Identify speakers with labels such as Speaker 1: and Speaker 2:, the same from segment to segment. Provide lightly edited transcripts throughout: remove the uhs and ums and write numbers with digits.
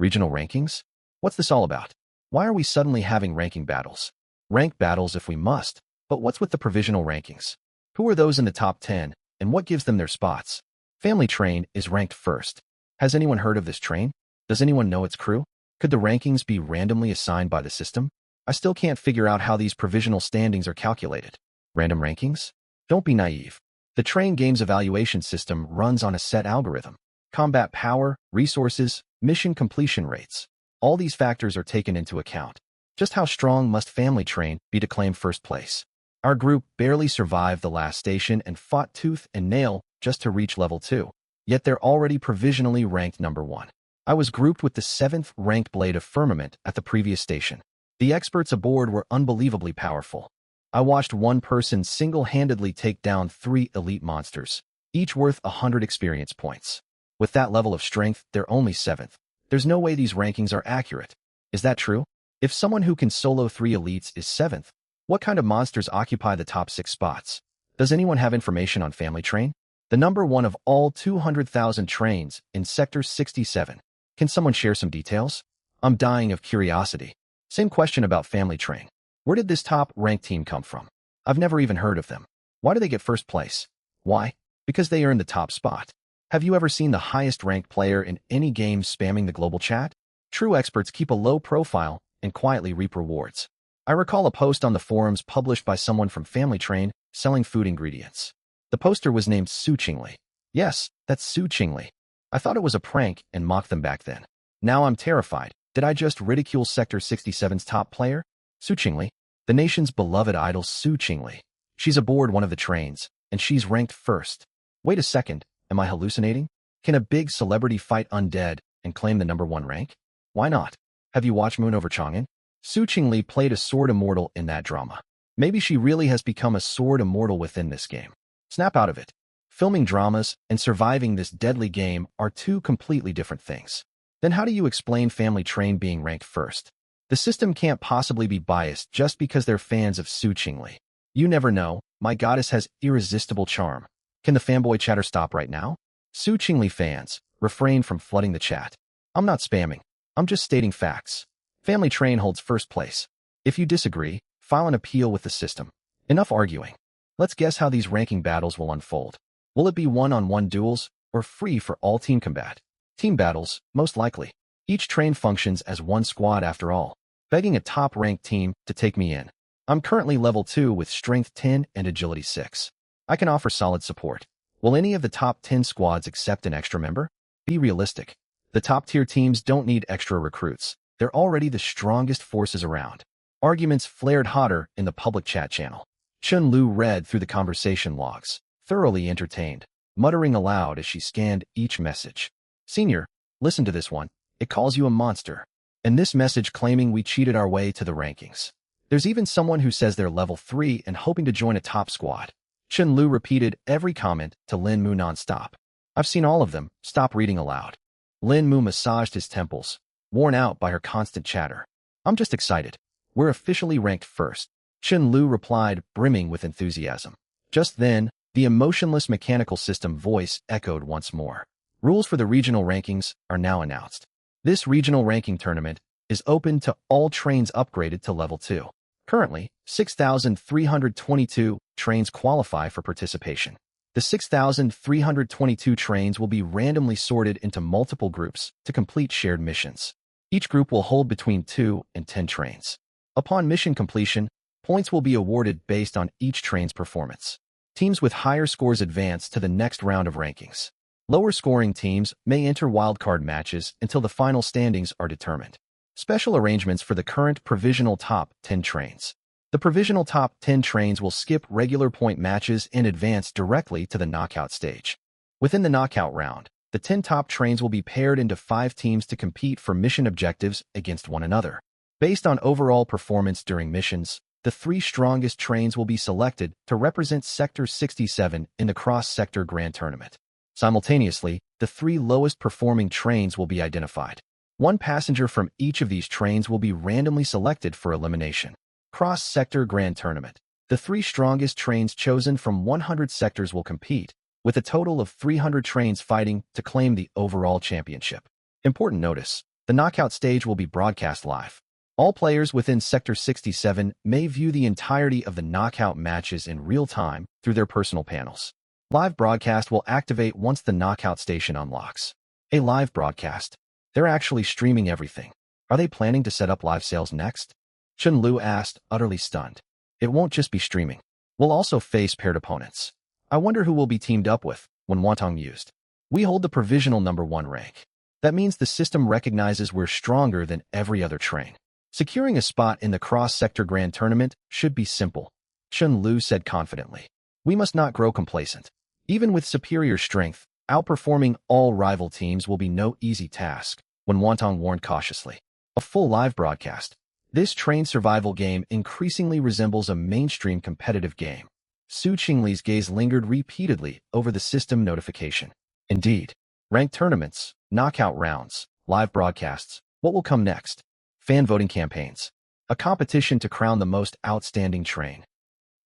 Speaker 1: Regional rankings? What's this all about? Why are we suddenly having ranking battles? Rank battles if we must, but what's with the provisional rankings? Who are those in the top 10, and what gives them their spots? Family Train is ranked first. Has anyone heard of this train? Does anyone know its crew? Could the rankings be randomly assigned by the system? I still can't figure out how these provisional standings are calculated. Random rankings? Don't be naive. The Train Game's evaluation system runs on a set algorithm. Combat power, resources, mission completion rates. All these factors are taken into account. Just how strong must Family Train be to claim first place? Our group barely survived the last station and fought tooth and nail just to reach level 2. Yet they're already provisionally ranked number 1. I was grouped with the 7th ranked Blade of Firmament at the previous station. The experts aboard were unbelievably powerful. I watched one person single-handedly take down 3 elite monsters, each worth 100 experience points. With that level of strength, they're only 7th. There's no way these rankings are accurate. Is that true? If someone who can solo 3 elites is 7th, what kind of monsters occupy the top 6 spots? Does anyone have information on Family Train? The number 1 of all 200,000 trains in Sector 67. Can someone share some details? I'm dying of curiosity. Same question about Family Train. Where did this top-ranked team come from? I've never even heard of them. Why do they get first place? Why? Because they earned the top spot. Have you ever seen the highest-ranked player in any game spamming the global chat? True experts keep a low profile and quietly reap rewards. I recall a post on the forums published by someone from Family Train selling food ingredients. The poster was named Su Qingli. Yes, that's Su Qingli. I thought it was a prank and mocked them back then. Now I'm terrified. Did I just ridicule Sector 67's top player? Su Qingli, the nation's beloved idol Su Qingli. She's aboard one of the trains, and she's ranked first. Wait a second, am I hallucinating? Can a big celebrity fight undead and claim the number 1 rank? Why not? Have you watched Moon over Chang'an? Su Qingli played a sword immortal in that drama. Maybe she really has become a sword immortal within this game. Snap out of it. Filming dramas and surviving this deadly game are 2 completely different things. Then how do you explain Family Train being ranked first? The system can't possibly be biased just because they're fans of Su Qingli. You never know, my goddess has irresistible charm. Can the fanboy chatter stop right now? Su Qingli fans, refrain from flooding the chat. I'm not spamming. I'm just stating facts. Family Train holds first place. If you disagree, file an appeal with the system. Enough arguing. Let's guess how these ranking battles will unfold. Will it be one-on-one duels or free for all team combat? Team battles, most likely. Each train functions as one squad after all, begging a top-ranked team to take me in. I'm currently level 2 with Strength 10 and Agility 6. I can offer solid support. Will any of the top 10 squads accept an extra member? Be realistic. The top-tier teams don't need extra recruits. They're already the strongest forces around. Arguments flared hotter in the public chat channel. Chun Lu read through the conversation logs, thoroughly entertained, muttering aloud as she scanned each message. Senior, listen to this one. It calls you a monster. And this message claiming we cheated our way to the rankings. There's even someone who says they're level 3 and hoping to join a top squad. Chun Lu repeated every comment to Lin Mu non-stop. I've seen all of them. Stop reading aloud. Lin Mu massaged his temples, worn out by her constant chatter. I'm just excited. We're officially ranked first. Chun Lu replied, brimming with enthusiasm. Just then, the emotionless mechanical system voice echoed once more. Rules for the regional rankings are now announced. This regional ranking tournament is open to all trains upgraded to level 2. Currently, 6,322 trains qualify for participation. The 6,322 trains will be randomly sorted into multiple groups to complete shared missions. Each group will hold between 2 and 10 trains. Upon mission completion, points will be awarded based on each train's performance. Teams with higher scores advance to the next round of rankings. Lower-scoring teams may enter wildcard matches until the final standings are determined. Special arrangements for the current provisional top 10 trains. The provisional top 10 trains will skip regular point matches and advance directly to the knockout stage. Within the knockout round, the 10 top trains will be paired into 5 teams to compete for mission objectives against one another. Based on overall performance during missions, the 3 strongest trains will be selected to represent Sector 67 in the cross-sector grand tournament. Simultaneously, the 3 lowest-performing trains will be identified. One passenger from each of these trains will be randomly selected for elimination. Cross-sector grand tournament. The 3 strongest trains chosen from 100 sectors will compete, with a total of 300 trains fighting to claim the overall championship. Important notice. The knockout stage will be broadcast live. All players within Sector 67 may view the entirety of the knockout matches in real time through their personal panels. Live broadcast will activate once the knockout station unlocks. A live broadcast. They're actually streaming everything. Are they planning to set up live sales next? Chen Lu asked, utterly stunned. It won't just be streaming. We'll also face paired opponents. I wonder who we'll be teamed up with, when Wantong mused. We hold the provisional #1 rank. That means the system recognizes we're stronger than every other train. Securing a spot in the cross-sector grand tournament should be simple, Chen Lu said confidently. We must not grow complacent. Even with superior strength, outperforming all rival teams will be no easy task, when Wantong warned cautiously. A full live broadcast. This train survival game increasingly resembles a mainstream competitive game. Su Qingli's gaze lingered repeatedly over the system notification. Indeed. Ranked tournaments, knockout rounds, live broadcasts. What will come next? Fan voting campaigns. A competition to crown the most outstanding train.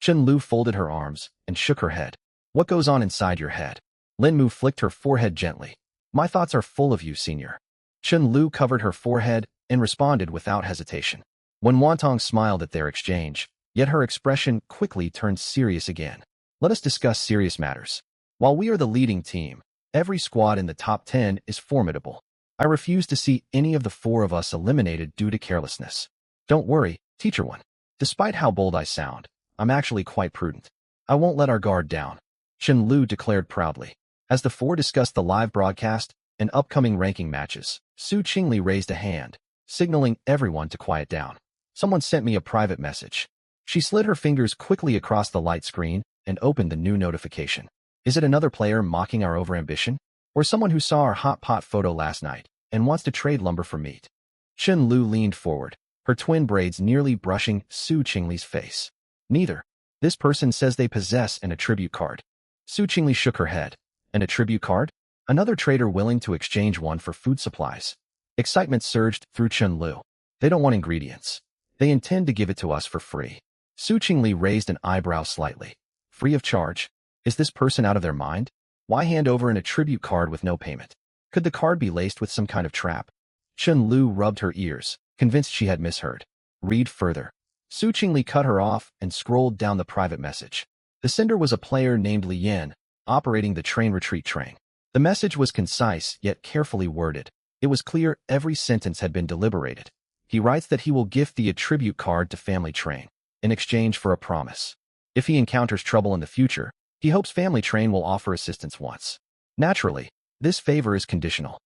Speaker 1: Chen Lu folded her arms and shook her head. What goes on inside your head? Lin Mu flicked her forehead gently. My thoughts are full of you, senior. Chen Lu covered her forehead and responded without hesitation. When Wantong smiled at their exchange, yet her expression quickly turned serious again. Let us discuss serious matters. While we are the leading team, every squad in the top 10 is formidable. I refuse to see any of the 4 of us eliminated due to carelessness. Don't worry, Teacher One. Despite how bold I sound, I'm actually quite prudent. I won't let our guard down, Chen Lu declared proudly. As the 4 discussed the live broadcast and upcoming ranking matches, Su Qingli raised a hand, signaling everyone to quiet down. Someone sent me a private message. She slid her fingers quickly across the light screen and opened the new notification. Is it another player mocking our overambition? Or someone who saw our hot pot photo last night and wants to trade lumber for meat? Chen Lu leaned forward, her twin braids nearly brushing Su Qingli's face. Neither. This person says they possess an attribute card. Su Qingli shook her head. An attribute card? Another trader willing to exchange one for food supplies. Excitement surged through Chen Lu. They don't want ingredients. They intend to give it to us for free. Su Qingli raised an eyebrow slightly. Free of charge? Is this person out of their mind? Why hand over an attribute card with no payment? Could the card be laced with some kind of trap? Chen Lu rubbed her ears, convinced she had misheard. Read further. Su Qingli cut her off and scrolled down the private message. The sender was a player named Li Yan, operating the train retreat train. The message was concise yet carefully worded. It was clear every sentence had been deliberated. He writes that he will gift the attribute card to Family Train in exchange for a promise. If he encounters trouble in the future, he hopes Family Train will offer assistance once. Naturally, this favor is conditional.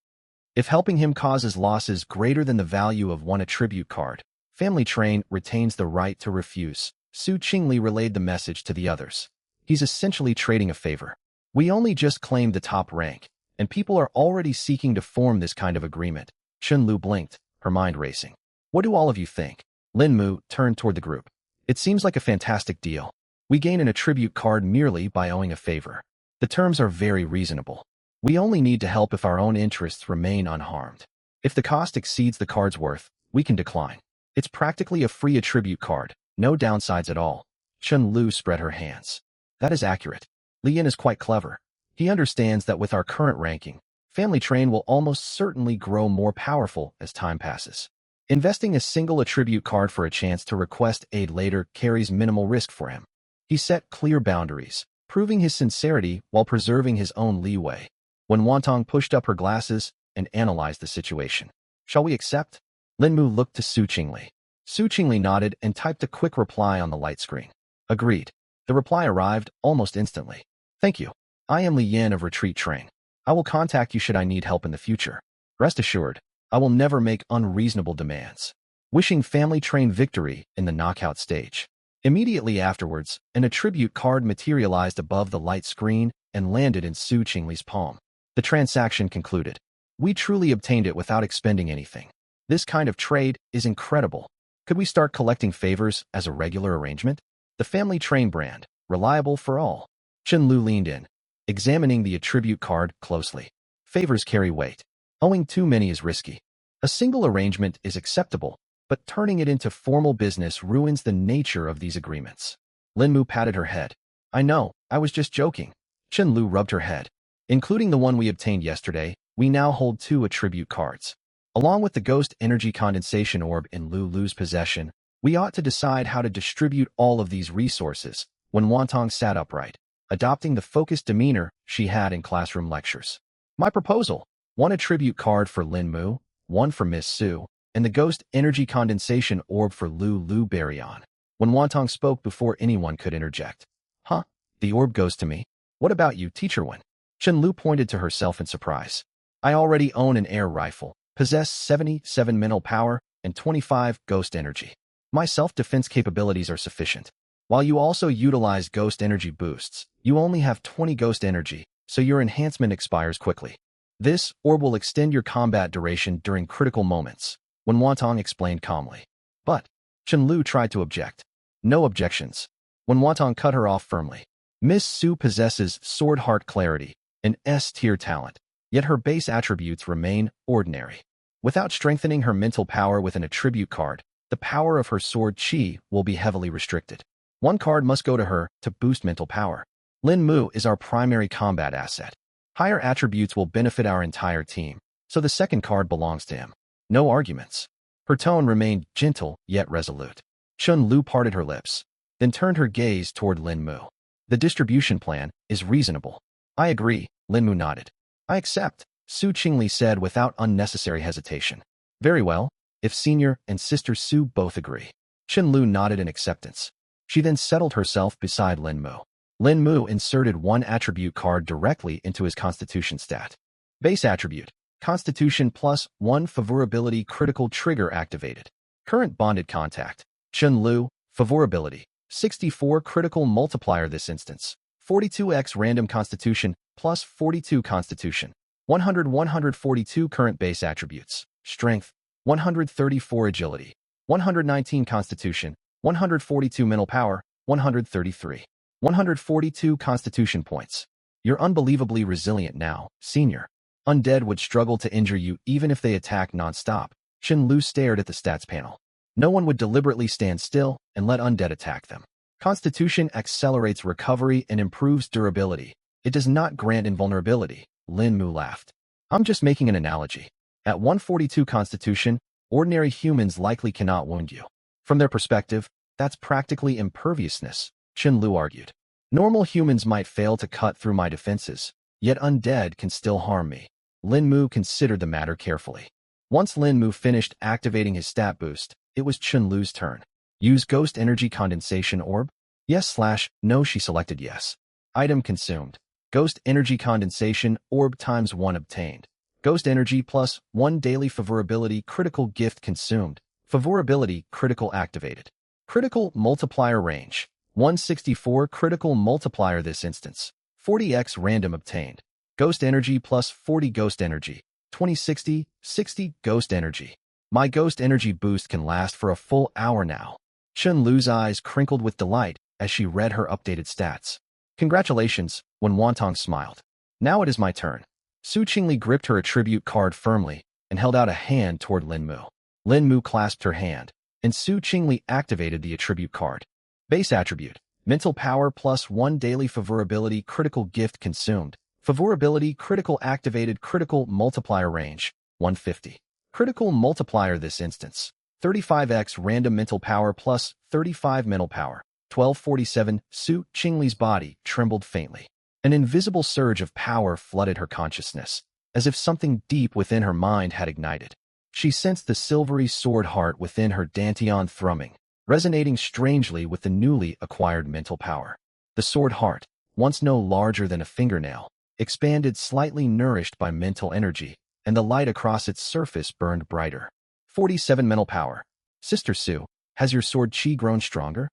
Speaker 1: If helping him causes losses greater than the value of one attribute card, Family Train retains the right to refuse. Su Qingli relayed the message to the others. He's essentially trading a favor. We only just claimed the top rank, and people are already seeking to form this kind of agreement. Chen Lu blinked, her mind racing. What do all of you think? Lin Mu turned toward the group. It seems like a fantastic deal. We gain an attribute card merely by owing a favor. The terms are very reasonable. We only need to help if our own interests remain unharmed. If the cost exceeds the card's worth, we can decline. It's practically a free attribute card, no downsides at all. Chen Lu spread her hands. That is accurate. Li Yan is quite clever. He understands that with our current ranking, Family Train will almost certainly grow more powerful as time passes. Investing a single attribute card for a chance to request aid later carries minimal risk for him. He set clear boundaries, proving his sincerity while preserving his own leeway. When Wantong pushed up her glasses and analyzed the situation. Shall we accept? Lin Mu looked to Su Qingli. Su Qingli nodded and typed a quick reply on the light screen. Agreed. The reply arrived almost instantly. Thank you. I am Li Yan of Retreat Train. I will contact you should I need help in the future. Rest assured, I will never make unreasonable demands. Wishing Family Train victory in the knockout stage. Immediately afterwards, an attribute card materialized above the light screen and landed in Su Qingli's palm. The transaction concluded. We truly obtained it without expending anything. This kind of trade is incredible. Could we start collecting favors as a regular arrangement? The Family Train brand, reliable for all. Chen Lu leaned in, examining the attribute card closely. Favors carry weight. Owing too many is risky. A single arrangement is acceptable, but turning it into formal business ruins the nature of these agreements. Lin Mu patted her head. I know, I was just joking. Chen Lu rubbed her head. Including the one we obtained yesterday, we now hold 2 attribute cards. Along with the ghost energy condensation orb in Lulu's possession, we ought to decide how to distribute all of these resources. When Wantong sat upright, adopting the focused demeanor she had in classroom lectures. My proposal: one attribute card for Lin Mu, one for Miss Su, and the ghost energy condensation orb for Lulu Baryon. When Wantong spoke before anyone could interject. Huh? The orb goes to me? What about you, Teacher Wen? Chen Lu pointed to herself in surprise. I already own an air rifle, possess 77 mental power, and 25 ghost energy. My self-defense capabilities are sufficient. While you also utilize ghost energy boosts, you only have 20 ghost energy, so your enhancement expires quickly. This orb will extend your combat duration during critical moments, when Wantong explained calmly. But Chen Lu tried to object. No objections. When Wantong cut her off firmly. Miss Su possesses Sword Heart Clarity, an S-tier talent, yet her base attributes remain ordinary. Without strengthening her mental power with an attribute card, the power of her sword chi will be heavily restricted. One card must go to her to boost mental power. Lin Mu is our primary combat asset. Higher attributes will benefit our entire team, so the second card belongs to him. No arguments. Her tone remained gentle yet resolute. Chen Lu parted her lips, then turned her gaze toward Lin Mu. The distribution plan is reasonable. I agree, Lin Mu nodded. I accept, Su Qingli said without unnecessary hesitation. Very well, if Senior and Sister Su both agree. Chen Lu nodded in acceptance. She then settled herself beside Lin Mu. Lin Mu inserted one attribute card directly into his Constitution stat. Base attribute, Constitution plus 1 favorability critical trigger activated. Current bonded contact, Chen Lu, favorability, 64 critical multiplier this instance. 42x random Constitution plus 42 Constitution. 142 current base attributes. Strength, 134 agility. 119 Constitution. 142 mental power, 133. 142 Constitution points. You're unbelievably resilient now, Senior. Undead would struggle to injure you even if they attack non-stop. Chen Lu stared at the stats panel. No one would deliberately stand still and let undead attack them. Constitution accelerates recovery and improves durability. It does not grant invulnerability, Lin Mu laughed. I'm just making an analogy. At 142 Constitution, ordinary humans likely cannot wound you. From their perspective, that's practically imperviousness, Chen Lu argued. Normal humans might fail to cut through my defenses, yet undead can still harm me. Lin Mu considered the matter carefully. Once Lin Mu finished activating his stat boost, it was Chen Lu's turn. Use Ghost Energy Condensation Orb? Yes/no, she selected yes. Item consumed. Ghost Energy Condensation Orb times 1 obtained. Ghost Energy plus 1 daily favorability critical gift consumed. Favorability critical activated. Critical multiplier range, 164 critical multiplier this instance. 40x random obtained. Ghost Energy plus 40 Ghost Energy. 2060, 60 Ghost Energy. My Ghost Energy boost can last for a full hour now. Chen Lu's eyes crinkled with delight as she read her updated stats. Congratulations, when Wantong smiled. Now it is my turn. Su Qingli gripped her attribute card firmly and held out a hand toward Lin Mu. Lin Mu clasped her hand, and Su Qingli activated the attribute card. Base attribute, mental power plus 1 daily favorability critical gift consumed. Favorability critical activated critical multiplier range, 150. Critical multiplier this instance, 35x random mental power plus 35 mental power, 1247. Su Qingli's body trembled faintly. An invisible surge of power flooded her consciousness, as if something deep within her mind had ignited. She sensed the silvery sword heart within her dantian thrumming, resonating strangely with the newly acquired mental power. The sword heart, once no larger than a fingernail, expanded slightly, nourished by mental energy, and the light across its surface burned brighter. 47 mental power. Sister Su, has your sword chi grown stronger?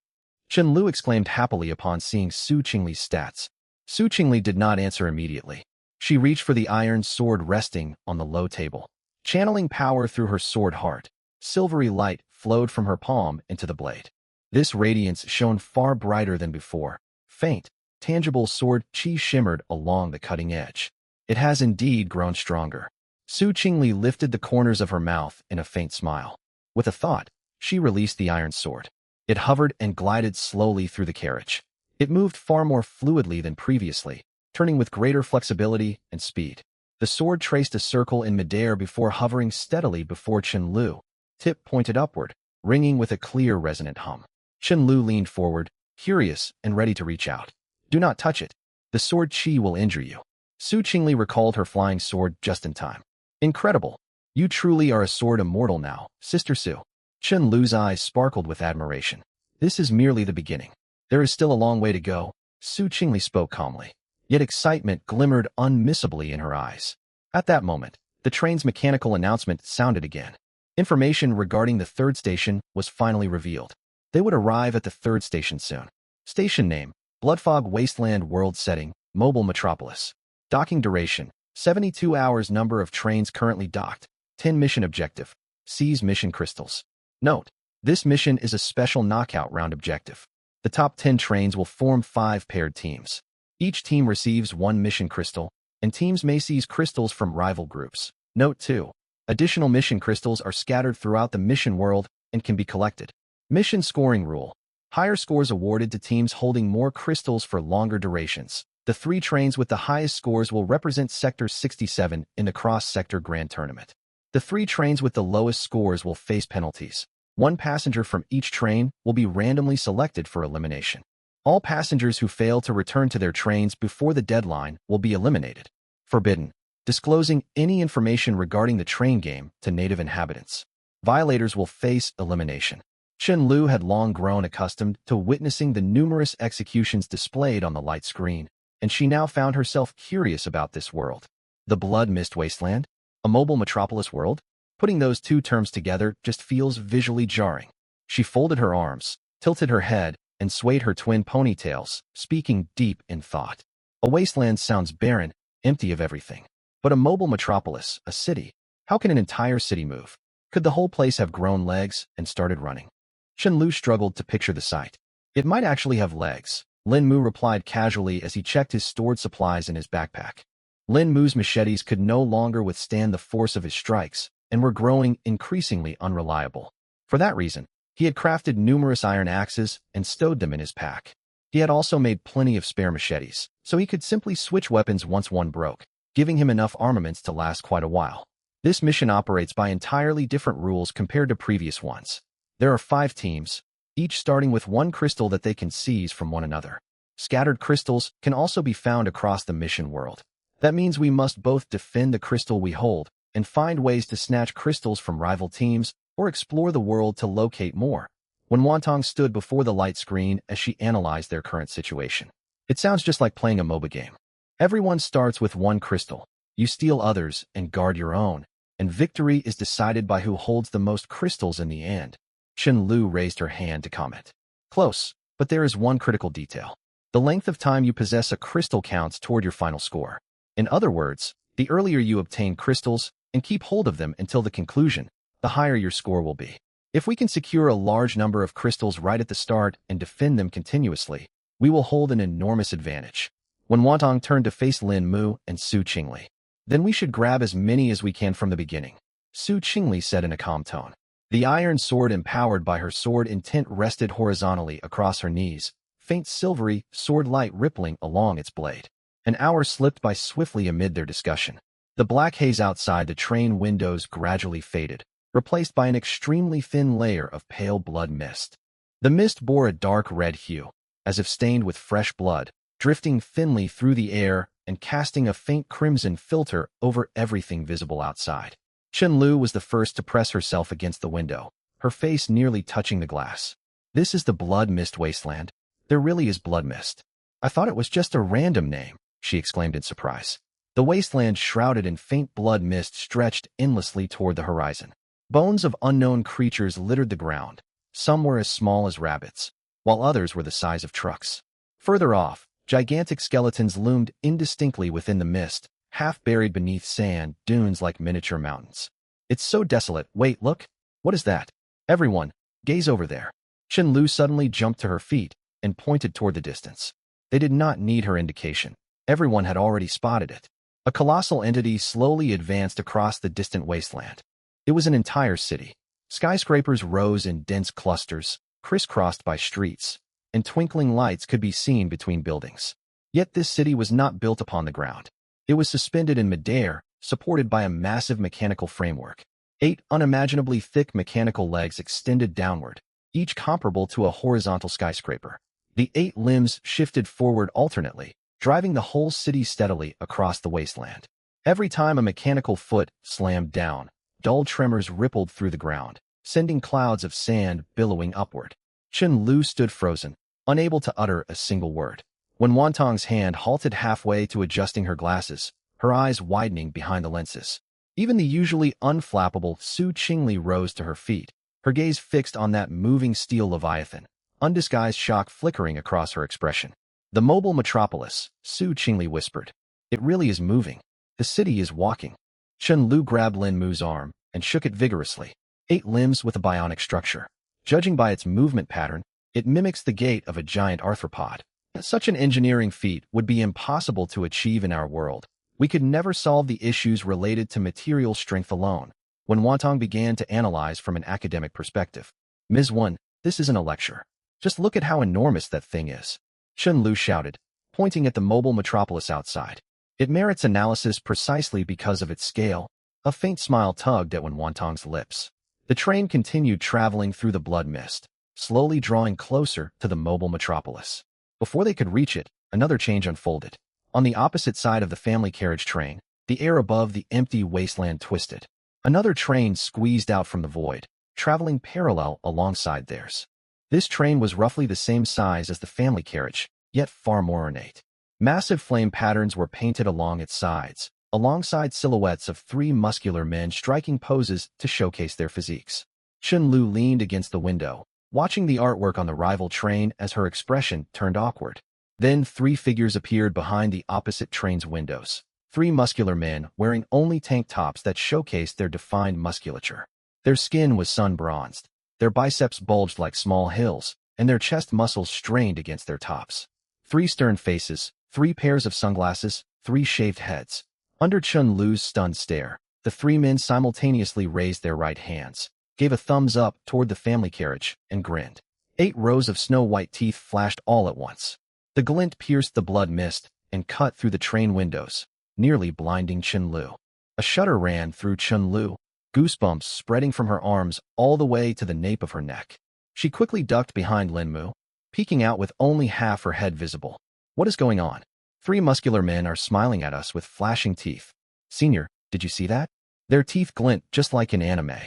Speaker 1: Chen Lu exclaimed happily upon seeing Su Qingli's stats. Su Qingli did not answer immediately. She reached for the iron sword resting on the low table. Channeling power through her sword heart, silvery light flowed from her palm into the blade. This radiance shone far brighter than before. Faint, tangible sword chi shimmered along the cutting edge. It has indeed grown stronger. Su Qingli lifted the corners of her mouth in a faint smile. With a thought, she released the iron sword. It hovered and glided slowly through the carriage. It moved far more fluidly than previously, turning with greater flexibility and speed. The sword traced a circle in midair before hovering steadily before Chen-Lu. Tip pointed upward, ringing with a clear, resonant hum. Chen-Lu leaned forward, curious and ready to reach out. Do not touch it. The sword chi will injure you. Su Qingli recalled her flying sword just in time. Incredible. You truly are a sword immortal now, Sister Su. Chen-Lu's eyes sparkled with admiration. This is merely the beginning. There is still a long way to go, Su Qingli spoke calmly. Yet excitement glimmered unmissably in her eyes. At that moment, the train's mechanical announcement sounded again. Information regarding the third station was finally revealed. They would arrive at the third station soon. Station name, Bloodfog Wasteland World Setting, Mobile Metropolis. Docking duration, 72 hours. Number of trains currently docked, 10. Mission objective, seize mission crystals. Note, this mission is a special knockout round objective. The top 10 trains will form 5 paired teams. Each team receives 1 mission crystal, and teams may seize crystals from rival groups. Note 2. Additional mission crystals are scattered throughout the mission world and can be collected. Mission scoring rule. Higher scores awarded to teams holding more crystals for longer durations. The 3 trains with the highest scores will represent Sector 67 in the Cross-Sector Grand Tournament. The 3 trains with the lowest scores will face penalties. 1 passenger from each train will be randomly selected for elimination. All passengers who fail to return to their trains before the deadline will be eliminated. Forbidden. Disclosing any information regarding the train game to native inhabitants. Violators will face elimination. Chen-Lu had long grown accustomed to witnessing the numerous executions displayed on the light screen, and she now found herself curious about this world. The Blood Mist Wasteland? A mobile metropolis world? Putting those 2 terms together just feels visually jarring. She folded her arms, tilted her head, and swayed her twin ponytails, speaking deep in thought. A wasteland sounds barren, empty of everything. But a mobile metropolis, a city, how can an entire city move? Could the whole place have grown legs and started running? Chen-Lu struggled to picture the sight. It might actually have legs, Lin Mu replied casually as he checked his stored supplies in his backpack. Lin Mu's machetes could no longer withstand the force of his strikes and were growing increasingly unreliable. For that reason, he had crafted numerous iron axes and stowed them in his pack. He had also made plenty of spare machetes, so he could simply switch weapons once one broke, giving him enough armaments to last quite a while. This mission operates by entirely different rules compared to previous ones. There are 5 teams, each starting with 1 crystal that they can seize from one another. Scattered crystals can also be found across the mission world. That means we must both defend the crystal we hold and find ways to snatch crystals from rival teams or explore the world to locate more. When Wantong stood before the light screen as she analyzed their current situation. It sounds just like playing a MOBA game. Everyone starts with 1 crystal. You steal others and guard your own, and victory is decided by who holds the most crystals in the end. Chen-Lu raised her hand to comment. Close, but there is one critical detail. The length of time you possess a crystal counts toward your final score. In other words, the earlier you obtain crystals and keep hold of them until the conclusion, the higher your score will be. If we can secure a large number of crystals right at the start and defend them continuously, we will hold an enormous advantage. When Wantong turned to face Lin Mu and Su Qingli, then we should grab as many as we can from the beginning, Su Qingli said in a calm tone. The iron sword empowered by her sword intent rested horizontally across her knees, faint silvery sword light rippling along its blade. An hour slipped by swiftly amid their discussion. The black haze outside the train windows gradually faded, replaced by an extremely thin layer of pale blood mist. The mist bore a dark red hue, as if stained with fresh blood, drifting thinly through the air and casting a faint crimson filter over everything visible outside. Chen-Lu was the first to press herself against the window, her face nearly touching the glass. This is the Blood Mist Wasteland. There really is blood mist. I thought it was just a random name, she exclaimed in surprise. The wasteland shrouded in faint blood mist stretched endlessly toward the horizon. Bones of unknown creatures littered the ground. Some were as small as rabbits, while others were the size of trucks. Further off, gigantic skeletons loomed indistinctly within the mist, half buried beneath sand dunes like miniature mountains. It's so desolate. Wait, look. What is that? Everyone, gaze over there. Chen-Lu suddenly jumped to her feet and pointed toward the distance. They did not need her indication. Everyone had already spotted it. A colossal entity slowly advanced across the distant wasteland. It was an entire city. Skyscrapers rose in dense clusters, crisscrossed by streets, and twinkling lights could be seen between buildings. Yet this city was not built upon the ground. It was suspended in midair, supported by a massive mechanical framework. 8 unimaginably thick mechanical legs extended downward, each comparable to a horizontal skyscraper. The 8 limbs shifted forward alternately, driving the whole city steadily across the wasteland. Every time a mechanical foot slammed down, dull tremors rippled through the ground, sending clouds of sand billowing upward. Chen Lu stood frozen, unable to utter a single word. When Wantong's hand halted halfway to adjusting her glasses, her eyes widening behind the lenses. Even the usually unflappable Su Qingli rose to her feet, her gaze fixed on that moving steel leviathan, undisguised shock flickering across her expression. The mobile metropolis, Su Qingli whispered. It really is moving. The city is walking. Chen Lu grabbed Lin Mu's arm and shook it vigorously. 8 limbs with a bionic structure. Judging by its movement pattern, it mimics the gait of a giant arthropod. Such an engineering feat would be impossible to achieve in our world. We could never solve the issues related to material strength alone. When Wantong began to analyze from an academic perspective. Ms. Wan, this isn't a lecture. Just look at how enormous that thing is. Chen Lu shouted, pointing at the mobile metropolis outside. It merits analysis precisely because of its scale. A faint smile tugged at Wantong's lips. The train continued traveling through the blood mist, slowly drawing closer to the mobile metropolis. Before they could reach it, another change unfolded. On the opposite side of the family carriage train, the air above the empty wasteland twisted. Another train squeezed out from the void, traveling parallel alongside theirs. This train was roughly the same size as the family carriage, yet far more ornate. Massive flame patterns were painted along its sides, alongside silhouettes of 3 muscular men striking poses to showcase their physiques. Chen Lu leaned against the window, watching the artwork on the rival train as her expression turned awkward. Then 3 figures appeared behind the opposite train's windows. 3 muscular men wearing only tank tops that showcased their defined musculature. Their skin was sun-bronzed, their biceps bulged like small hills, and their chest muscles strained against their tops. 3 stern faces, 3 pairs of sunglasses, 3 shaved heads. Under Chen Lu's stunned stare, the 3 men simultaneously raised their right hands, gave a thumbs up toward the family carriage, and grinned. 8 rows of snow-white teeth flashed all at once. The glint pierced the blood mist and cut through the train windows, nearly blinding Chen Lu. A shudder ran through Chen Lu, goosebumps spreading from her arms all the way to the nape of her neck. She quickly ducked behind Lin Mu, peeking out with only half her head visible. What is going on? 3 muscular men are smiling at us with flashing teeth. Senior, did you see that? Their teeth glint just like in anime.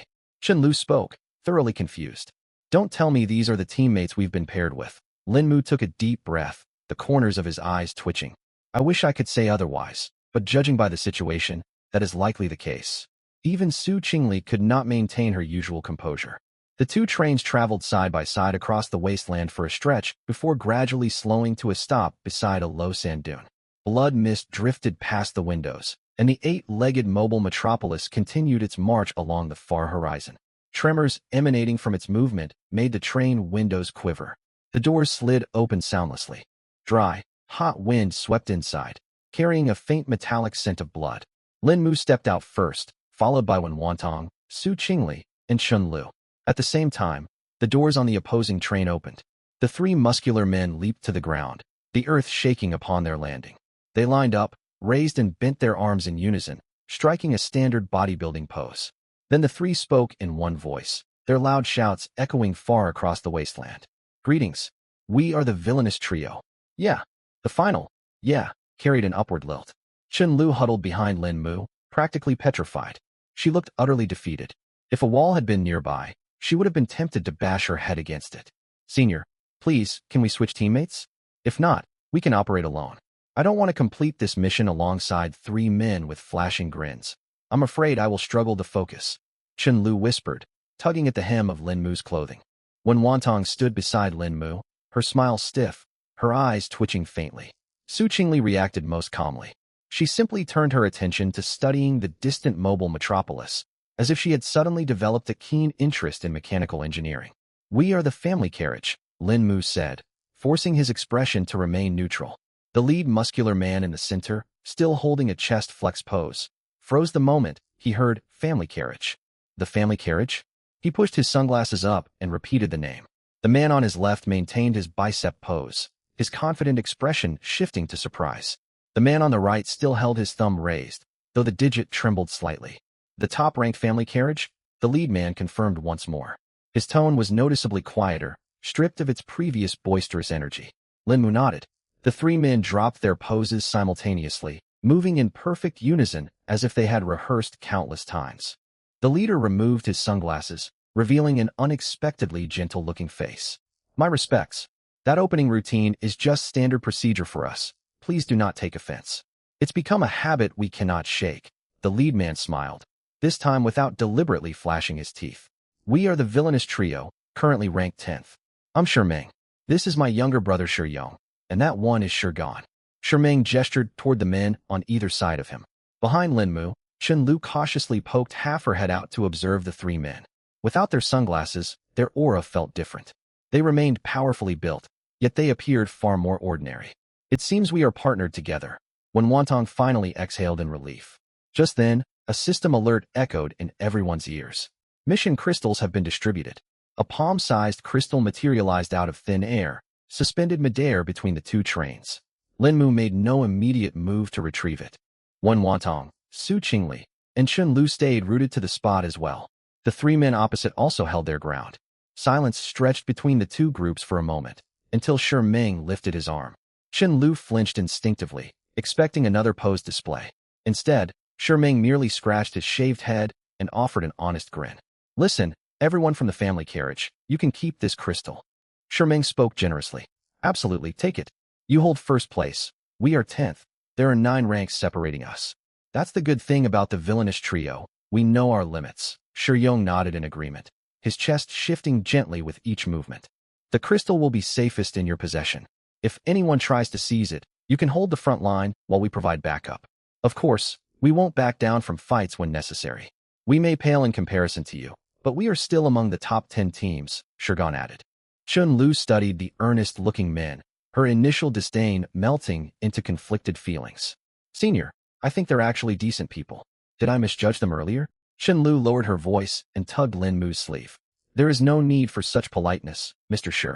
Speaker 1: Chen Lu spoke, thoroughly confused. Don't tell me these are the teammates we've been paired with. Lin Mu took a deep breath, the corners of his eyes twitching. I wish I could say otherwise, but judging by the situation, that is likely the case. Even Su Qingli could not maintain her usual composure. The 2 trains traveled side by side across the wasteland for a stretch before gradually slowing to a stop beside a low sand dune. Blood mist drifted past the windows, and the 8-legged mobile metropolis continued its march along the far horizon. Tremors emanating from its movement made the train windows quiver. The doors slid open soundlessly. Dry, hot wind swept inside, carrying a faint metallic scent of blood. Lin Mu stepped out first, followed by Wen Wantong, Su Qingli, and Chen Lu. At the same time, the doors on the opposing train opened. The 3 muscular men leaped to the ground, the earth shaking upon their landing. They lined up, raised and bent their arms in unison, striking a standard bodybuilding pose. Then the 3 spoke in one voice, their loud shouts echoing far across the wasteland. Greetings. We are the villainous trio. Yeah. The final, yeah, carried an upward lilt. Chen Lu huddled behind Lin Mu, practically petrified. She looked utterly defeated. If a wall had been nearby, she would have been tempted to bash her head against it. Senior, please, can we switch teammates? If not, we can operate alone. I don't want to complete this mission alongside 3 men with flashing grins. I'm afraid I will struggle to focus. Chen Lu whispered, tugging at the hem of Lin Mu's clothing. When Wantong stood beside Lin Mu, her smile stiff, her eyes twitching faintly. Su Qingli reacted most calmly. She simply turned her attention to studying the distant mobile metropolis, as if she had suddenly developed a keen interest in mechanical engineering. We are the family carriage, Lin Mu said, forcing his expression to remain neutral. The lead muscular man in the center, still holding a chest flex pose, froze the moment he heard family carriage. The family carriage? He pushed his sunglasses up and repeated the name. The man on his left maintained his bicep pose, his confident expression shifting to surprise. The man on the right still held his thumb raised, though the digit trembled slightly. The top-ranked family carriage? The lead man confirmed once more. His tone was noticeably quieter, stripped of its previous boisterous energy. Linmu nodded. The three men dropped their poses simultaneously, moving in perfect unison as if they had rehearsed countless times. The leader removed his sunglasses, revealing an unexpectedly gentle-looking face. My respects. That opening routine is just standard procedure for us. Please do not take offense. It's become a habit we cannot shake. The lead man smiled, this time without deliberately flashing his teeth. We are the villainous trio, currently ranked 10th. I'm Shermeng. This is my younger brother Shiyong, and that one is Shirgan. Shermeng gestured toward the men on either side of him. Behind Linmu, Chen-Lu cautiously poked half her head out to observe the three men. Without their sunglasses, their aura felt different. They remained powerfully built, yet they appeared far more ordinary. It seems we are partnered together. When Wantong finally exhaled in relief. Just then, a system alert echoed in everyone's ears. Mission crystals have been distributed. A palm-sized crystal materialized out of thin air, suspended midair between the two trains. Linmu made no immediate move to retrieve it. Wen Wantong, Su Qingli, and Chen Lu stayed rooted to the spot as well. The three men opposite also held their ground. Silence stretched between the two groups for a moment, until Shermeng lifted his arm. Chen Lu flinched instinctively, expecting another pose display. Instead, Shermeng merely scratched his shaved head and offered an honest grin. Listen, everyone from the family carriage, you can keep this crystal. Shermeng spoke generously. Absolutely, take it. You hold first place. We are 10th. There are 9 ranks separating us. That's the good thing about the villainous trio. We know our limits. Shiyong nodded in agreement, his chest shifting gently with each movement. The crystal will be safest in your possession. If anyone tries to seize it, you can hold the front line while we provide backup. Of course, we won't back down from fights when necessary. We may pale in comparison to you, but we are still among the top 10 teams, Shirgan added. Chun Lu studied the earnest-looking men, her initial disdain melting into conflicted feelings. Senior, I think they're actually decent people. Did I misjudge them earlier? Chen Lu lowered her voice and tugged Lin Mu's sleeve. There is no need for such politeness, Mr. Shi.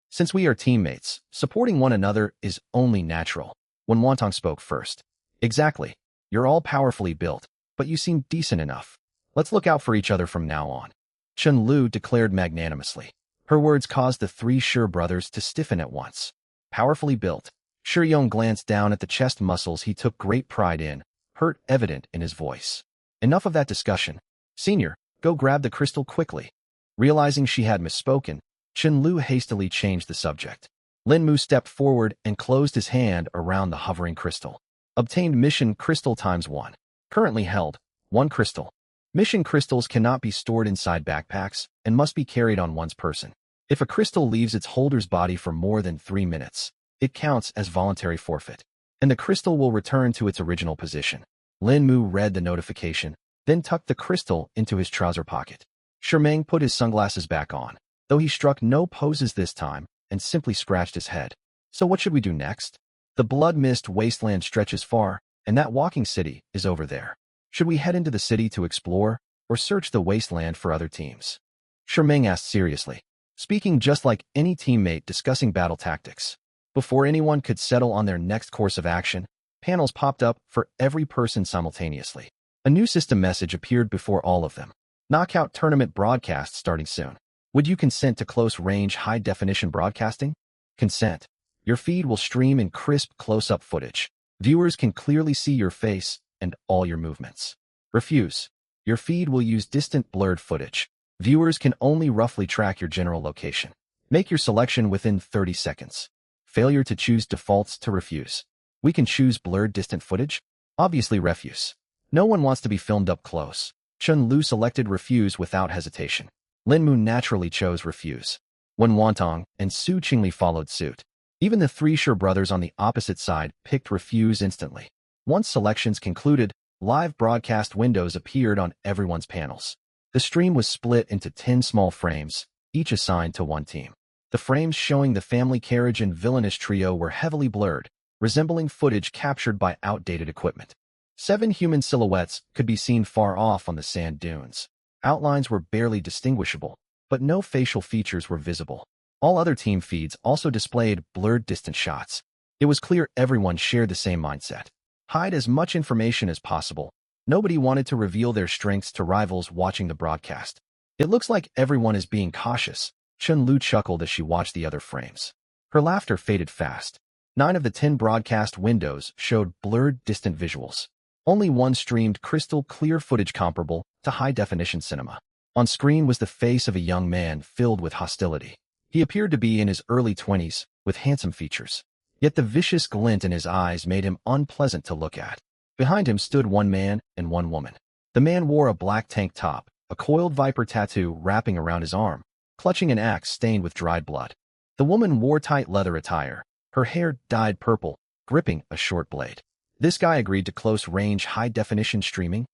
Speaker 1: Since we are teammates, supporting one another is only natural. When Wantong spoke first. Exactly. You're all powerfully built, but you seem decent enough. Let's look out for each other from now on. Chen Lu declared magnanimously. Her words caused the three Shi brothers to stiffen at once. Powerfully built. Shiyong glanced down at the chest muscles he took great pride in, hurt evident in his voice. Enough of that discussion. Senior, go grab the crystal quickly. Realizing she had misspoken, Chen Lu hastily changed the subject. Lin Mu stepped forward and closed his hand around the hovering crystal. Obtained mission crystal ×1. Currently held, 1 crystal. Mission crystals cannot be stored inside backpacks and must be carried on one's person. If a crystal leaves its holder's body for more than 3 minutes, it counts as voluntary forfeit, and the crystal will return to its original position. Lin Mu read the notification, then tucked the crystal into his trouser pocket. Shermeng put his sunglasses back on, though he struck no poses this time and simply scratched his head. So what should we do next? The blood-mist wasteland stretches far, and that walking city is over there. Should we head into the city to explore, or search the wasteland for other teams? Shermeng asked seriously, speaking just like any teammate discussing battle tactics. Before anyone could settle on their next course of action, panels popped up for every person simultaneously. A new system message appeared before all of them. Knockout tournament broadcast starting soon. Would you consent to close-range, high-definition broadcasting? Consent. Your feed will stream in crisp, close-up footage. Viewers can clearly see your face and all your movements. Refuse. Your feed will use distant, blurred footage. Viewers can only roughly track your general location. Make your selection within 30 seconds. Failure to choose defaults to refuse. We can choose blurred distant footage? Obviously refuse. No one wants to be filmed up close. Chun Lu selected refuse without hesitation. Lin Mu naturally chose refuse. Wen Wantong and Su Qingli followed suit. Even the three Shi brothers on the opposite side picked refuse instantly. Once selections concluded, live broadcast windows appeared on everyone's panels. The stream was split into 10 small frames, each assigned to one team. The frames showing the family carriage and villainous trio were heavily blurred, resembling footage captured by outdated equipment. 7 human silhouettes could be seen far off on the sand dunes. Outlines were barely distinguishable, but no facial features were visible. All other team feeds also displayed blurred distant shots. It was clear everyone shared the same mindset. Hide as much information as possible, Nobody wanted to reveal their strengths to rivals watching the broadcast. It looks like everyone is being cautious, Chun-Lu chuckled as she watched the other frames. Her laughter faded fast. 9 of the 10 broadcast windows showed blurred, distant visuals. Only one streamed crystal-clear footage comparable to high-definition cinema. On screen was the face of a young man filled with hostility. He appeared to be in his early 20s, with handsome features. Yet the vicious glint in his eyes made him unpleasant to look at. Behind him stood one man and one woman. The man wore a black tank top, a coiled viper tattoo wrapping around his arm, clutching an axe stained with dried blood. The woman wore tight leather attire, her hair dyed purple, gripping a short blade. This guy agreed to close-range high-definition streaming?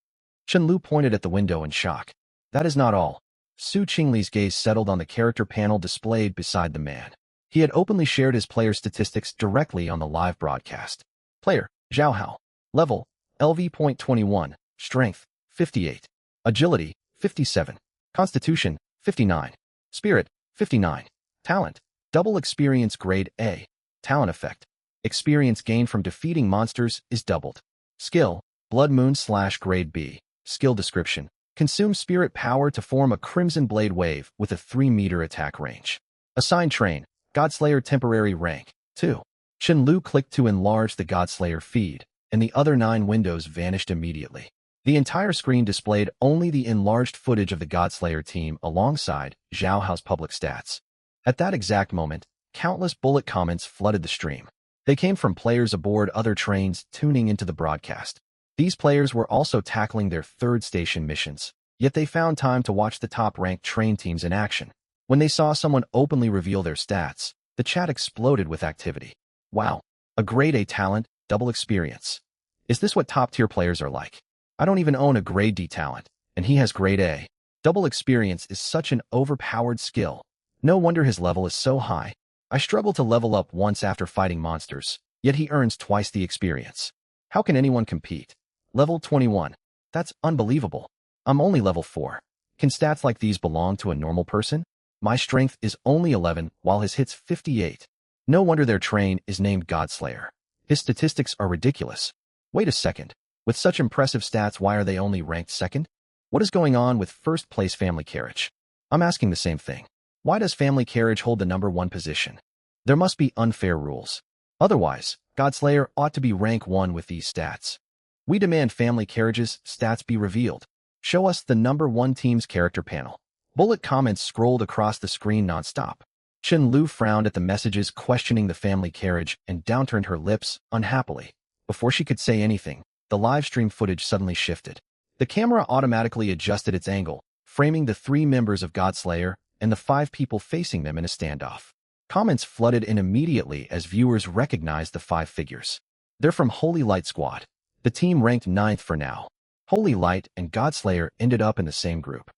Speaker 1: Chun-Lu pointed at the window in shock. That is not all. Su Qingli's gaze settled on the character panel displayed beside the man. He had openly shared his player statistics directly on the live broadcast. Player, Zhao Hao. Level, LV.21. Strength, 58. Agility, 57. Constitution, 59. Spirit, 59. Talent, double experience grade A. Talent effect. Experience gained from defeating monsters is doubled. Skill, Blood Moon / grade B. Skill description. Consume spirit power to form a crimson blade wave with a 3-meter attack range. Assigned train, Godslayer temporary rank, 2. Chun-Lu clicked to enlarge the Godslayer feed, and the other 9 windows vanished immediately. The entire screen displayed only the enlarged footage of the Godslayer team alongside Zhao Hao's public stats. At that exact moment, countless bullet comments flooded the stream. They came from players aboard other trains tuning into the broadcast. These players were also tackling their third station missions, yet they found time to watch the top-ranked train teams in action. When they saw someone openly reveal their stats, the chat exploded with activity. Wow, a grade A talent, double experience. Is this what top-tier players are like? I don't even own a grade D talent, and he has grade A. Double experience is such an overpowered skill. No wonder his level is so high. I struggle to level up once after fighting monsters, yet he earns twice the experience. How can anyone compete? Level 21. That's unbelievable. I'm only level 4. Can stats like these belong to a normal person? My strength is only 11, while his hit's 58. No wonder their train is named Godslayer. His statistics are ridiculous. Wait a second. With such impressive stats, why are they only ranked second? What is going on with first-place Family Carriage? I'm asking the same thing. Why does Family Carriage hold the number 1 position? There must be unfair rules. Otherwise, Godslayer ought to be rank 1 with these stats. We demand Family Carriage's stats be revealed. Show us the number 1 team's character panel. Bullet comments scrolled across the screen non-stop. Chun-Lu frowned at the messages questioning the Family Carriage and downturned her lips unhappily. Before she could say anything, the live stream footage suddenly shifted. The camera automatically adjusted its angle, framing the 3 members of Godslayer and the 5 people facing them in a standoff. Comments flooded in immediately as viewers recognized the 5 figures. They're from Holy Light Squad. The team ranked 9th for now. Holy Light and Godslayer ended up in the same group.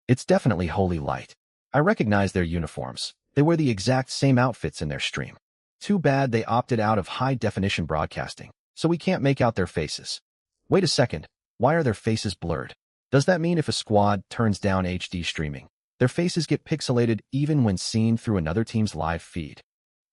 Speaker 1: It's definitely Holy Light. I recognize their uniforms. They wear the exact same outfits in their stream. Too bad they opted out of high-definition broadcasting, so we can't make out their faces. Wait a second. Why are their faces blurred? Does that mean if a squad turns down HD streaming, their faces get pixelated even when seen through another team's live feed?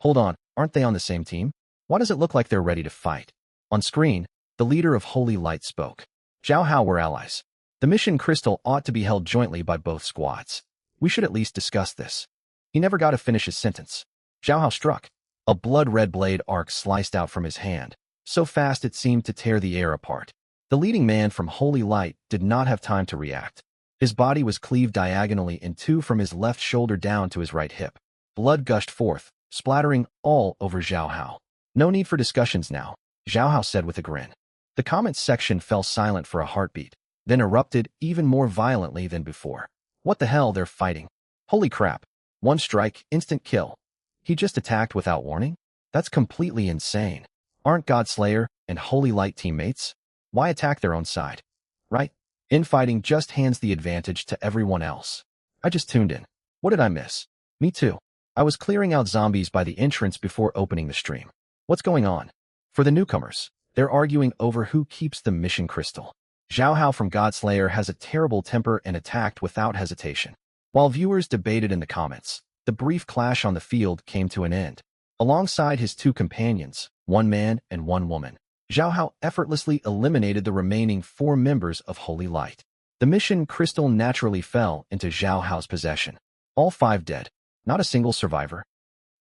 Speaker 1: Hold on, aren't they on the same team? Why does it look like they're ready to fight? On screen, the leader of Holy Light spoke. Zhao Hao were allies. The mission crystal ought to be held jointly by both squads. We should at least discuss this. He never got to finish his sentence. Zhao Hao struck. A blood-red blade arc sliced out from his hand, so fast it seemed to tear the air apart. The leading man from Holy Light did not have time to react. His body was cleaved diagonally in 2 from his left shoulder down to his right hip. Blood gushed forth, splattering all over Zhao Hao. No need for discussions now, Zhao Hao said with a grin. The comments section fell silent for a heartbeat, then erupted even more violently than before. What the hell, they're fighting? Holy crap. 1 strike, instant kill. He just attacked without warning? That's completely insane. Aren't Godslayer and Holy Light teammates? Why attack their own side? Right? Infighting just hands the advantage to everyone else. I just tuned in. What did I miss? Me too. I was clearing out zombies by the entrance before opening the stream. What's going on? For the newcomers, they're arguing over who keeps the mission crystal. Zhao Hao from Godslayer has a terrible temper and attacked without hesitation. While viewers debated in the comments, the brief clash on the field came to an end. Alongside his 2 companions, 1 man and 1 woman, Zhao Hao effortlessly eliminated the remaining 4 members of Holy Light. The mission crystal naturally fell into Zhao Hao's possession. All 5 dead. Not a single survivor.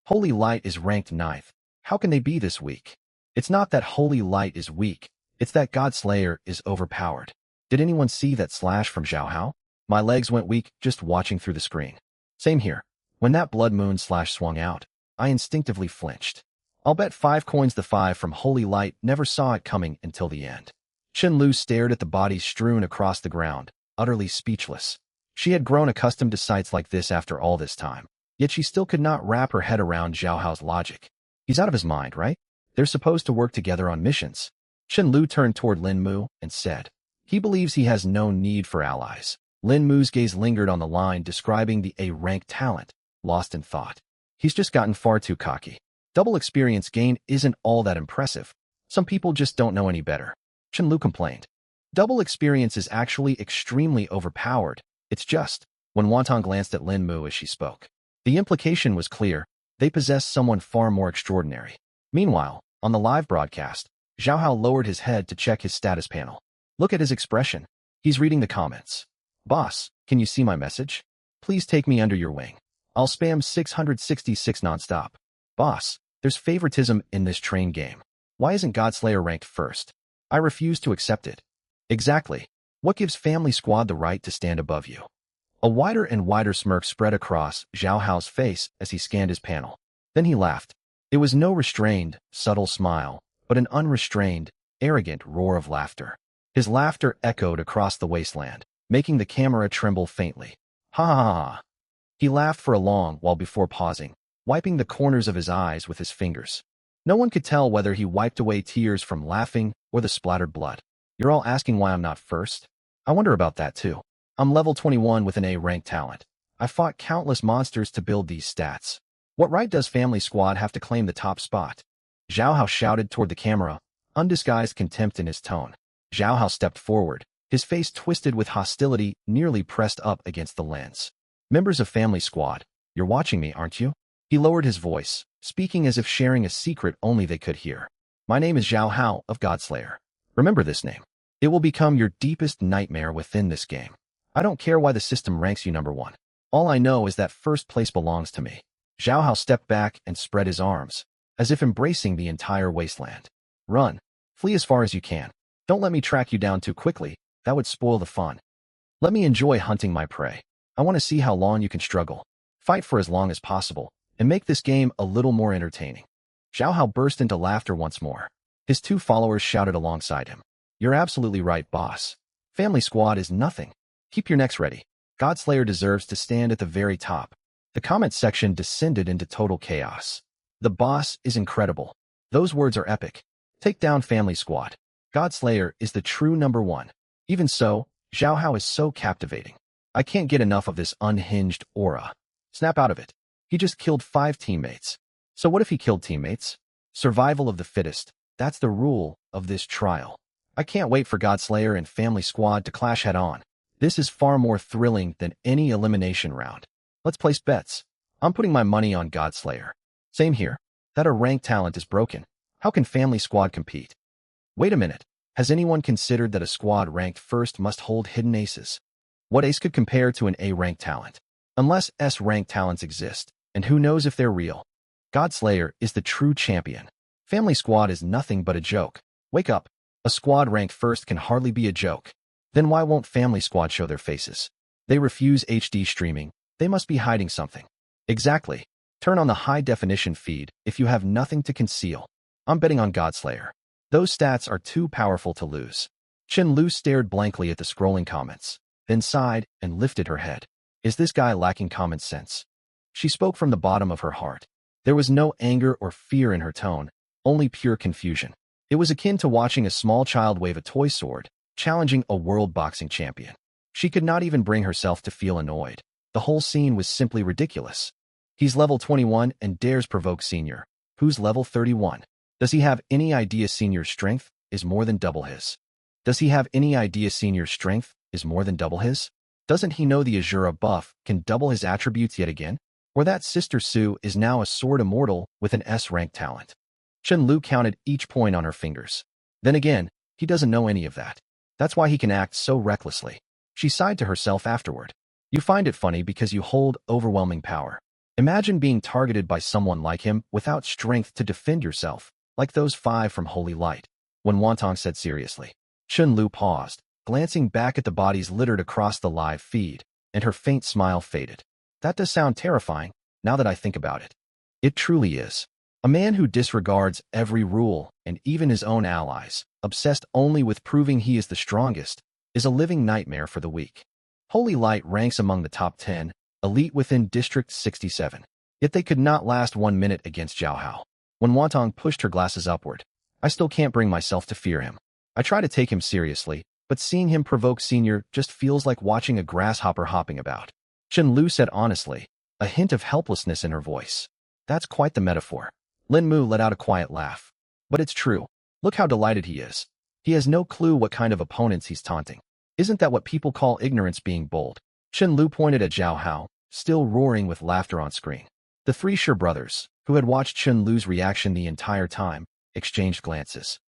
Speaker 1: Holy Light is ranked 9th. How can they be this weak? It's not that Holy Light is weak. It's that Godslayer is overpowered. Did anyone see that slash from Zhao Hao? My legs went weak just watching through the screen. Same here. When that blood moon slash swung out, I instinctively flinched. I'll bet 5 coins the 5 from Holy Light never saw it coming until the end. Chen Lu stared at the bodies strewn across the ground, utterly speechless. She had grown accustomed to sights like this after all this time, yet she still could not wrap her head around Zhao Hao's logic. He's out of his mind, right? They're supposed to work together on missions. Chen Lu turned toward Lin Mu and said, he believes he has no need for allies. Lin Mu's gaze lingered on the line describing the A-rank talent, lost in thought. He's just gotten far too cocky. Double experience gain isn't all that impressive. Some people just don't know any better. Chen Lu complained. Double experience is actually extremely overpowered. It's just, when Wonton glanced at Lin Mu as she spoke. The implication was clear. They possess someone far more extraordinary. Meanwhile, on the live broadcast, Zhao Hao lowered his head to check his status panel. Look at his expression. He's reading the comments. Boss, can you see my message? Please take me under your wing. I'll spam 666 nonstop. Boss, there's favoritism in this train game. Why isn't Godslayer ranked first? I refuse to accept it. Exactly. What gives Family Squad the right to stand above you? A wider and wider smirk spread across Zhao Hao's face as he scanned his panel. Then he laughed. It was no restrained, subtle smile, but an unrestrained, arrogant roar of laughter. His laughter echoed across the wasteland, making the camera tremble faintly. Ha ha ha ha. He laughed for a long while before pausing, wiping the corners of his eyes with his fingers. No one could tell whether he wiped away tears from laughing or the splattered blood. You're all asking why I'm not first? I wonder about that too. I'm level 21 with an A-rank talent. I fought countless monsters to build these stats. What right does Family Squad have to claim the top spot? Zhao Hao shouted toward the camera, undisguised contempt in his tone. Zhao Hao stepped forward, his face twisted with hostility nearly pressed up against the lens. Members of Family Squad, you're watching me, aren't you? He lowered his voice, speaking as if sharing a secret only they could hear. My name is Zhao Hao of Godslayer. Remember this name. It will become your deepest nightmare within this game. I don't care why the system ranks you number 1. All I know is that first place belongs to me. Zhao Hao stepped back and spread his arms, as if embracing the entire wasteland. Run. Flee as far as you can. Don't let me track you down too quickly. That would spoil the fun. Let me enjoy hunting my prey. I want to see how long you can struggle. Fight for as long as possible, and make this game a little more entertaining. Zhao Hao burst into laughter once more. His 2 followers shouted alongside him. You're absolutely right, boss. Family Squad is nothing. Keep your necks ready. Godslayer deserves to stand at the very top. The comment section descended into total chaos. The boss is incredible. Those words are epic. Take down Family Squad. Godslayer is the true number 1. Even so, Zhao Hao is so captivating. I can't get enough of this unhinged aura. Snap out of it. He just killed 5 teammates. So what if he killed teammates? Survival of the fittest. That's the rule of this trial. I can't wait for Godslayer and Family Squad to clash head-on. This is far more thrilling than any elimination round. Let's place bets. I'm putting my money on Godslayer. Same here. That a rank talent is broken. How can Family Squad compete? Wait a minute. Has anyone considered that a squad ranked first must hold hidden aces? What ace could compare to an A-rank talent? Unless S-rank talents exist, and who knows if they're real. Godslayer is the true champion. Family Squad is nothing but a joke. Wake up. A squad ranked first can hardly be a joke. Then why won't Family Squad show their faces? They refuse HD streaming. They must be hiding something. Exactly. Turn on the high-definition feed if you have nothing to conceal. I'm betting on Godslayer. Those stats are too powerful to lose. Chen Lu stared blankly at the scrolling comments, then sighed and lifted her head. Is this guy lacking common sense? She spoke from the bottom of her heart. There was no anger or fear in her tone, only pure confusion. It was akin to watching a small child wave a toy sword, challenging a world boxing champion. She could not even bring herself to feel annoyed. The whole scene was simply ridiculous. He's level 21 and dares provoke Senior, who's level 31. Does he have any idea Senior's strength is more than double his? Does he have any idea Senior's strength is more than double his? Doesn't he know the Azura buff can double his attributes yet again? Or that Sister Sue is now a sword immortal with an S-rank talent? Chen Lu counted each point on her fingers. Then again, he doesn't know any of that. That's why he can act so recklessly. She sighed to herself afterward. You find it funny because you hold overwhelming power. Imagine being targeted by someone like him without strength to defend yourself, like those 5 from Holy Light. When Wantong said seriously. Chun Lu paused, glancing back at the bodies littered across the live feed, and her faint smile faded. That does sound terrifying, now that I think about it. It truly is. A man who disregards every rule, and even his own allies, obsessed only with proving he is the strongest, is a living nightmare for the weak. Holy Light ranks among the top 10, elite within District 67. Yet they could not last 1 minute against Zhao Hao. When Wantong pushed her glasses upward, I still can't bring myself to fear him. I try to take him seriously, but seeing him provoke Senior just feels like watching a grasshopper hopping about. Chun Lu said honestly, a hint of helplessness in her voice. That's quite the metaphor. Lin Mu let out a quiet laugh. But it's true. Look how delighted he is. He has no clue what kind of opponents he's taunting. Isn't that what people call ignorance being bold? Chun Lu pointed at Zhao Hao, still roaring with laughter on screen. The 3 Shi brothers, who had watched Chun Lu's reaction the entire time, exchanged glances.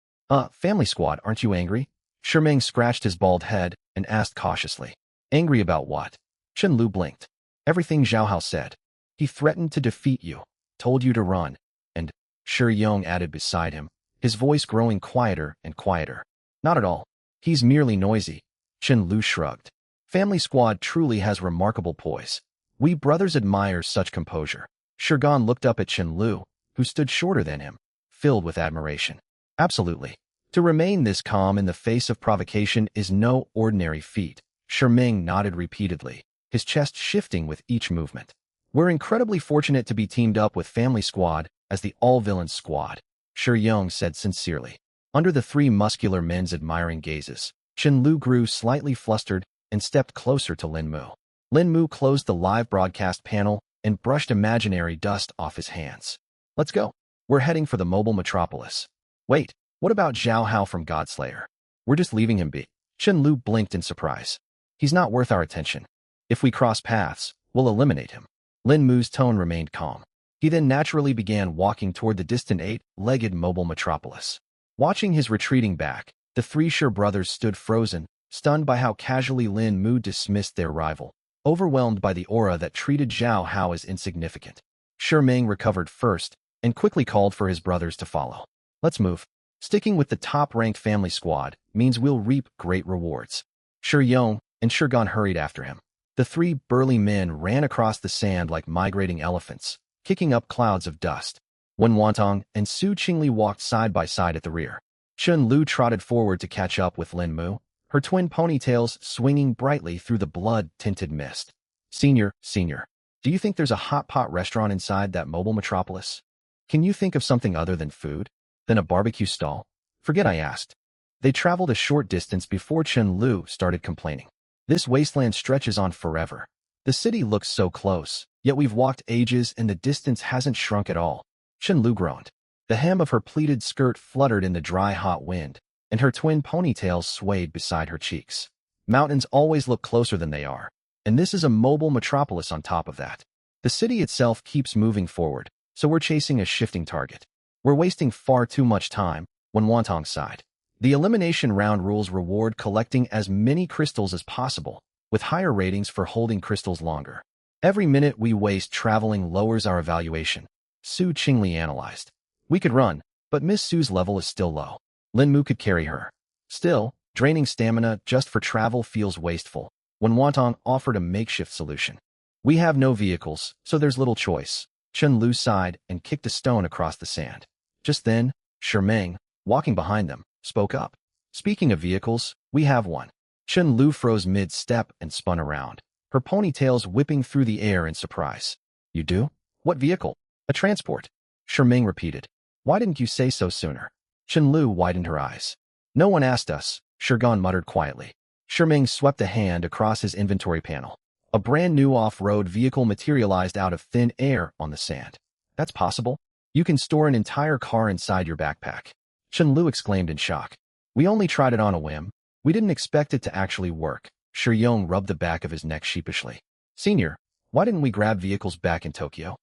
Speaker 1: Family squad, aren't you angry? Shi Meng scratched his bald head and asked cautiously. Angry about what? Chun Lu blinked. Everything Zhao Hao said. He threatened to defeat you, told you to run, and Shi Yong added beside him, his voice growing quieter and quieter. Not at all. He's merely noisy. Chun Lu shrugged. Family squad truly has remarkable poise. We brothers admire such composure. Shirgan looked up at Chun Lu, who stood shorter than him, filled with admiration. Absolutely. To remain this calm in the face of provocation is no ordinary feat. Shi Meng nodded repeatedly, his chest shifting with each movement. We're incredibly fortunate to be teamed up with Family Squad as the all-villains squad, Shi Yong said sincerely. Under the 3 muscular men's admiring gazes, Chun Lu grew slightly flustered and stepped closer to Lin Mu. Lin Mu closed the live broadcast panel and brushed imaginary dust off his hands. Let's go. We're heading for the mobile metropolis. Wait, what about Zhao Hao from Godslayer? We're just leaving him be. Chun Lu blinked in surprise. He's not worth our attention. If we cross paths, we'll eliminate him. Lin Mu's tone remained calm. He then naturally began walking toward the distant 8-legged mobile metropolis. Watching his retreating back, the 3 Shi brothers stood frozen, stunned by how casually Lin Mu dismissed their rival, overwhelmed by the aura that treated Zhao Hao as insignificant. Shi Meng recovered first and quickly called for his brothers to follow. Let's move. Sticking with the top-ranked family squad means we'll reap great rewards. Shi Yong and Shirgan hurried after him. The 3 burly men ran across the sand like migrating elephants, kicking up clouds of dust. When Wantong and Su Qingli walked side by side at the rear, Chun Lu trotted forward to catch up with Lin Mu, her twin ponytails swinging brightly through the blood-tinted mist. Senior, do you think there's a hot pot restaurant inside that mobile metropolis? Can you think of something other than food? Than a barbecue stall? Forget I asked. They traveled a short distance before Chun Lu started complaining. This wasteland stretches on forever. The city looks so close, yet we've walked ages and the distance hasn't shrunk at all. Chun Lu groaned. The hem of her pleated skirt fluttered in the dry, hot wind, and her twin ponytails swayed beside her cheeks. Mountains always look closer than they are, and this is a mobile metropolis on top of that. The city itself keeps moving forward, so we're chasing a shifting target. We're wasting far too much time, when Wantong sighed. The elimination round rules reward collecting as many crystals as possible, with higher ratings for holding crystals longer. Every minute we waste traveling lowers our evaluation, Su Qingli analyzed. We could run, but Miss Su's level is still low. Lin Mu could carry her. Still, draining stamina just for travel feels wasteful, when Wantong offered a makeshift solution. We have no vehicles, so there's little choice. Chun Lu sighed and kicked a stone across the sand. Just then, Shi Meng, walking behind them, spoke up. Speaking of vehicles, we have one. Chun Lu froze mid-step and spun around, her ponytails whipping through the air in surprise. You do? What vehicle? A transport. Shi Meng repeated. Why didn't you say so sooner? Chun Lu widened her eyes. No one asked us, Shirgan muttered quietly. Shi Meng swept a hand across his inventory panel. A brand new off-road vehicle materialized out of thin air on the sand. That's possible? You can store an entire car inside your backpack. Chun Lu exclaimed in shock. We only tried it on a whim. We didn't expect it to actually work. Shi Yong rubbed the back of his neck sheepishly. Senior, why didn't we grab vehicles back in Tokyo?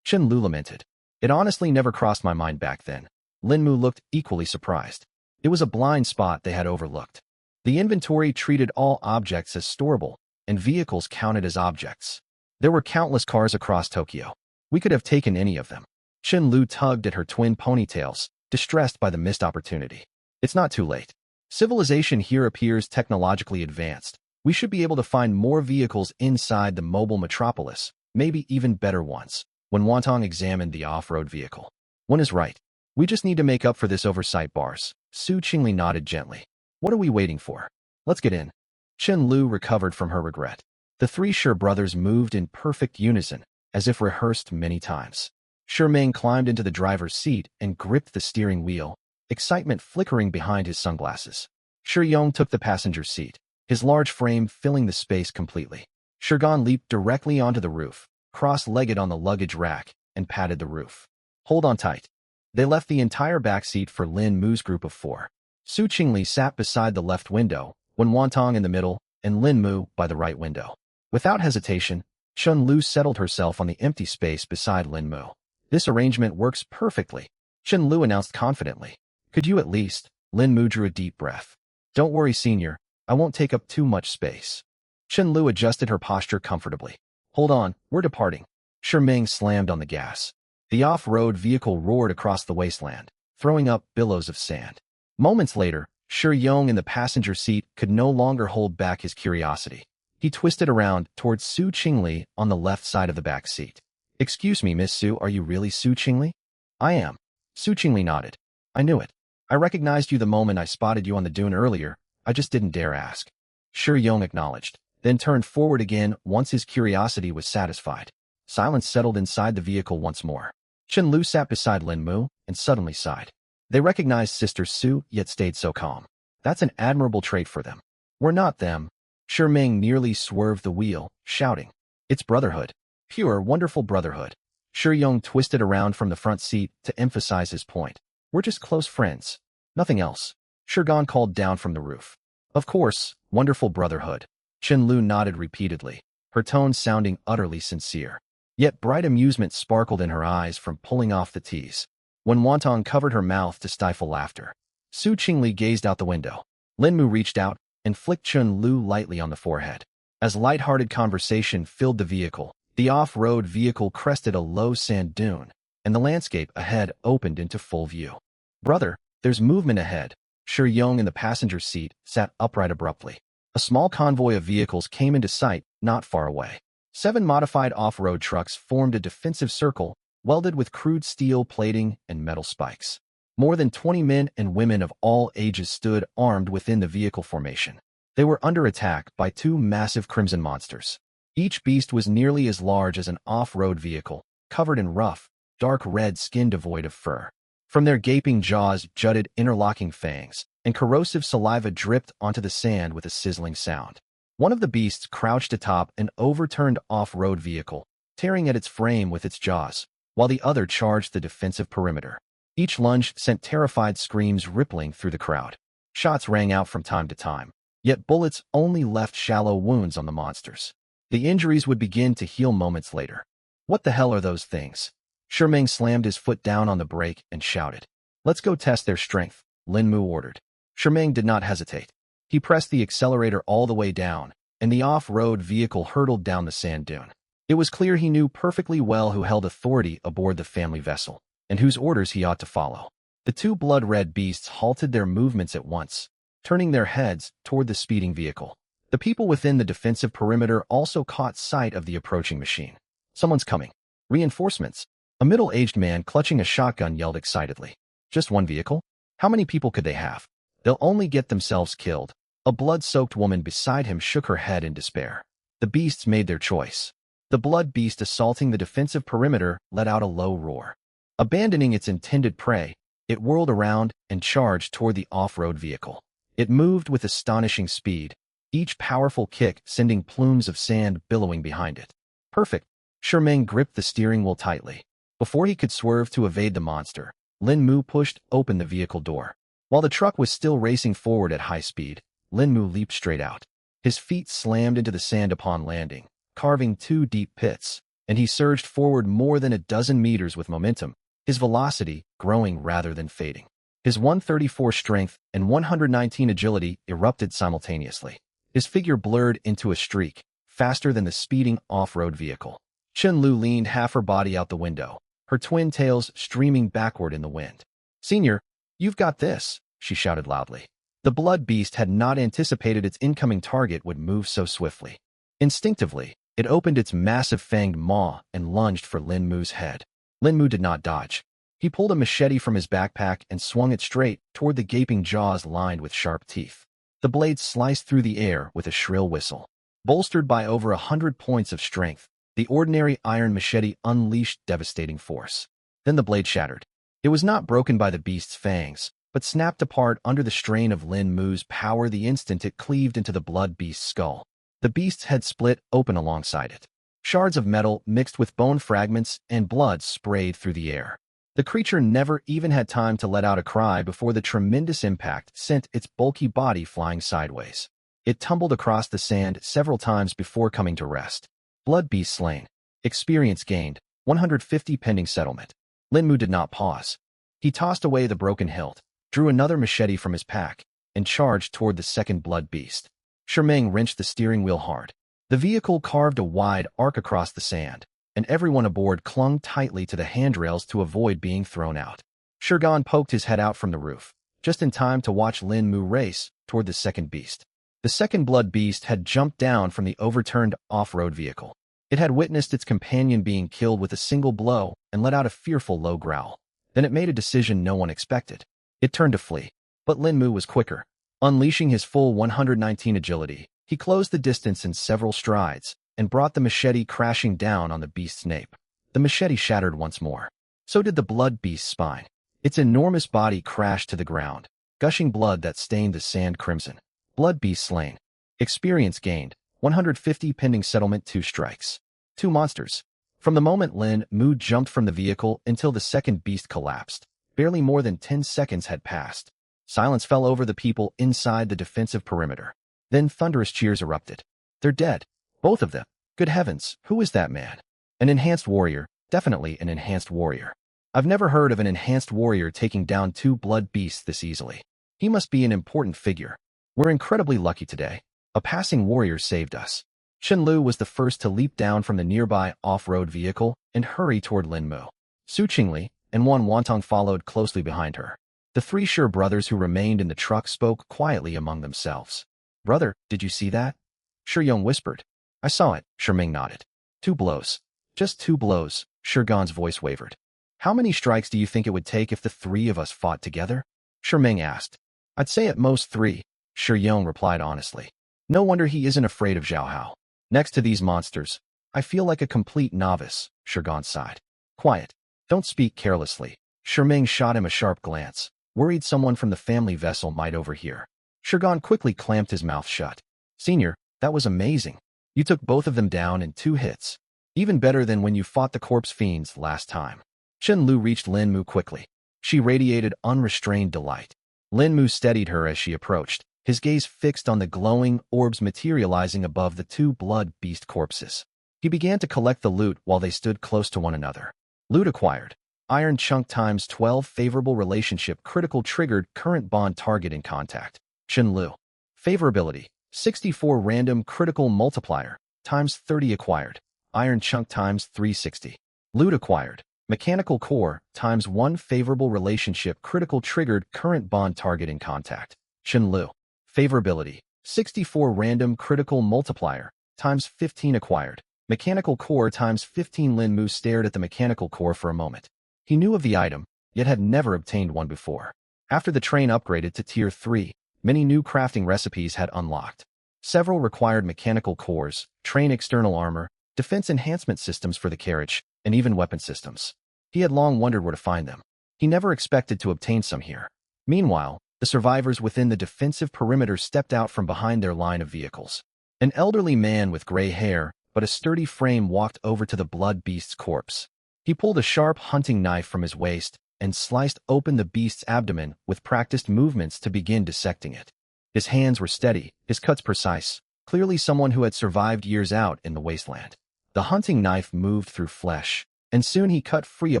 Speaker 1: Chun Lu lamented. It honestly never crossed my mind back then. Lin Mu looked equally surprised. It was a blind spot they had overlooked. The inventory treated all objects as storable, and vehicles counted as objects. There were countless cars across Tokyo. We could have taken any of them. Chen-Lu tugged at her twin ponytails, distressed by the missed opportunity. It's not too late. Civilization here appears technologically advanced. We should be able to find more vehicles inside the mobile metropolis, maybe even better ones. When Wantong examined the off-road vehicle. One is right. We just need to make up for this oversight bars. Su Qingli nodded gently. What are we waiting for? Let's get in. Chen-Lu recovered from her regret. The three Shi brothers moved in perfect unison, as if rehearsed many times. Shi Ming climbed into the driver's seat and gripped the steering wheel, excitement flickering behind his sunglasses. Shi Yong took the passenger seat, his large frame filling the space completely. Shirgan leaped directly onto the roof, cross-legged on the luggage rack, and patted the roof. Hold on tight. They left the entire back seat for Lin Mu's group of four. Su Qingli sat beside the left window, Wen Wantong in the middle, and Lin Mu by the right window. Without hesitation, Chen-Lu settled herself on the empty space beside Lin Mu. This arrangement works perfectly, Chen-Lu announced confidently. Could you at least? Lin Mu drew a deep breath. Don't worry, senior. I won't take up too much space. Chen-Lu adjusted her posture comfortably. Hold on, we're departing. Shi Ming slammed on the gas. The off-road vehicle roared across the wasteland, throwing up billows of sand. Moments later, Shi Yong in the passenger seat could no longer hold back his curiosity. He twisted around towards Su Qingli on the left side of the back seat. Excuse me, Miss Su, are you really Su Qingli? I am. Su Qingli nodded. I knew it. I recognized you the moment I spotted you on the dune earlier. I just didn't dare ask. Shi Yong acknowledged, then turned forward again once his curiosity was satisfied. Silence settled inside the vehicle once more. Chen-Lu sat beside Lin Mu and suddenly sighed. They recognized Sister Su, yet stayed so calm. That's an admirable trait for them. We're not them. Shi Ming nearly swerved the wheel, shouting. It's brotherhood. Pure, wonderful brotherhood. Shi Yong twisted around from the front seat to emphasize his point. We're just close friends. Nothing else. Shirgan called down from the roof. Of course, wonderful brotherhood. Chen-Lu nodded repeatedly, her tone sounding utterly sincere. Yet bright amusement sparkled in her eyes from pulling off the tease. When Wantong covered her mouth to stifle laughter, Su Qingli gazed out the window. Lin Mu reached out and flicked Chen-Lu lightly on the forehead. As light-hearted conversation filled the vehicle, the off-road vehicle crested a low sand dune, and the landscape ahead opened into full view. Brother, there's movement ahead. Shi Yong in the passenger seat sat upright abruptly. A small convoy of vehicles came into sight not far away. 7 modified off-road trucks formed a defensive circle, welded with crude steel plating and metal spikes. More than 20 men and women of all ages stood armed within the vehicle formation. They were under attack by 2 massive crimson monsters. Each beast was nearly as large as an off-road vehicle, covered in rough, dark red skin devoid of fur. From their gaping jaws jutted interlocking fangs, and corrosive saliva dripped onto the sand with a sizzling sound. One of the beasts crouched atop an overturned off-road vehicle, tearing at its frame with its jaws, while the other charged the defensive perimeter. Each lunge sent terrified screams rippling through the crowd. Shots rang out from time to time, yet bullets only left shallow wounds on the monsters. The injuries would begin to heal moments later. What the hell are those things? Shi Ming slammed his foot down on the brake and shouted. Let's go test their strength, Lin Mu ordered. Shi Ming did not hesitate. He pressed the accelerator all the way down, and the off-road vehicle hurtled down the sand dune. It was clear he knew perfectly well who held authority aboard the family vessel, and whose orders he ought to follow. The 2 blood-red beasts halted their movements at once, turning their heads toward the speeding vehicle. The people within the defensive perimeter also caught sight of the approaching machine. Someone's coming. Reinforcements. A middle-aged man clutching a shotgun yelled excitedly. Just one vehicle? How many people could they have? They'll only get themselves killed. A blood-soaked woman beside him shook her head in despair. The beasts made their choice. The blood beast assaulting the defensive perimeter let out a low roar. Abandoning its intended prey, it whirled around and charged toward the off-road vehicle. It moved with astonishing speed, each powerful kick sending plumes of sand billowing behind it. Perfect. Shi Ming gripped the steering wheel tightly. Before he could swerve to evade the monster, Lin Mu pushed open the vehicle door. While the truck was still racing forward at high speed, Lin Mu leaped straight out. His feet slammed into the sand upon landing, carving 2 deep pits, and he surged forward more than a dozen meters with momentum, his velocity growing rather than fading. His 134 strength and 119 agility erupted simultaneously. His figure blurred into a streak, faster than the speeding off-road vehicle. Chen-Lu leaned half her body out the window, her twin tails streaming backward in the wind. "Senior, you've got this," she shouted loudly. The blood beast had not anticipated its incoming target would move so swiftly. Instinctively, it opened its massive fanged maw and lunged for Lin Mu's head. Lin Mu did not dodge. He pulled a machete from his backpack and swung it straight toward the gaping jaws lined with sharp teeth. The blade sliced through the air with a shrill whistle. Bolstered by over 100 points of strength, the ordinary iron machete unleashed devastating force. Then the blade shattered. It was not broken by the beast's fangs, but snapped apart under the strain of Lin Mu's power the instant it cleaved into the blood beast's skull. The beast's head split open alongside it. Shards of metal mixed with bone fragments and blood sprayed through the air. The creature never even had time to let out a cry before the tremendous impact sent its bulky body flying sideways. It tumbled across the sand several times before coming to rest. Blood beast slain. Experience gained. 150 pending settlement. Lin Mu did not pause. He tossed away the broken hilt, drew another machete from his pack, and charged toward the second blood beast. Shermeng wrenched the steering wheel hard. The vehicle carved a wide arc across the sand, and everyone aboard clung tightly to the handrails to avoid being thrown out. Shurgan poked his head out from the roof, just in time to watch Lin Mu race toward the second beast. The second blood beast had jumped down from the overturned off-road vehicle. It had witnessed its companion being killed with a single blow and let out a fearful low growl. Then it made a decision no one expected. It turned to flee. But Lin Mu was quicker. Unleashing his full 119 agility, he closed the distance in several strides and brought the machete crashing down on the beast's nape. The machete shattered once more. So did the blood beast's spine. Its enormous body crashed to the ground, gushing blood that stained the sand crimson. Blood beast slain. Experience gained. 150 pending settlement 2 strikes. 2 monsters. From the moment Lin Mu jumped from the vehicle until the second beast collapsed, barely more than 10 seconds had passed. Silence fell over the people inside the defensive perimeter. Then thunderous cheers erupted. "They're dead. Both of them. Good heavens, who is that man?" "An enhanced warrior. Definitely an enhanced warrior. I've never heard of an enhanced warrior taking down 2 blood beasts this easily. He must be an important figure. We're incredibly lucky today. A passing warrior saved us." Chen-Lu was the first to leap down from the nearby off-road vehicle and hurry toward Lin Mu. Su Qingli and Wan Wantong followed closely behind her. The 3 Shi brothers who remained in the truck spoke quietly among themselves. "Brother, did you see that?" Shi Yong whispered. "I saw it," Sherming nodded. 2 blows. Just 2 blows, Shurgan's voice wavered. "How many strikes do you think it would take if the 3 of us fought together?" Sherming asked. "I'd say at most 3, Shi Yong replied honestly. "No wonder he isn't afraid of Zhao Hao. Next to these monsters, I feel like a complete novice," Shurgan sighed. "Quiet. Don't speak carelessly." Sherming shot him a sharp glance, worried someone from the family vessel might overhear. Shurgan quickly clamped his mouth shut. "Senior, that was amazing. You took both of them down in 2 hits. Even better than when you fought the corpse fiends last time." Chen-Lu reached Lin Mu quickly. She radiated unrestrained delight. Lin Mu steadied her as she approached, his gaze fixed on the glowing orbs materializing above the 2 blood beast corpses. He began to collect the loot while they stood close to one another. Loot acquired. Iron chunk times 12 favorable relationship critical triggered current bond target in contact. Chen-Lu. Favorability. 64 random critical multiplier times 30 acquired. Iron chunk times 360. Loot acquired. Mechanical core times 1 favorable relationship critical triggered current bond target in contact. Chen-Lu. Favorability. 64 random critical multiplier times 15 acquired. Mechanical core times 15. Lin Mu stared at the mechanical core for a moment. He knew of the item, yet had never obtained one before. After the train upgraded to Tier 3, many new crafting recipes had unlocked. Several required mechanical cores, train external armor, defense enhancement systems for the carriage, and even weapon systems. He had long wondered where to find them. He never expected to obtain some here. Meanwhile, the survivors within the defensive perimeter stepped out from behind their line of vehicles. An elderly man with gray hair, but a sturdy frame walked over to the blood beast's corpse. He pulled a sharp hunting knife from his waist and sliced open the beast's abdomen with practiced movements to begin dissecting it. His hands were steady, his cuts precise, clearly someone who had survived years out in the wasteland. The hunting knife moved through flesh, and soon he cut free a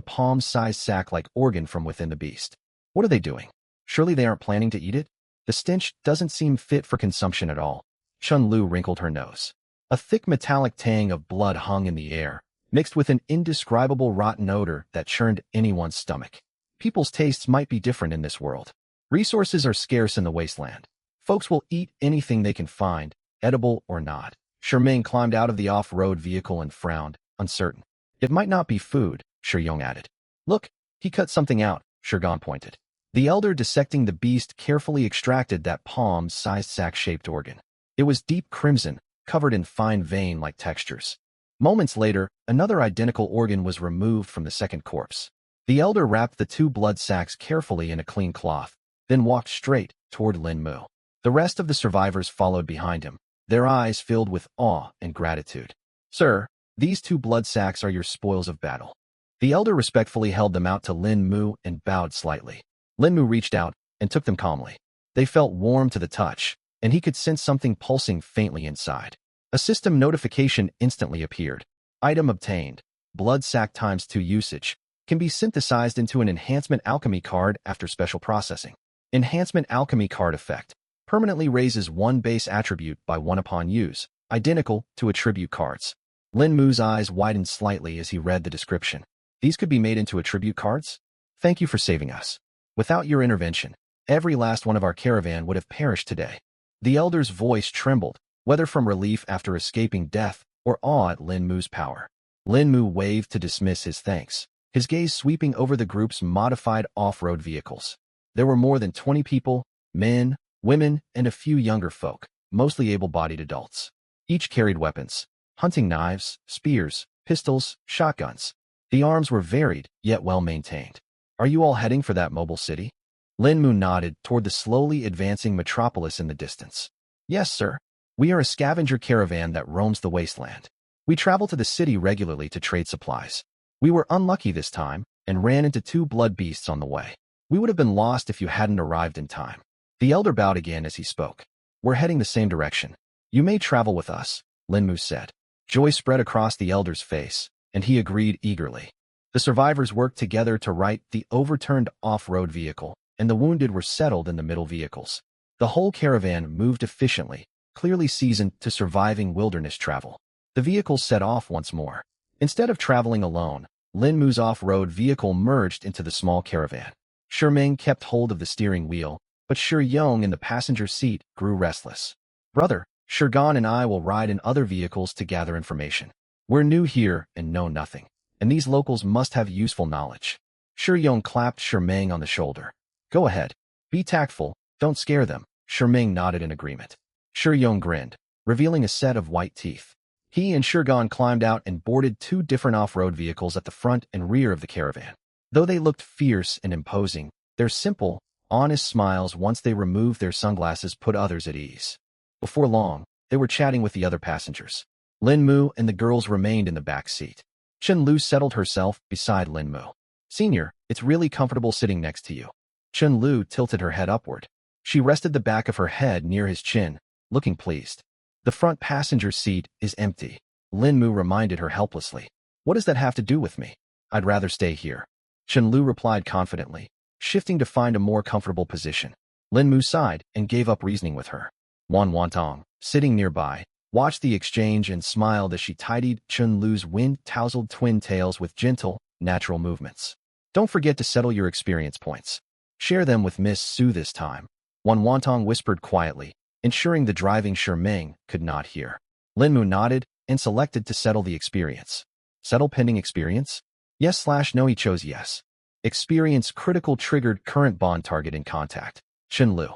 Speaker 1: palm-sized sack-like organ from within the beast. "What are they doing?" Surely they aren't planning to eat it? The stench doesn't seem fit for consumption at all. Chun Lu wrinkled her nose. A thick metallic tang of blood hung in the air, mixed with an indescribable rotten odor that churned anyone's stomach. People's tastes might be different in this world. Resources are scarce in the wasteland. Folks will eat anything they can find, edible or not. Sherming climbed out of the off-road vehicle and frowned, uncertain. It might not be food, Shiyong added. Look, he cut something out, Shirgan pointed. The elder dissecting the beast carefully extracted that palm-sized sack-shaped organ. It was deep crimson, covered in fine vein-like textures. Moments later, another identical organ was removed from the second corpse. The elder wrapped the two blood sacks carefully in a clean cloth, then walked straight toward Lin Mu. The rest of the survivors followed behind him, their eyes filled with awe and gratitude. Sir, these two blood sacks are your spoils of battle. The elder respectfully held them out to Lin Mu and bowed slightly. Lin Mu reached out and took them calmly. They felt warm to the touch, and he could sense something pulsing faintly inside. A system notification instantly appeared. Item obtained. Blood sac ×2 usage. Can be synthesized into an enhancement alchemy card after special processing. Enhancement alchemy card effect. Permanently raises one base attribute by 1 upon use, identical to attribute cards. Lin Mu's eyes widened slightly as he read the description. These could be made into attribute cards? Thank you for saving us. Without your intervention, every last one of our caravan would have perished today. The elder's voice trembled, whether from relief after escaping death or awe at Lin Mu's power. Lin Mu waved to dismiss his thanks, his gaze sweeping over the group's modified off-road vehicles. There were more than 20 people, men, women, and a few younger folk, mostly able-bodied adults. Each carried weapons, hunting knives, spears, pistols, shotguns. The arms were varied, yet well-maintained. Are you all heading for that mobile city? Lin Mu nodded toward the slowly advancing metropolis in the distance. Yes, sir. We are a scavenger caravan that roams the wasteland. We travel to the city regularly to trade supplies. We were unlucky this time and ran into 2 blood beasts on the way. We would have been lost if you hadn't arrived in time. The elder bowed again as he spoke. We're heading the same direction. You may travel with us, Lin Mu said. Joy spread across the elder's face, and he agreed eagerly. The survivors worked together to right the overturned off-road vehicle, and the wounded were settled in the middle vehicles. The whole caravan moved efficiently, clearly seasoned to surviving wilderness travel. The vehicles set off once more. Instead of traveling alone, Lin Mu's off-road vehicle merged into the small caravan. Sherming kept hold of the steering wheel, but Shiyong in the passenger seat grew restless. Brother, Shirgan and I will ride in other vehicles to gather information. We're new here and know nothing, and these locals must have useful knowledge. Shiyong clapped Sherming on the shoulder. Go ahead. Be tactful, don't scare them. Sherming nodded in agreement. Shiyong grinned, revealing a set of white teeth. He and Shirgan climbed out and boarded 2 different off-road vehicles at the front and rear of the caravan. Though they looked fierce and imposing, their simple, honest smiles once they removed their sunglasses put others at ease. Before long, they were chatting with the other passengers. Lin Mu and the girls remained in the back seat. Chun Lu settled herself beside Lin Mu. Senior, it's really comfortable sitting next to you. Chun Lu tilted her head upward. She rested the back of her head near his chin, looking pleased. The front passenger seat is empty. Lin Mu reminded her helplessly. What does that have to do with me? I'd rather stay here. Chun Lu replied confidently, shifting to find a more comfortable position. Lin Mu sighed and gave up reasoning with her. Wan Wantong, sitting nearby, watched the exchange and smiled as she tidied Chun Lu's wind-tousled twin tails with gentle, natural movements. Don't forget to settle your experience points. Share them with Miss Su this time. Wan Wantong whispered quietly, ensuring the driving Sherming could not hear. Lin Mu nodded and selected to settle the experience. Settle pending experience? Yes/no. He chose yes. Experience critical triggered current bond target in contact. Chun Lu.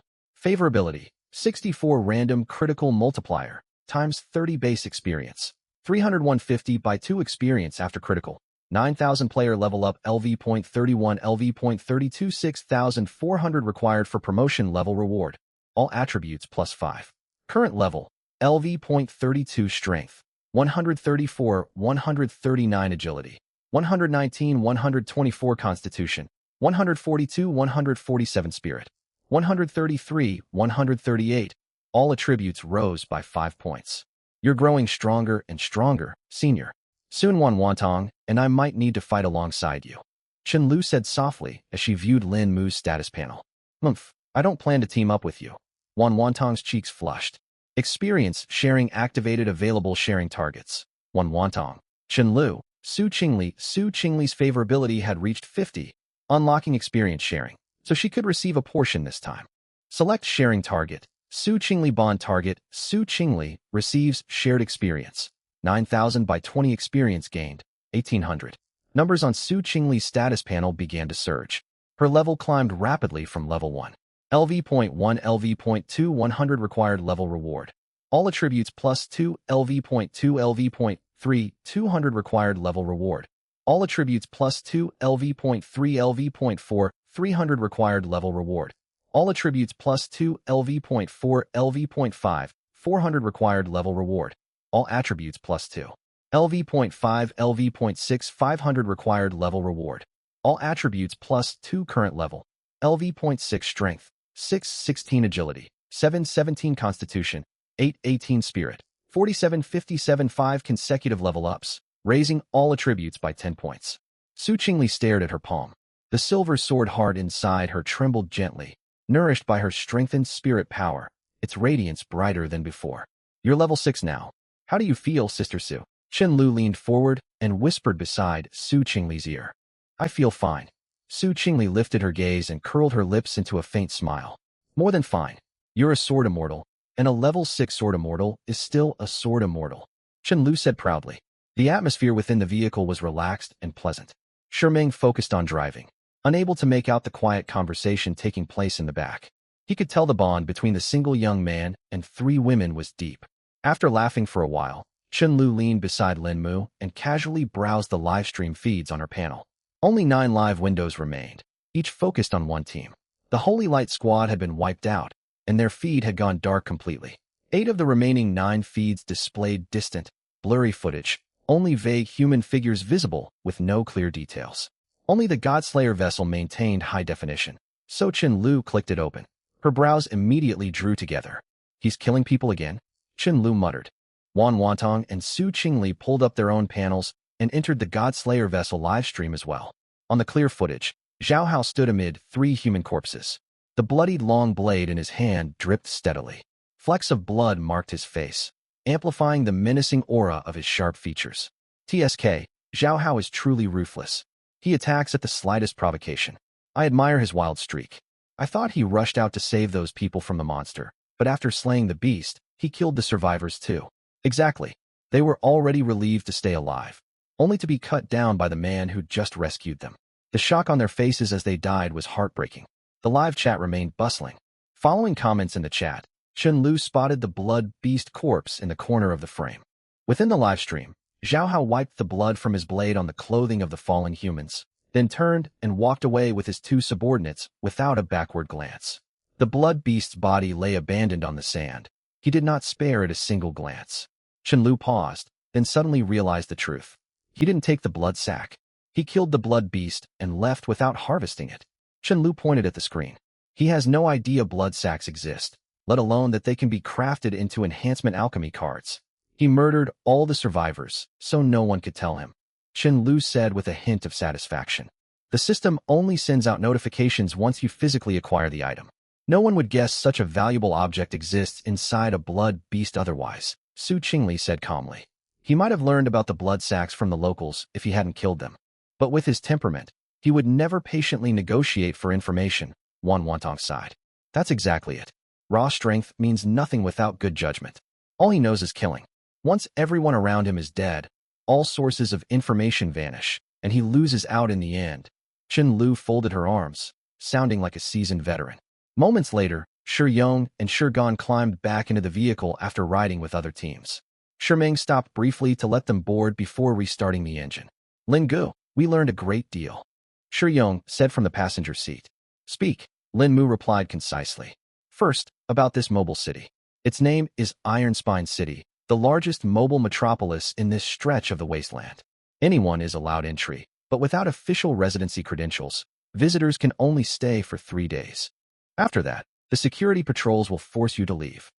Speaker 1: Favorability. 64 random critical multiplier times 30 base experience. 30150 by 2 experience after critical. 9,000 player level up LV.31 LV.32 6,400 required for promotion level reward. All attributes +5. Current level LV.32 strength. 134 139 agility. 119 124 constitution. 142 147 spirit. 133 138. All attributes rose by 5 points. You're growing stronger and stronger, senior. Soon Wan Wantong and I might need to fight alongside you. Chun Lu said softly as she viewed Lin Mu's status panel. I don't plan to team up with you. Wan Wantong's cheeks flushed. Experience sharing activated available sharing targets. Wan Wantong. Chenlu. Su Qingli. Su Qingli's favorability had reached 50, unlocking experience sharing, so she could receive a portion this time. Select sharing target. Su Qingli bond target. Su Qingli receives shared experience. 9,000 by 20 experience gained. 1,800. Numbers on Su Qingli's status panel began to surge. Her level climbed rapidly from level 1. LV.1 LV.2 100 required level reward. All attributes plus 2 LV.2 LV.3 200 required level reward. All attributes plus 2 LV.3 LV.4 300 required level reward. All attributes plus 2 LV.4 LV.5 400 required level reward. All attributes plus 2 LV.5 LV.6 500 required level reward. All attributes plus 2 current level. LV.6 strength, 6 16 agility, 7 17 constitution, 8 18 spirit, 47 57 5 consecutive level ups, raising all attributes by 10 points. Su Qingli stared at her palm. The silver sword heart inside her trembled gently, nourished by her strengthened spirit power, its radiance brighter than before. You're level 6 now. How do you feel, Sister Su? Chenlu leaned forward and whispered beside Su Qingli's ear. I feel fine. Su Qingli lifted her gaze and curled her lips into a faint smile. More than fine. You're a sword immortal, and a level 6 sword immortal is still a sword immortal. Chenlu said proudly. The atmosphere within the vehicle was relaxed and pleasant. Shimeng focused on driving, unable to make out the quiet conversation taking place in the back. He could tell the bond between the single young man and 3 women was deep. After laughing for a while, Chenlu leaned beside Lin Mu and casually browsed the livestream feeds on her panel. Only 9 live windows remained, each focused on one team. The Holy Light Squad had been wiped out, and their feed had gone dark completely. 8 of the remaining 9 feeds displayed distant, blurry footage, only vague human figures visible with no clear details. Only the Godslayer vessel maintained high definition. So Chenlu clicked it open. Her brows immediately drew together. He's killing people again? Chenlu muttered. Wan Wantong and Su Qingli pulled up their own panels and entered the Godslayer vessel livestream as well. On the clear footage, Zhao Hao stood amid 3 human corpses. The bloodied long blade in his hand dripped steadily. Flecks of blood marked his face, amplifying the menacing aura of his sharp features. TSK, Zhao Hao is truly ruthless. He attacks at the slightest provocation. I admire his wild streak. I thought he rushed out to save those people from the monster, but after slaying the beast, he killed the survivors too. Exactly. They were already relieved to stay alive, only to be cut down by the man who just rescued them. The shock on their faces as they died was heartbreaking. The live chat remained bustling. Following comments in the chat, Chenlu spotted the blood beast corpse in the corner of the frame. Within the livestream, Zhao Hao wiped the blood from his blade on the clothing of the fallen humans, then turned and walked away with his 2 subordinates without a backward glance. The blood beast's body lay abandoned on the sand. He did not spare it a single glance. Chenlu paused, then suddenly realized the truth. He didn't take the blood sack. He killed the blood beast and left without harvesting it. Chenlu pointed at the screen. He has no idea blood sacks exist, let alone that they can be crafted into enhancement alchemy cards. He murdered all the survivors, so no one could tell him. Chenlu said with a hint of satisfaction. The system only sends out notifications once you physically acquire the item. No one would guess such a valuable object exists inside a blood beast otherwise, Su Qingli said calmly. He might have learned about the blood sacks from the locals if he hadn't killed them. But with his temperament, he would never patiently negotiate for information, Wan Wantong sighed. That's exactly it. Raw strength means nothing without good judgment. All he knows is killing. Once everyone around him is dead, all sources of information vanish, and he loses out in the end. Chenlu folded her arms, sounding like a seasoned veteran. Moments later, Shi Yong and Shi Gan climbed back into the vehicle after riding with other teams. Shimeng stopped briefly to let them board before restarting the engine. Lin Gu, we learned a great deal. Shi Yong said from the passenger seat. Speak, Lin Mu replied concisely. First, about this mobile city. Its name is Iron Spine City, the largest mobile metropolis in this stretch of the wasteland. Anyone is allowed entry, but without official residency credentials, visitors can only stay for 3 days. After that, the security patrols will force you to leave.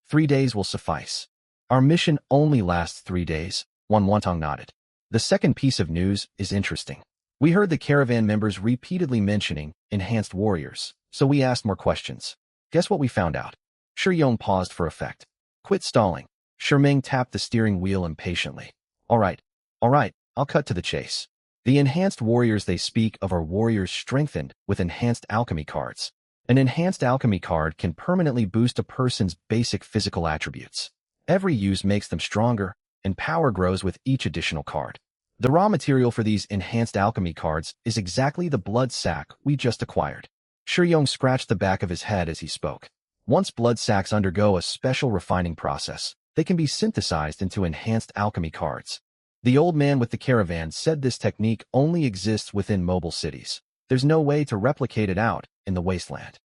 Speaker 1: 3 days will suffice. Our mission only lasts 3 days, Wan Wantong nodded. The second piece of news is interesting. We heard the caravan members repeatedly mentioning enhanced warriors, So we asked more questions. Guess what we found out? Shi Yong paused for effect. Quit stalling. Ming tapped the steering wheel impatiently. All right, I'll cut to the chase. The enhanced warriors they speak of are warriors strengthened with enhanced alchemy cards. An enhanced alchemy card can permanently boost a person's basic physical attributes. Every use makes them stronger, and power grows with each additional card. The raw material for these enhanced alchemy cards is exactly the blood sac we just acquired. Shi Yong scratched the back of his head as he spoke. Once blood sacs undergo a special refining process, they can be synthesized into enhanced alchemy cards. The old man with the caravan said this technique only exists within mobile cities. There's no way to replicate it out in the wasteland.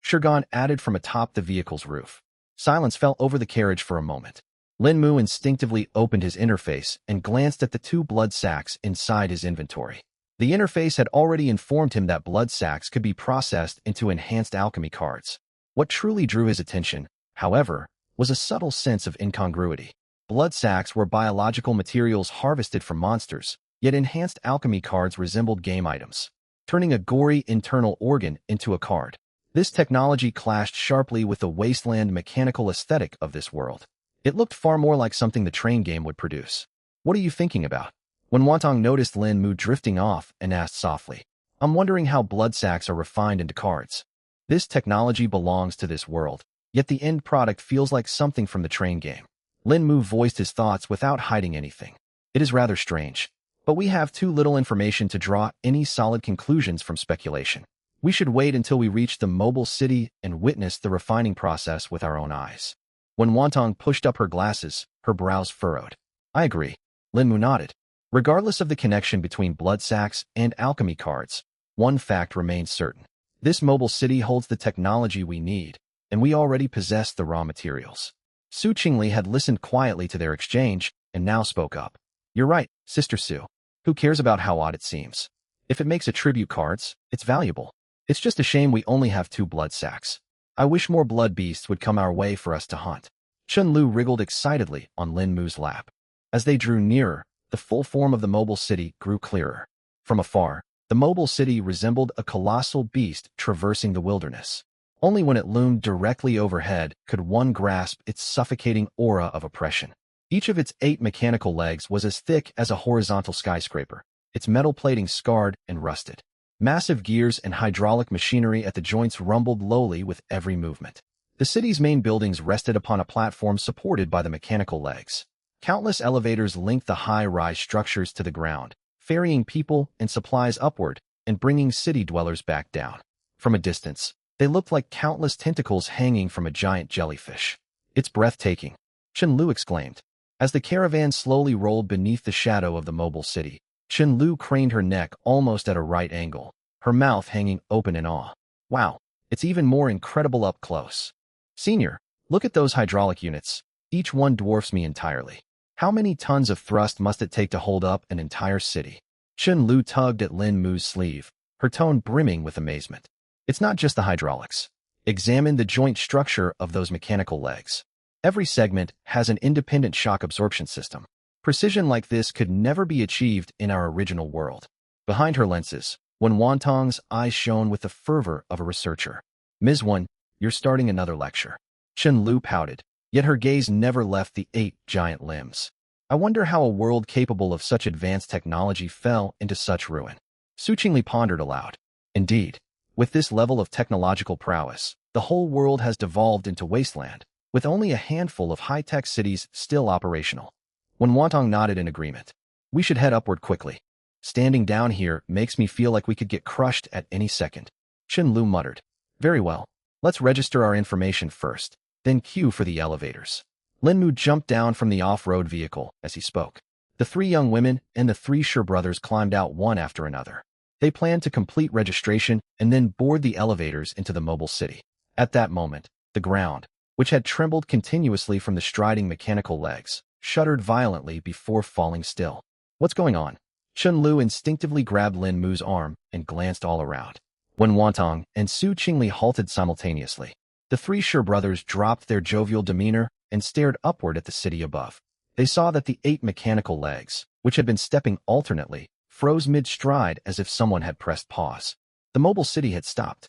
Speaker 1: Shurgan added from atop the vehicle's roof. Silence fell over the carriage for a moment. Lin Mu instinctively opened his interface and glanced at the 2 blood sacs inside his inventory. The interface had already informed him that blood sacs could be processed into enhanced alchemy cards. What truly drew his attention, however, was a subtle sense of incongruity. Blood sacs were biological materials harvested from monsters, yet enhanced alchemy cards resembled game items, turning a gory internal organ into a card. This technology clashed sharply with the wasteland mechanical aesthetic of this world. It looked far more like something the train game would produce. What are you thinking about? When Wantong noticed Lin Mu drifting off and asked softly, I'm wondering how blood sacs are refined into cards. This technology belongs to this world, yet the end product feels like something from the train game. Lin Mu voiced his thoughts without hiding anything. It is rather strange, but we have too little information to draw any solid conclusions from speculation. We should wait until we reach the mobile city and witness the refining process with our own eyes. When Wantong pushed up her glasses, her brows furrowed. I agree. Lin Mu nodded. Regardless of the connection between blood sacs and alchemy cards, one fact remains certain. This mobile city holds the technology we need, and we already possess the raw materials. Su Qingli had listened quietly to their exchange and now spoke up. You're right, Sister Su. Who cares about how odd it seems? If it makes attribute cards, it's valuable. It's just a shame we only have 2 blood sacs. I wish more blood beasts would come our way for us to hunt. Chun Lu wriggled excitedly on Lin Mu's lap. As they drew nearer, the full form of the mobile city grew clearer. From afar, the mobile city resembled a colossal beast traversing the wilderness. Only when it loomed directly overhead could one grasp its suffocating aura of oppression. Each of its 8 mechanical legs was as thick as a horizontal skyscraper, its metal plating scarred and rusted. Massive gears and hydraulic machinery at the joints rumbled lowly with every movement. The city's main buildings rested upon a platform supported by the mechanical legs. Countless elevators linked the high-rise structures to the ground, ferrying people and supplies upward and bringing city dwellers back down. From a distance, they looked like countless tentacles hanging from a giant jellyfish. It's breathtaking, Chen Lu exclaimed. As the caravan slowly rolled beneath the shadow of the mobile city, Chen Lu craned her neck almost at a right angle, her mouth hanging open in awe. Wow, it's even more incredible up close. Senior, look at those hydraulic units. Each one dwarfs me entirely. How many tons of thrust must it take to hold up an entire city? Chen Lu tugged at Lin Mu's sleeve, her tone brimming with amazement. It's not just the hydraulics. Examine the joint structure of those mechanical legs. Every segment has an independent shock absorption system. Precision like this could never be achieved in our original world. Behind her lenses, when Wantong's eyes shone with the fervor of a researcher. Ms. Wan, you're starting another lecture. Chen Lu pouted, yet her gaze never left the 8 giant limbs. I wonder how a world capable of such advanced technology fell into such ruin. Su Qingli pondered aloud. Indeed, with this level of technological prowess, the whole world has devolved into wasteland, with only a handful of high-tech cities still operational. When Wantong nodded in agreement, we should head upward quickly. Standing down here makes me feel like we could get crushed at any second. Chen Lu muttered. Very well. Let's register our information first, then queue for the elevators. Lin Mu jumped down from the off-road vehicle as he spoke. The 3 young women and the 3 Shi brothers climbed out one after another. They planned to complete registration and then board the elevators into the mobile city. At that moment, the ground, which had trembled continuously from the striding mechanical legs, shuddered violently before falling still. What's going on? Chen Lu instinctively grabbed Lin Mu's arm and glanced all around. When Wantong and Su Qingli halted simultaneously, the 3 Shi brothers dropped their jovial demeanor and stared upward at the city above. They saw that the 8 mechanical legs, which had been stepping alternately, froze mid-stride as if someone had pressed pause. The mobile city had stopped.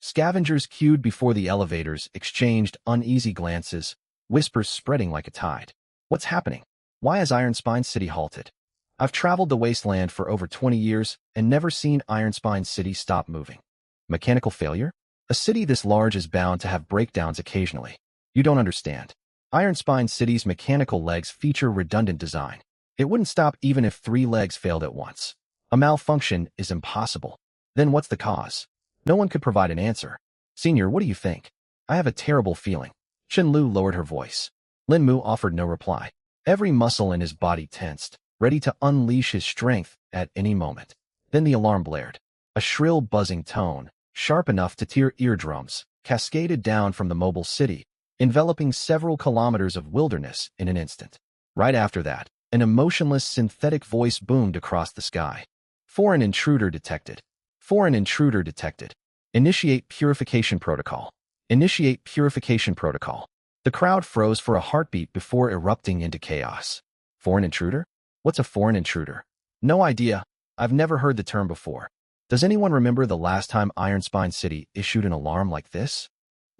Speaker 1: Scavengers queued before the elevators exchanged uneasy glances, whispers spreading like a tide. What's happening? Why has Ironspine City halted? I've traveled the wasteland for over 20 years and never seen Ironspine City stop moving. Mechanical failure? A city this large is bound to have breakdowns occasionally. You don't understand. Ironspine City's mechanical legs feature redundant design. It wouldn't stop even if 3 legs failed at once. A malfunction is impossible. Then what's the cause? No one could provide an answer. Senior, what do you think? I have a terrible feeling. Chen Lu lowered her voice. Lin Mu offered no reply. Every muscle in his body tensed, ready to unleash his strength at any moment. Then the alarm blared. A shrill buzzing tone, sharp enough to tear eardrums, cascaded down from the mobile city, enveloping several kilometers of wilderness in an instant. Right after that, an emotionless synthetic voice boomed across the sky. Foreign intruder detected. Foreign intruder detected. Initiate purification protocol. Initiate purification protocol. The crowd froze for a heartbeat before erupting into chaos. Foreign intruder? What's a foreign intruder? No idea. I've never heard the term before. Does anyone remember the last time Ironspine City issued an alarm like this?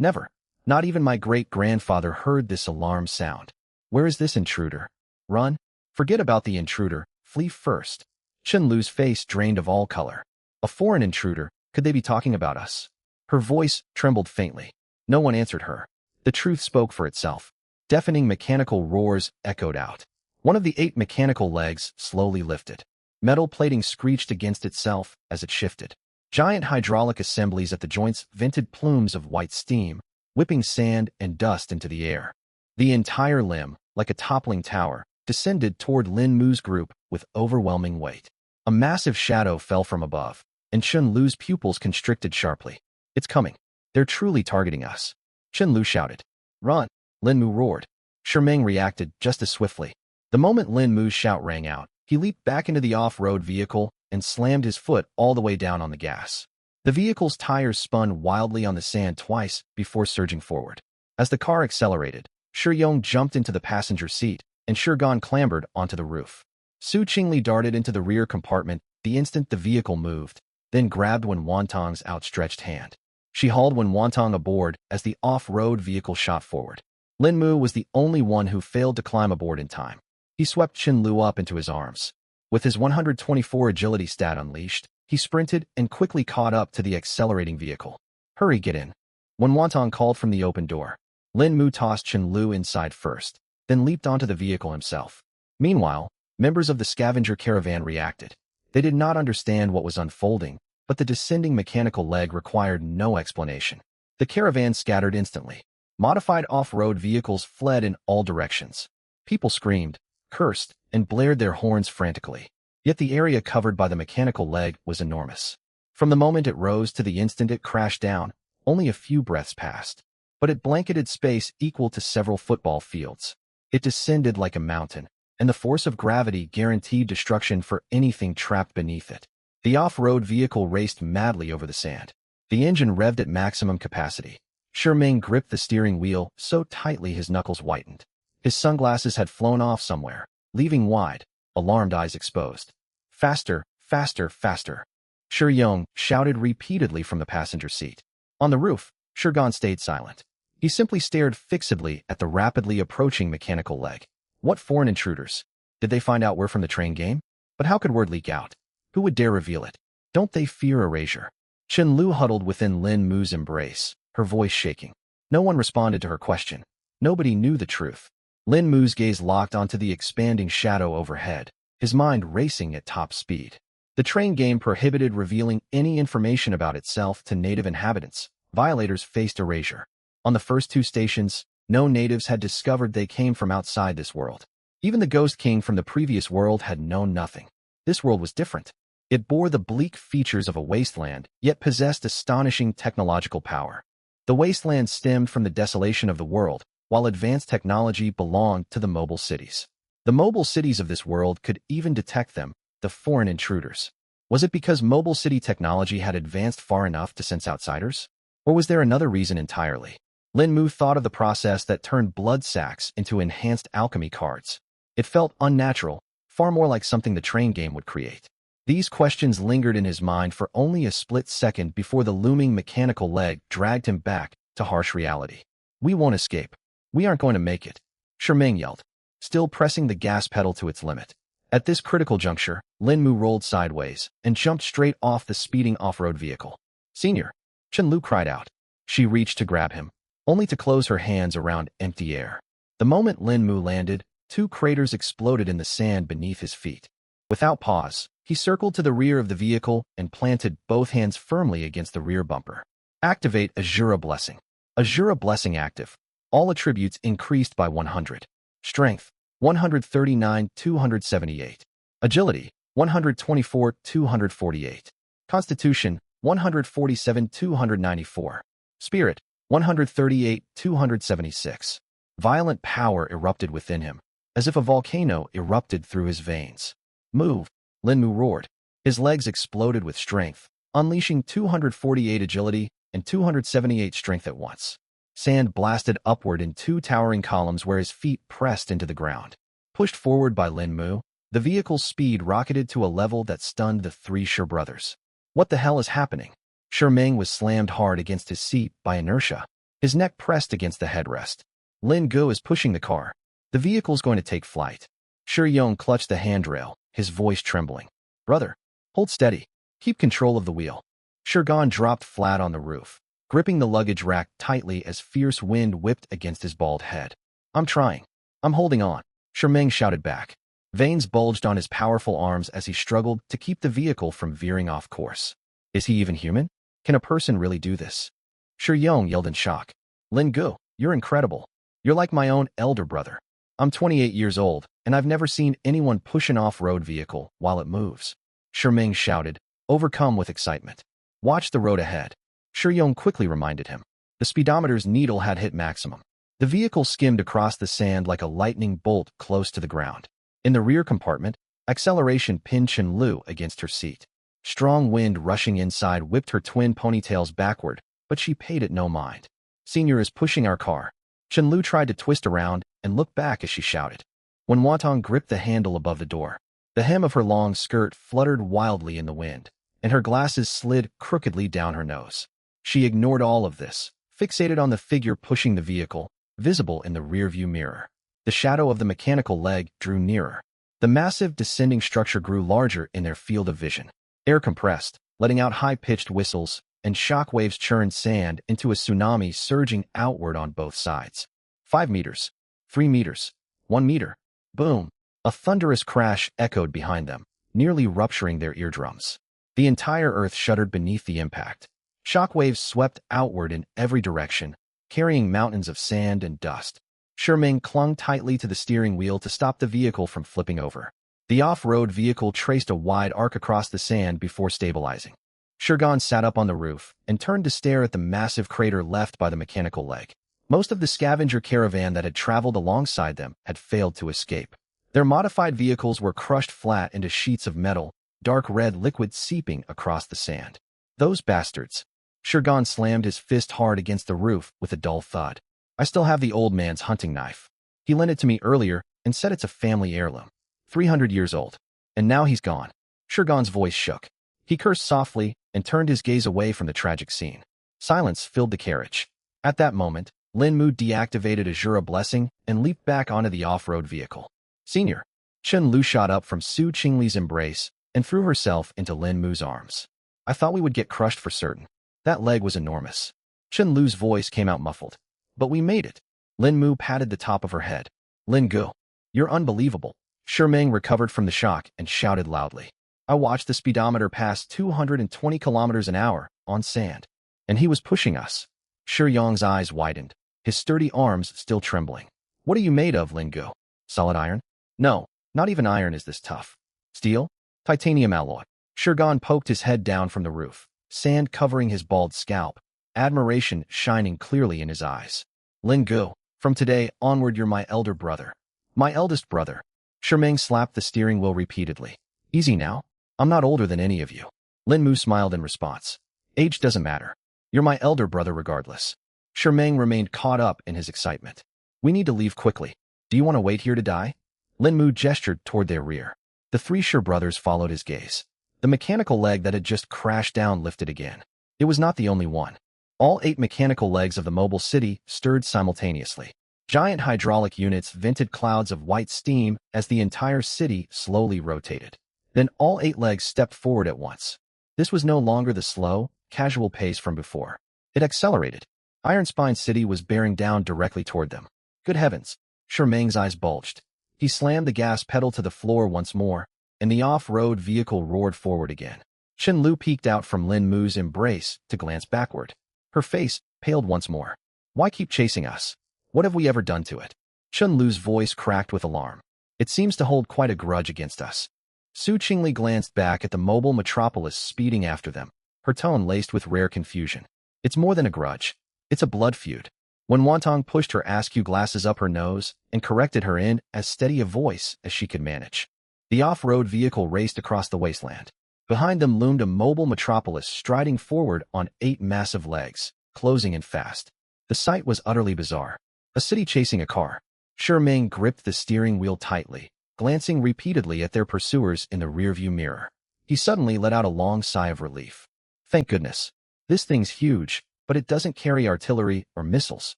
Speaker 1: Never. Not even my great-grandfather heard this alarm sound. Where is this intruder? Run? Forget about the intruder. Flee first. Chen Lu's face drained of all color. A foreign intruder? Could they be talking about us? Her voice trembled faintly. No one answered her. The truth spoke for itself. Deafening mechanical roars echoed out. One of the 8 mechanical legs slowly lifted. Metal plating screeched against itself as it shifted. Giant hydraulic assemblies at the joints vented plumes of white steam, whipping sand and dust into the air. The entire limb, like a toppling tower, descended toward Lin Mu's group with overwhelming weight. A massive shadow fell from above, and Chen Lu's pupils constricted sharply. It's coming. They're truly targeting us. Chen Lu shouted. Run! Lin Mu roared. Shermeng reacted just as swiftly. The moment Lin Mu's shout rang out, he leaped back into the off-road vehicle and slammed his foot all the way down on the gas. The vehicle's tires spun wildly on the sand twice before surging forward. As the car accelerated, Shiyong jumped into the passenger seat, and Shirgan clambered onto the roof. Su Qingli darted into the rear compartment the instant the vehicle moved, then grabbed Wen Wantong's outstretched hand. She hauled Wen Wantong aboard as the off-road vehicle shot forward. Lin Mu was the only one who failed to climb aboard in time. He swept Chen Lu up into his arms. With his 124 agility stat unleashed, he sprinted and quickly caught up to the accelerating vehicle. Hurry, get in. Wen Wantong called from the open door. Lin Mu tossed Chen Lu inside first, then leaped onto the vehicle himself. Meanwhile, members of the scavenger caravan reacted. They did not understand what was unfolding, but the descending mechanical leg required no explanation. The caravan scattered instantly. Modified off-road vehicles fled in all directions. People screamed, cursed, and blared their horns frantically. Yet the area covered by the mechanical leg was enormous. From the moment it rose to the instant it crashed down, only a few breaths passed. But it blanketed space equal to several football fields. It descended like a mountain, and the force of gravity guaranteed destruction for anything trapped beneath it. The off-road vehicle raced madly over the sand. The engine revved at maximum capacity. Shermeng gripped the steering wheel so tightly his knuckles whitened. His sunglasses had flown off somewhere, leaving wide, alarmed eyes exposed. Faster, faster, faster. Shiyong shouted repeatedly from the passenger seat. On the roof, Shirgan stayed silent. He simply stared fixedly at the rapidly approaching mechanical leg. What foreign intruders? Did they find out we're from the train game? But how could word leak out? Who would dare reveal it? Don't they fear erasure? Chen Lu huddled within Lin Mu's embrace, her voice shaking. No one responded to her question. Nobody knew the truth. Lin Mu's gaze locked onto the expanding shadow overhead, his mind racing at top speed. The train game prohibited revealing any information about itself to native inhabitants. Violators faced erasure. On the first 2 stations, no natives had discovered they came from outside this world. Even the Ghost King from the previous world had known nothing. This world was different. It bore the bleak features of a wasteland, yet possessed astonishing technological power. The wasteland stemmed from the desolation of the world, while advanced technology belonged to the mobile cities. The mobile cities of this world could even detect them, the foreign intruders. Was it because mobile city technology had advanced far enough to sense outsiders? Or was there another reason entirely? Lin Mu thought of the process that turned blood sacs into enhanced alchemy cards. It felt unnatural, far more like something the train game would create. These questions lingered in his mind for only a split second before the looming mechanical leg dragged him back to harsh reality. We won't escape. We aren't going to make it, Sherming yelled, still pressing the gas pedal to its limit. At this critical juncture, Lin Mu rolled sideways and jumped straight off the speeding off-road vehicle. Senior, Chen Lu cried out. She reached to grab him, only to close her hands around empty air. The moment Lin Mu landed, 2 craters exploded in the sand beneath his feet. Without pause, he circled to the rear of the vehicle and planted both hands firmly against the rear bumper. Activate Azura Blessing. Azura Blessing active. All attributes increased by 100. Strength, 139, 278. Agility, 124, 248. Constitution, 147, 294. Spirit, 138, 276. Violent power erupted within him, as if a volcano erupted through his veins. Move, Lin Mu roared. His legs exploded with strength, unleashing 248 agility and 278 strength at once. Sand blasted upward in 2 towering columns where his feet pressed into the ground. Pushed forward by Lin Mu, the vehicle's speed rocketed to a level that stunned the 3 Shi brothers. What the hell is happening? Sherming was slammed hard against his seat by inertia. His neck pressed against the headrest. Lin Gu is pushing the car. The vehicle's going to take flight. Shi Yong clutched the handrail, his voice trembling. Brother, hold steady. Keep control of the wheel. Shirgan dropped flat on the roof, gripping the luggage rack tightly as fierce wind whipped against his bald head. I'm trying. I'm holding on, Sherming shouted back. Veins bulged on his powerful arms as he struggled to keep the vehicle from veering off course. Is he even human? Can a person really do this? Shi Yong yelled in shock. Lin Gu, you're incredible. You're like my own elder brother. I'm 28 years old, and I've never seen anyone push an off-road vehicle while it moves. Sherming shouted, overcome with excitement. Watch the road ahead. Shi Yong quickly reminded him. The speedometer's needle had hit maximum. The vehicle skimmed across the sand like a lightning bolt close to the ground. In the rear compartment, acceleration pinned Chen Lu against her seat. Strong wind rushing inside whipped her twin ponytails backward, but she paid it no mind. Senior is pushing our car. Chen Lu tried to twist around and look back as she shouted. When Wantong gripped the handle above the door, the hem of her long skirt fluttered wildly in the wind, and her glasses slid crookedly down her nose. She ignored all of this, fixated on the figure pushing the vehicle, visible in the rearview mirror. The shadow of the mechanical leg drew nearer. The massive descending structure grew larger in their field of vision. Air compressed, letting out high-pitched whistles, and shock waves churned sand into a tsunami surging outward on both sides. 5 meters. 3 meters. 1 meter. Boom. A thunderous crash echoed behind them, nearly rupturing their eardrums. The entire earth shuddered beneath the impact. Shock waves swept outward in every direction, carrying mountains of sand and dust. Sherming clung tightly to the steering wheel to stop the vehicle from flipping over. The off-road vehicle traced a wide arc across the sand before stabilizing. Shirgan sat up on the roof and turned to stare at the massive crater left by the mechanical leg. Most of the scavenger caravan that had traveled alongside them had failed to escape. Their modified vehicles were crushed flat into sheets of metal, dark red liquid seeping across the sand. Those bastards. Shirgan slammed his fist hard against the roof with a dull thud. I still have the old man's hunting knife. He lent it to me earlier and said it's a family heirloom. 300 years old. And now he's gone. Shirgan's voice shook. He cursed softly and turned his gaze away from the tragic scene. Silence filled the carriage. At that moment, Lin Mu deactivated Azura Blessing and leaped back onto the off-road vehicle. Senior. Chen Lu shot up from Su Qingli's embrace and threw herself into Lin Mu's arms. I thought we would get crushed for certain. That leg was enormous. Chen Lu's voice came out muffled. But we made it. Lin Mu patted the top of her head. Lin Gu, you're unbelievable. Sherming recovered from the shock and shouted loudly. I watched the speedometer pass 220 kilometers an hour on sand. And he was pushing us. Shi Yong's eyes widened, his sturdy arms still trembling. What are you made of, Lin Gu? Solid iron? No, not even iron is this tough. Steel? Titanium alloy. Shirgan poked his head down from the roof, sand covering his bald scalp, admiration shining clearly in his eyes. Lin Gu, from today onward you're my elder brother. My eldest brother. Sherming slapped the steering wheel repeatedly. Easy now. I'm not older than any of you. Lin Mu smiled in response. Age doesn't matter. You're my elder brother regardless. Sherming remained caught up in his excitement. We need to leave quickly. Do you want to wait here to die? Lin Mu gestured toward their rear. The 3 Shi brothers followed his gaze. The mechanical leg that had just crashed down lifted again. It was not the only one. All 8 mechanical legs of the mobile city stirred simultaneously. Giant hydraulic units vented clouds of white steam as the entire city slowly rotated. Then all 8 legs stepped forward at once. This was no longer the slow, casual pace from before. It accelerated. Iron Spine City was bearing down directly toward them. Good heavens! Shermang's eyes bulged. He slammed the gas pedal to the floor once more, and the off-road vehicle roared forward again. Chen Lu peeked out from Lin Mu's embrace to glance backward. Her face paled once more. Why keep chasing us? What have we ever done to it? Chen Lu's voice cracked with alarm. It seems to hold quite a grudge against us. Su Qingli glanced back at the mobile metropolis speeding after them, her tone laced with rare confusion. It's more than a grudge. It's a blood feud. When Wantong pushed her askew glasses up her nose and corrected her in as steady a voice as she could manage. The off-road vehicle raced across the wasteland. Behind them loomed a mobile metropolis striding forward on 8 massive legs, closing in fast. The sight was utterly bizarre. A city chasing a car. Shermang gripped the steering wheel tightly, glancing repeatedly at their pursuers in the rearview mirror. He suddenly let out a long sigh of relief. Thank goodness. This thing's huge, but it doesn't carry artillery or missiles.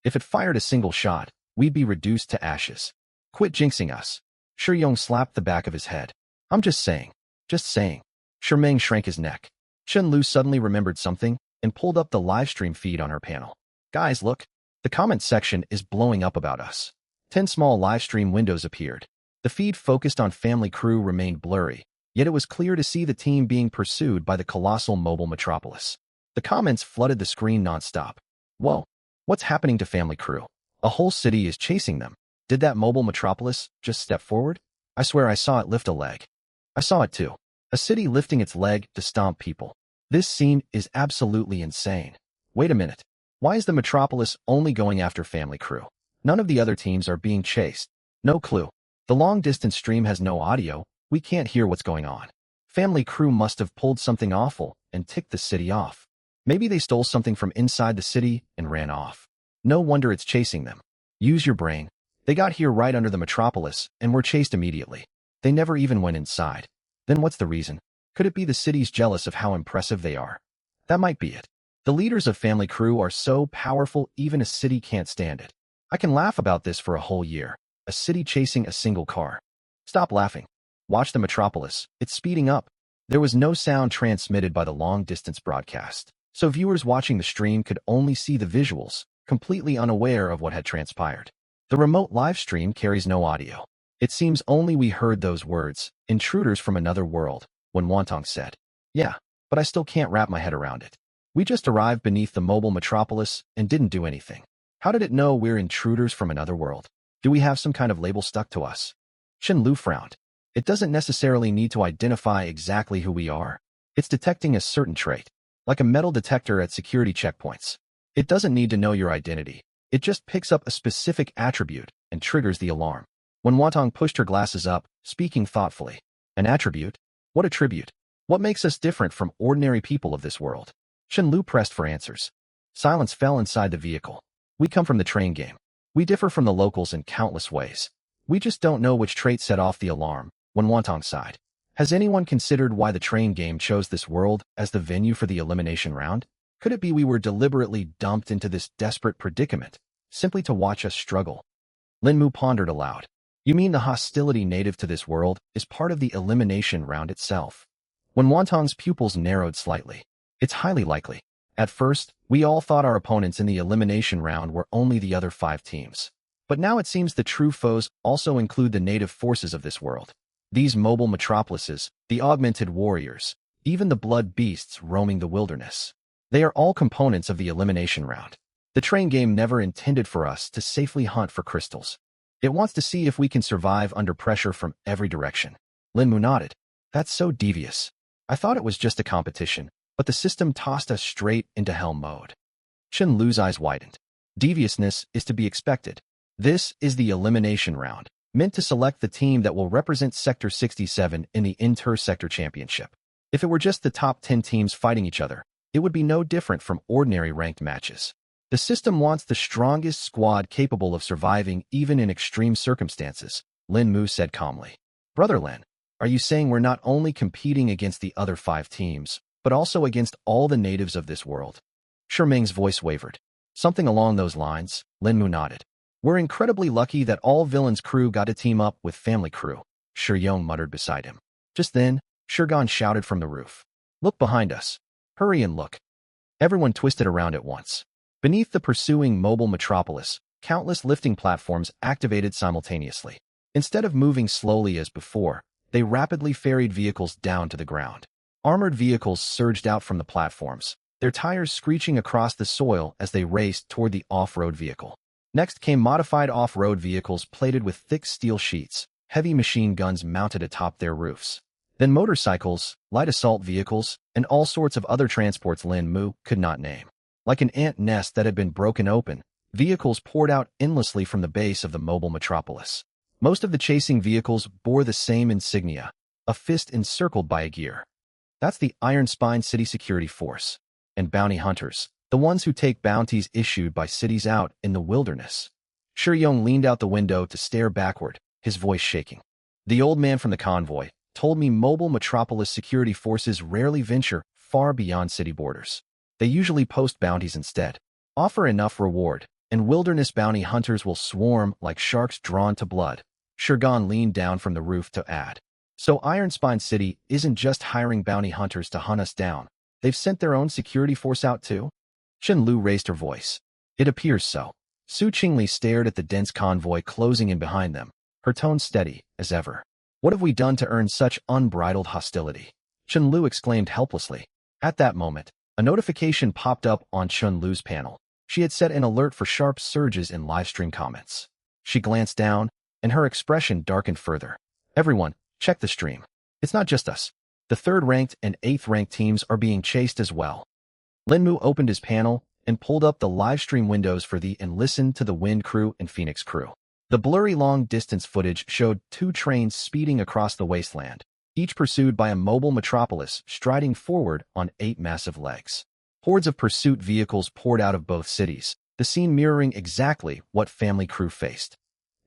Speaker 1: If it fired a single shot, we'd be reduced to ashes. Quit jinxing us. Shiyong slapped the back of his head. I'm just saying. Just saying. Shermang shrank his neck. Chen Lu suddenly remembered something and pulled up the livestream feed on her panel. Guys, look. The comment section is blowing up about us. 10 small livestream windows appeared. The feed focused on Family Crew remained blurry, yet it was clear to see the team being pursued by the colossal mobile metropolis. The comments flooded the screen nonstop. Whoa, what's happening to Family Crew? A whole city is chasing them. Did that mobile metropolis just step forward? I swear I saw it lift a leg. I saw it too. A city lifting its leg to stomp people. This scene is absolutely insane. Wait a minute. Why is the metropolis only going after Family Crew? None of the other teams are being chased. No clue. The long-distance stream has no audio. We can't hear what's going on. Family Crew must have pulled something awful and ticked the city off. Maybe they stole something from inside the city and ran off. No wonder it's chasing them. Use your brain. They got here right under the metropolis and were chased immediately. They never even went inside. Then what's the reason? Could it be the city's jealous of how impressive they are? That might be it. The leaders of Family Crew are so powerful even a city can't stand it. I can laugh about this for a whole year. A city chasing a single car. Stop laughing. Watch the metropolis. It's speeding up. There was no sound transmitted by the long-distance broadcast, so viewers watching the stream could only see the visuals, completely unaware of what had transpired. The remote live stream carries no audio. It seems only we heard those words, intruders from another world, when Wantong said, yeah, but I still can't wrap my head around it. We just arrived beneath the mobile metropolis and didn't do anything. How did it know we're intruders from another world? Do we have some kind of label stuck to us? Chen Lu frowned. It doesn't necessarily need to identify exactly who we are. It's detecting a certain trait, like a metal detector at security checkpoints. It doesn't need to know your identity. It just picks up a specific attribute and triggers the alarm. When Wantong pushed her glasses up, speaking thoughtfully. An attribute? What attribute? What makes us different from ordinary people of this world? Chen Lu pressed for answers. Silence fell inside the vehicle. We come from the train game. We differ from the locals in countless ways. We just don't know which trait set off the alarm. When Wantong sighed. Has anyone considered why the train game chose this world as the venue for the elimination round? Could it be we were deliberately dumped into this desperate predicament, simply to watch us struggle? Lin Mu pondered aloud. You mean the hostility native to this world is part of the elimination round itself? When Wantong's pupils narrowed slightly. It's highly likely. At first, we all thought our opponents in the elimination round were only the other 5 teams. But now it seems the true foes also include the native forces of this world. These mobile metropolises, the augmented warriors, even the blood beasts roaming the wilderness. They are all components of the elimination round. The train game never intended for us to safely hunt for crystals. It wants to see if we can survive under pressure from every direction. Lin Mu nodded. That's so devious. I thought it was just a competition, but the system tossed us straight into hell mode. Chen Lu's eyes widened. Deviousness is to be expected. This is the elimination round, meant to select the team that will represent Sector 67 in the Inter-Sector Championship. If it were just the top 10 teams fighting each other, it would be no different from ordinary ranked matches. The system wants the strongest squad capable of surviving even in extreme circumstances, Lin Mu said calmly. Brother Lin, Are you saying we're not only competing against the other 5 teams, but also against all the natives of this world? Ming's voice wavered. Something along those lines. Linmu nodded. We're incredibly lucky that all Villain's crew got to team up with Family Crew, Yong muttered beside him. Just then, Shurgan shouted from the roof. Look behind us. Hurry and look. Everyone twisted around at once. Beneath the pursuing mobile metropolis, countless lifting platforms activated simultaneously. Instead of moving slowly as before, they rapidly ferried vehicles down to the ground. Armored vehicles surged out from the platforms, their tires screeching across the soil as they raced toward the off-road vehicle. Next came modified off-road vehicles plated with thick steel sheets, heavy machine guns mounted atop their roofs. Then motorcycles, light assault vehicles, and all sorts of other transports Lin Mu could not name. Like an ant nest that had been broken open, vehicles poured out endlessly from the base of the mobile metropolis. Most of the chasing vehicles bore the same insignia, a fist encircled by a gear. That's the Iron Spine City Security Force. And bounty hunters, the ones who take bounties issued by cities out in the wilderness. Yong leaned out the window to stare backward, his voice shaking. The old man from the convoy told me mobile metropolis security forces rarely venture far beyond city borders. They usually post bounties instead, offer enough reward, and wilderness bounty hunters will swarm like sharks drawn to blood. Shurgan leaned down from the roof to add. So Iron Spine City isn't just hiring bounty hunters to hunt us down. They've sent their own security force out too? Chen Lu raised her voice. It appears so. Su Qingli stared at the dense convoy closing in behind them, her tone steady as ever. What have we done to earn such unbridled hostility? Chen Lu exclaimed helplessly. At that moment, a notification popped up on Chen Lu's panel. She had set an alert for sharp surges in livestream comments. She glanced down, and her expression darkened further. Everyone, check the stream. It's not just us. The 3rd-ranked and 8th-ranked teams are being chased as well. Linmu opened his panel and pulled up the livestream windows for the and listened to the Wind Crew and Phoenix Crew. The blurry long-distance footage showed 2 trains speeding across the wasteland, each pursued by a mobile metropolis striding forward on 8 massive legs. Hordes of pursuit vehicles poured out of both cities, the scene mirroring exactly what Family Crew faced.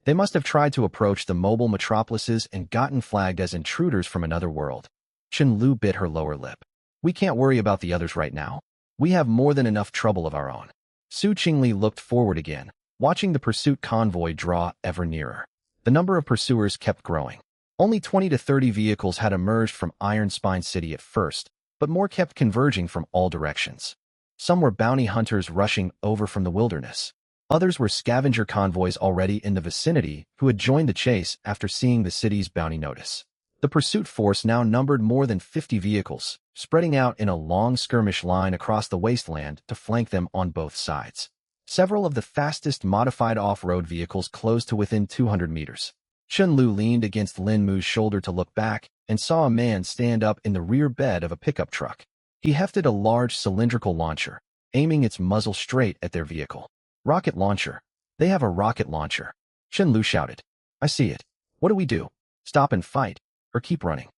Speaker 1: They must have tried to approach the mobile metropolises and gotten flagged as intruders from another world. Chen Lu bit her lower lip. We can't worry about the others right now. We have more than enough trouble of our own. Su Qingli looked forward again, watching the pursuit convoy draw ever nearer. The number of pursuers kept growing. Only 20 to 30 vehicles had emerged from Iron Spine City at first, but more kept converging from all directions. Some were bounty hunters rushing over from the wilderness. Others were scavenger convoys already in the vicinity who had joined the chase after seeing the city's bounty notice. The pursuit force now numbered more than 50 vehicles, spreading out in a long skirmish line across the wasteland to flank them on both sides. Several of the fastest modified off-road vehicles closed to within 200 meters. Chen Lu leaned against Lin Mu's shoulder to look back and saw a man stand up in the rear bed of a pickup truck. He hefted a large cylindrical launcher, aiming its muzzle straight at their vehicle. Rocket launcher. They have a rocket launcher. Chen Lu shouted. I see it. What do we do? Stop and fight, or keep running?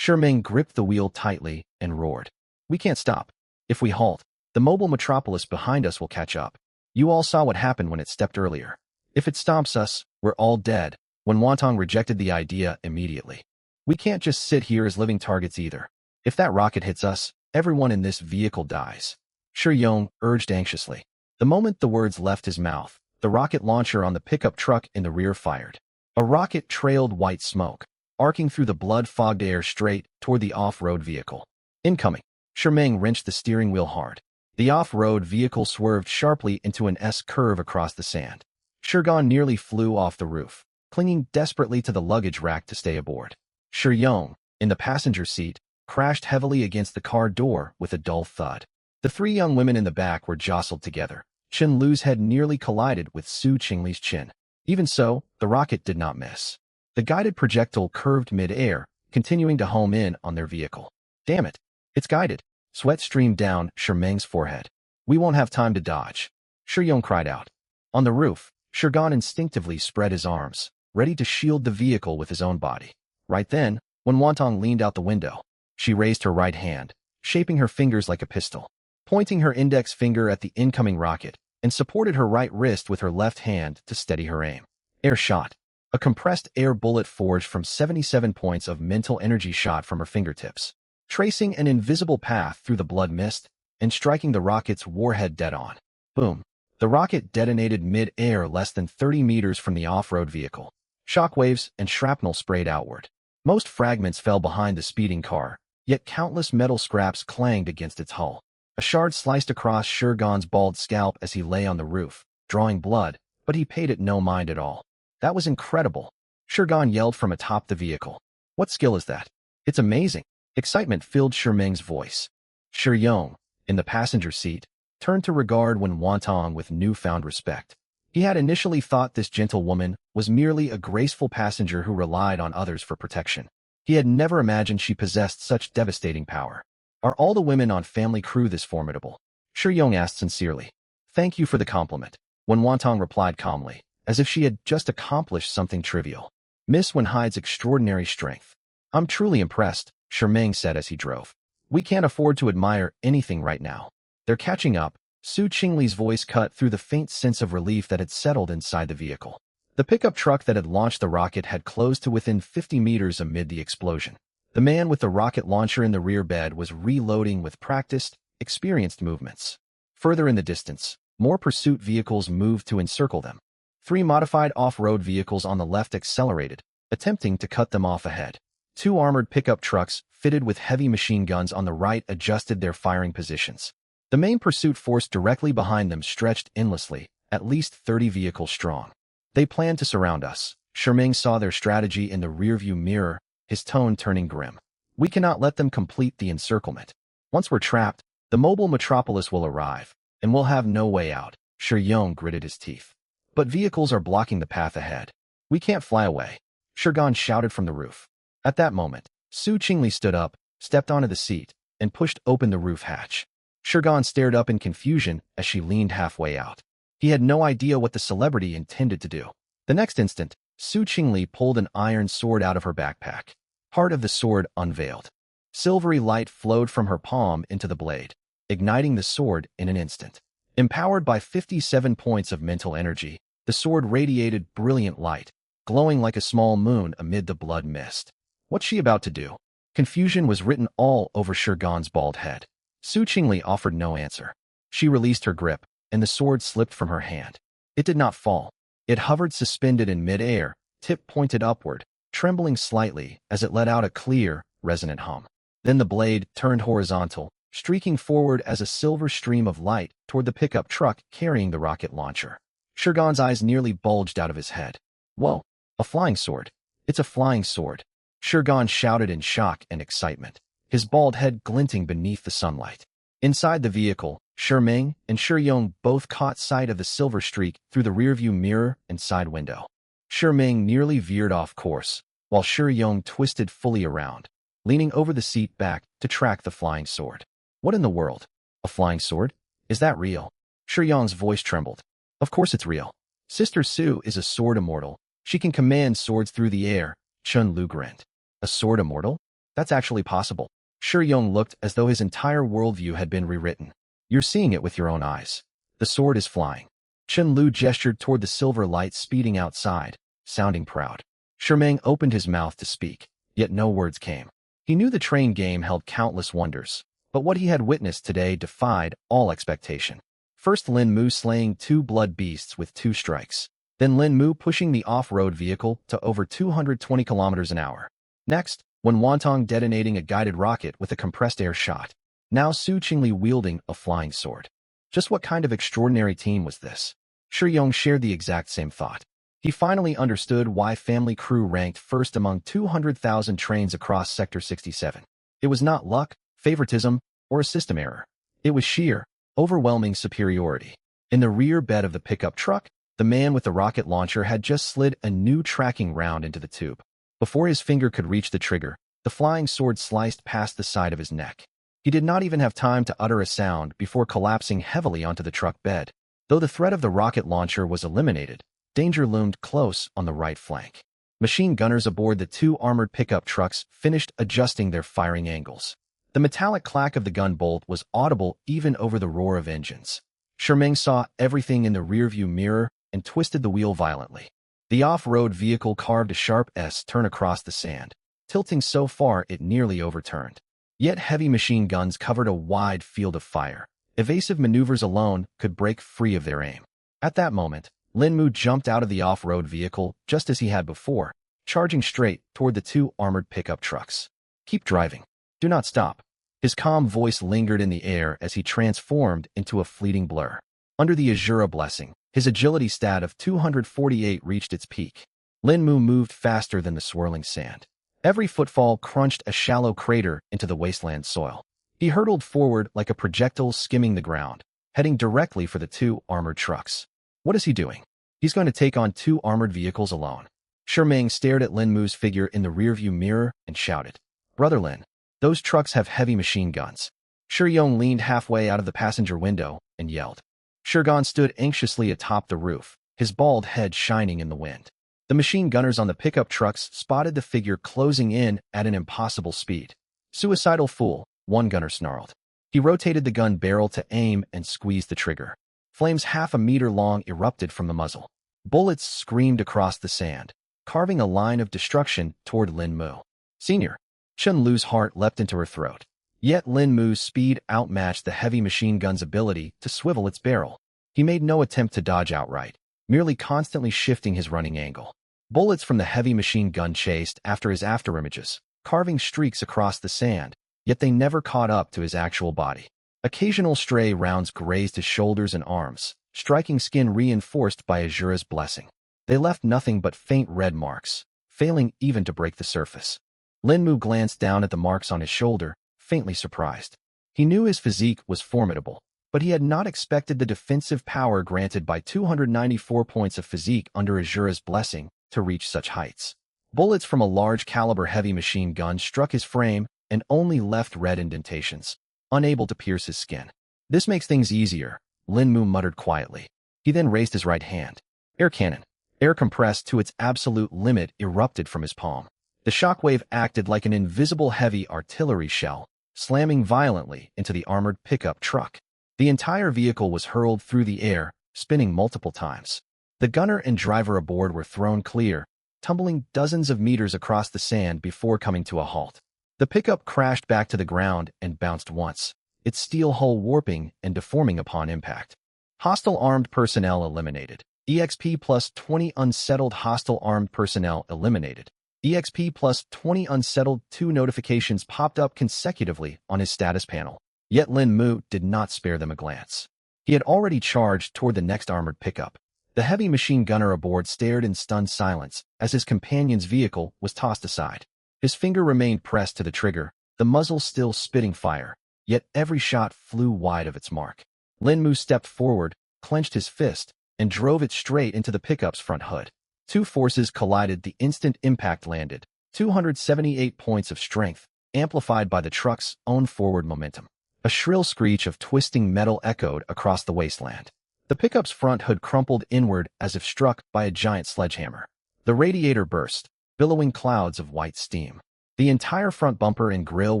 Speaker 1: Ming gripped the wheel tightly and roared. We can't stop. If we halt, the mobile metropolis behind us will catch up. You all saw what happened when it stepped earlier. If it stomps us, we're all dead. When Wantong rejected the idea immediately. We can't just sit here as living targets either. If that rocket hits us, everyone in this vehicle dies. Yong urged anxiously. The moment the words left his mouth, the rocket launcher on the pickup truck in the rear fired. A rocket trailed white smoke, arcing through the blood-fogged air straight toward the off-road vehicle. Incoming. Ming wrenched the steering wheel hard. The off-road vehicle swerved sharply into an S-curve across the sand. Shurgan nearly flew off the roof, clinging desperately to the luggage rack to stay aboard. Yong, in the passenger seat, crashed heavily against the car door with a dull thud. The 3 young women in the back were jostled together. Chen Lu's head nearly collided with Su Qingli's chin. Even so, the rocket did not miss. The guided projectile curved mid-air, continuing to home in on their vehicle. Damn it! It's guided. Sweat streamed down Ming's forehead. We won't have time to dodge. Yong cried out. On the roof, Shurgan instinctively spread his arms, ready to shield the vehicle with his own body. Right then, when Wantong leaned out the window, she raised her right hand, shaping her fingers like a pistol, pointing her index finger at the incoming rocket, and supported her right wrist with her left hand to steady her aim. Air shot. A compressed air bullet forged from 77 points of mental energy shot from her fingertips, tracing an invisible path through the blood mist and striking the rocket's warhead dead on. Boom. The rocket detonated mid-air less than 30 meters from the off-road vehicle. Shockwaves and shrapnel sprayed outward. Most fragments fell behind the speeding car, yet countless metal scraps clanged against its hull. A shard sliced across Shurgan's bald scalp as he lay on the roof, drawing blood, but he paid it no mind at all. That was incredible. Shurgan yelled from atop the vehicle. What skill is that? It's amazing. Excitement filled Shermeng's voice. Shiryong, in the passenger seat, turned to regard Wen Wantong with newfound respect. He had initially thought this gentlewoman was merely a graceful passenger who relied on others for protection. He had never imagined she possessed such devastating power. Are all the women on family crew this formidable? Shiryong asked sincerely. Thank you for the compliment. Wen Wantong replied calmly, as if she had just accomplished something trivial. Miss Wenhide's extraordinary strength. I'm truly impressed, Shermeng said as he drove. We can't afford to admire anything right now. They're catching up. Su Qingli's voice cut through the faint sense of relief that had settled inside the vehicle. The pickup truck that had launched the rocket had closed to within 50 meters amid the explosion. The man with the rocket launcher in the rear bed was reloading with practiced, experienced movements. Further in the distance, more pursuit vehicles moved to encircle them. 3 modified off-road vehicles on the left accelerated, attempting to cut them off ahead. 2 armored pickup trucks, fitted with heavy machine guns on the right, adjusted their firing positions. The main pursuit force directly behind them stretched endlessly, at least 30 vehicles strong. They planned to surround us. Shermeng saw their strategy in the rearview mirror, his tone turning grim. We cannot let them complete the encirclement. Once we're trapped, the mobile metropolis will arrive, and we'll have no way out. Shiryong gritted his teeth. But vehicles are blocking the path ahead. We can't fly away. Shurgan shouted from the roof. At that moment, Su Qingli stood up, stepped onto the seat, and pushed open the roof hatch. Shurgan stared up in confusion as she leaned halfway out. He had no idea what the celebrity intended to do. The next instant, Su Qingli pulled an iron sword out of her backpack. Part of the sword unveiled. Silvery light flowed from her palm into the blade, igniting the sword in an instant. Empowered by 57 points of mental energy, the sword radiated brilliant light, glowing like a small moon amid the blood mist. What's she about to do? Confusion was written all over Shurgan's bald head. Su Qingli offered no answer. She released her grip, and the sword slipped from her hand. It did not fall. It hovered suspended in mid-air, tip pointed upward, trembling slightly as it let out a clear, resonant hum. Then the blade turned horizontal, streaking forward as a silver stream of light toward the pickup truck carrying the rocket launcher. Shurgan's eyes nearly bulged out of his head. Whoa, a flying sword. It's a flying sword. Shurgan shouted in shock and excitement, his bald head glinting beneath the sunlight. Inside the vehicle, Shermeng and Shiryong both caught sight of the silver streak through the rearview mirror and side window. Shermeng nearly veered off course, while Shiryong twisted fully around, leaning over the seat back to track the flying sword. What in the world? A flying sword? Is that real? Shiryong's voice trembled. Of course it's real. Sister Su is a sword immortal. She can command swords through the air. Chun Lu grinned. A sword immortal? That's actually possible. Shiryong looked as though his entire worldview had been rewritten. You're seeing it with your own eyes. The sword is flying. Chun Lu gestured toward the silver light speeding outside, sounding proud. Shermeng opened his mouth to speak, yet no words came. He knew the train game held countless wonders, but what he had witnessed today defied all expectation. First Lin Mu slaying 2 blood beasts with 2 strikes. Then Lin Mu pushing the off-road vehicle to over 220 kilometers an hour. Next, Wen Wantong detonating a guided rocket with a compressed air shot. Now Su Qingli wielding a flying sword. Just what kind of extraordinary team was this? Shiryong shared the exact same thought. He finally understood why family crew ranked first among 200,000 trains across Sector 67. It was not luck, favoritism, or a system error. It was sheer, overwhelming superiority. In the rear bed of the pickup truck, the man with the rocket launcher had just slid a new tracking round into the tube. Before his finger could reach the trigger, the flying sword sliced past the side of his neck. He did not even have time to utter a sound before collapsing heavily onto the truck bed. Though the threat of the rocket launcher was eliminated, danger loomed close on the right flank. Machine gunners aboard the 2 armored pickup trucks finished adjusting their firing angles. The metallic clack of the gun bolt was audible even over the roar of engines. Shermeng saw everything in the rearview mirror and twisted the wheel violently. The off-road vehicle carved a sharp S-turn across the sand, tilting so far it nearly overturned. Yet heavy machine guns covered a wide field of fire. Evasive maneuvers alone could break free of their aim. At that moment, Lin Mu jumped out of the off-road vehicle just as he had before, charging straight toward the two armored pickup trucks. "Keep driving. Do not stop." His calm voice lingered in the air as he transformed into a fleeting blur. Under the Azura blessing, his agility stat of 248 reached its peak. Lin Mu moved faster than the swirling sand. Every footfall crunched a shallow crater into the wasteland soil. He hurtled forward like a projectile skimming the ground, heading directly for the two armored trucks. What is he doing? He's going to take on two armored vehicles alone. Sherming stared at Lin Mu's figure in the rearview mirror and shouted, "Brother Lin, those trucks have heavy machine guns." Shiyong leaned halfway out of the passenger window and yelled. Shirgan stood anxiously atop the roof, his bald head shining in the wind. The machine gunners on the pickup trucks spotted the figure closing in at an impossible speed. "Suicidal fool," one gunner snarled. He rotated the gun barrel to aim and squeezed the trigger. Flames half a meter long erupted from the muzzle. Bullets screamed across the sand, carving a line of destruction toward Lin Mu. "Senior." Chun Lu's heart leapt into her throat. Yet Lin Mu's speed outmatched the heavy machine gun's ability to swivel its barrel. He made no attempt to dodge outright, merely constantly shifting his running angle. Bullets from the heavy machine gun chased after his afterimages, carving streaks across the sand, yet they never caught up to his actual body. Occasional stray rounds grazed his shoulders and arms, striking skin reinforced by Azura's blessing. They left nothing but faint red marks, failing even to break the surface. Lin Mu glanced down at the marks on his shoulder, faintly surprised. He knew his physique was formidable, but he had not expected the defensive power granted by 294 points of physique under Azura's blessing to reach such heights. Bullets from a large-caliber heavy machine gun struck his frame and only left red indentations, unable to pierce his skin. "This makes things easier," Lin Mu muttered quietly. He then raised his right hand. Air cannon. Air compressed to its absolute limit erupted from his palm. The shockwave acted like an invisible heavy artillery shell, slamming violently into the armored pickup truck. The entire vehicle was hurled through the air, spinning multiple times. The gunner and driver aboard were thrown clear, tumbling dozens of meters across the sand before coming to a halt. The pickup crashed back to the ground and bounced once, its steel hull warping and deforming upon impact. Hostile armed personnel eliminated. EXP plus 20 unsettled. Hostile armed personnel eliminated. EXP plus 20 unsettled. 2 notifications popped up consecutively on his status panel. Yet Lin Mu did not spare them a glance. He had already charged toward the next armored pickup. The heavy machine gunner aboard stared in stunned silence as his companion's vehicle was tossed aside. His finger remained pressed to the trigger, the muzzle still spitting fire, yet every shot flew wide of its mark. Lin Mu stepped forward, clenched his fist, and drove it straight into the pickup's front hood. Two forces collided. The instant impact landed 278 points of strength, amplified by the truck's own forward momentum. A shrill screech of twisting metal echoed across the wasteland. The pickup's front hood crumpled inward as if struck by a giant sledgehammer. The radiator burst, billowing clouds of white steam. The entire front bumper and grille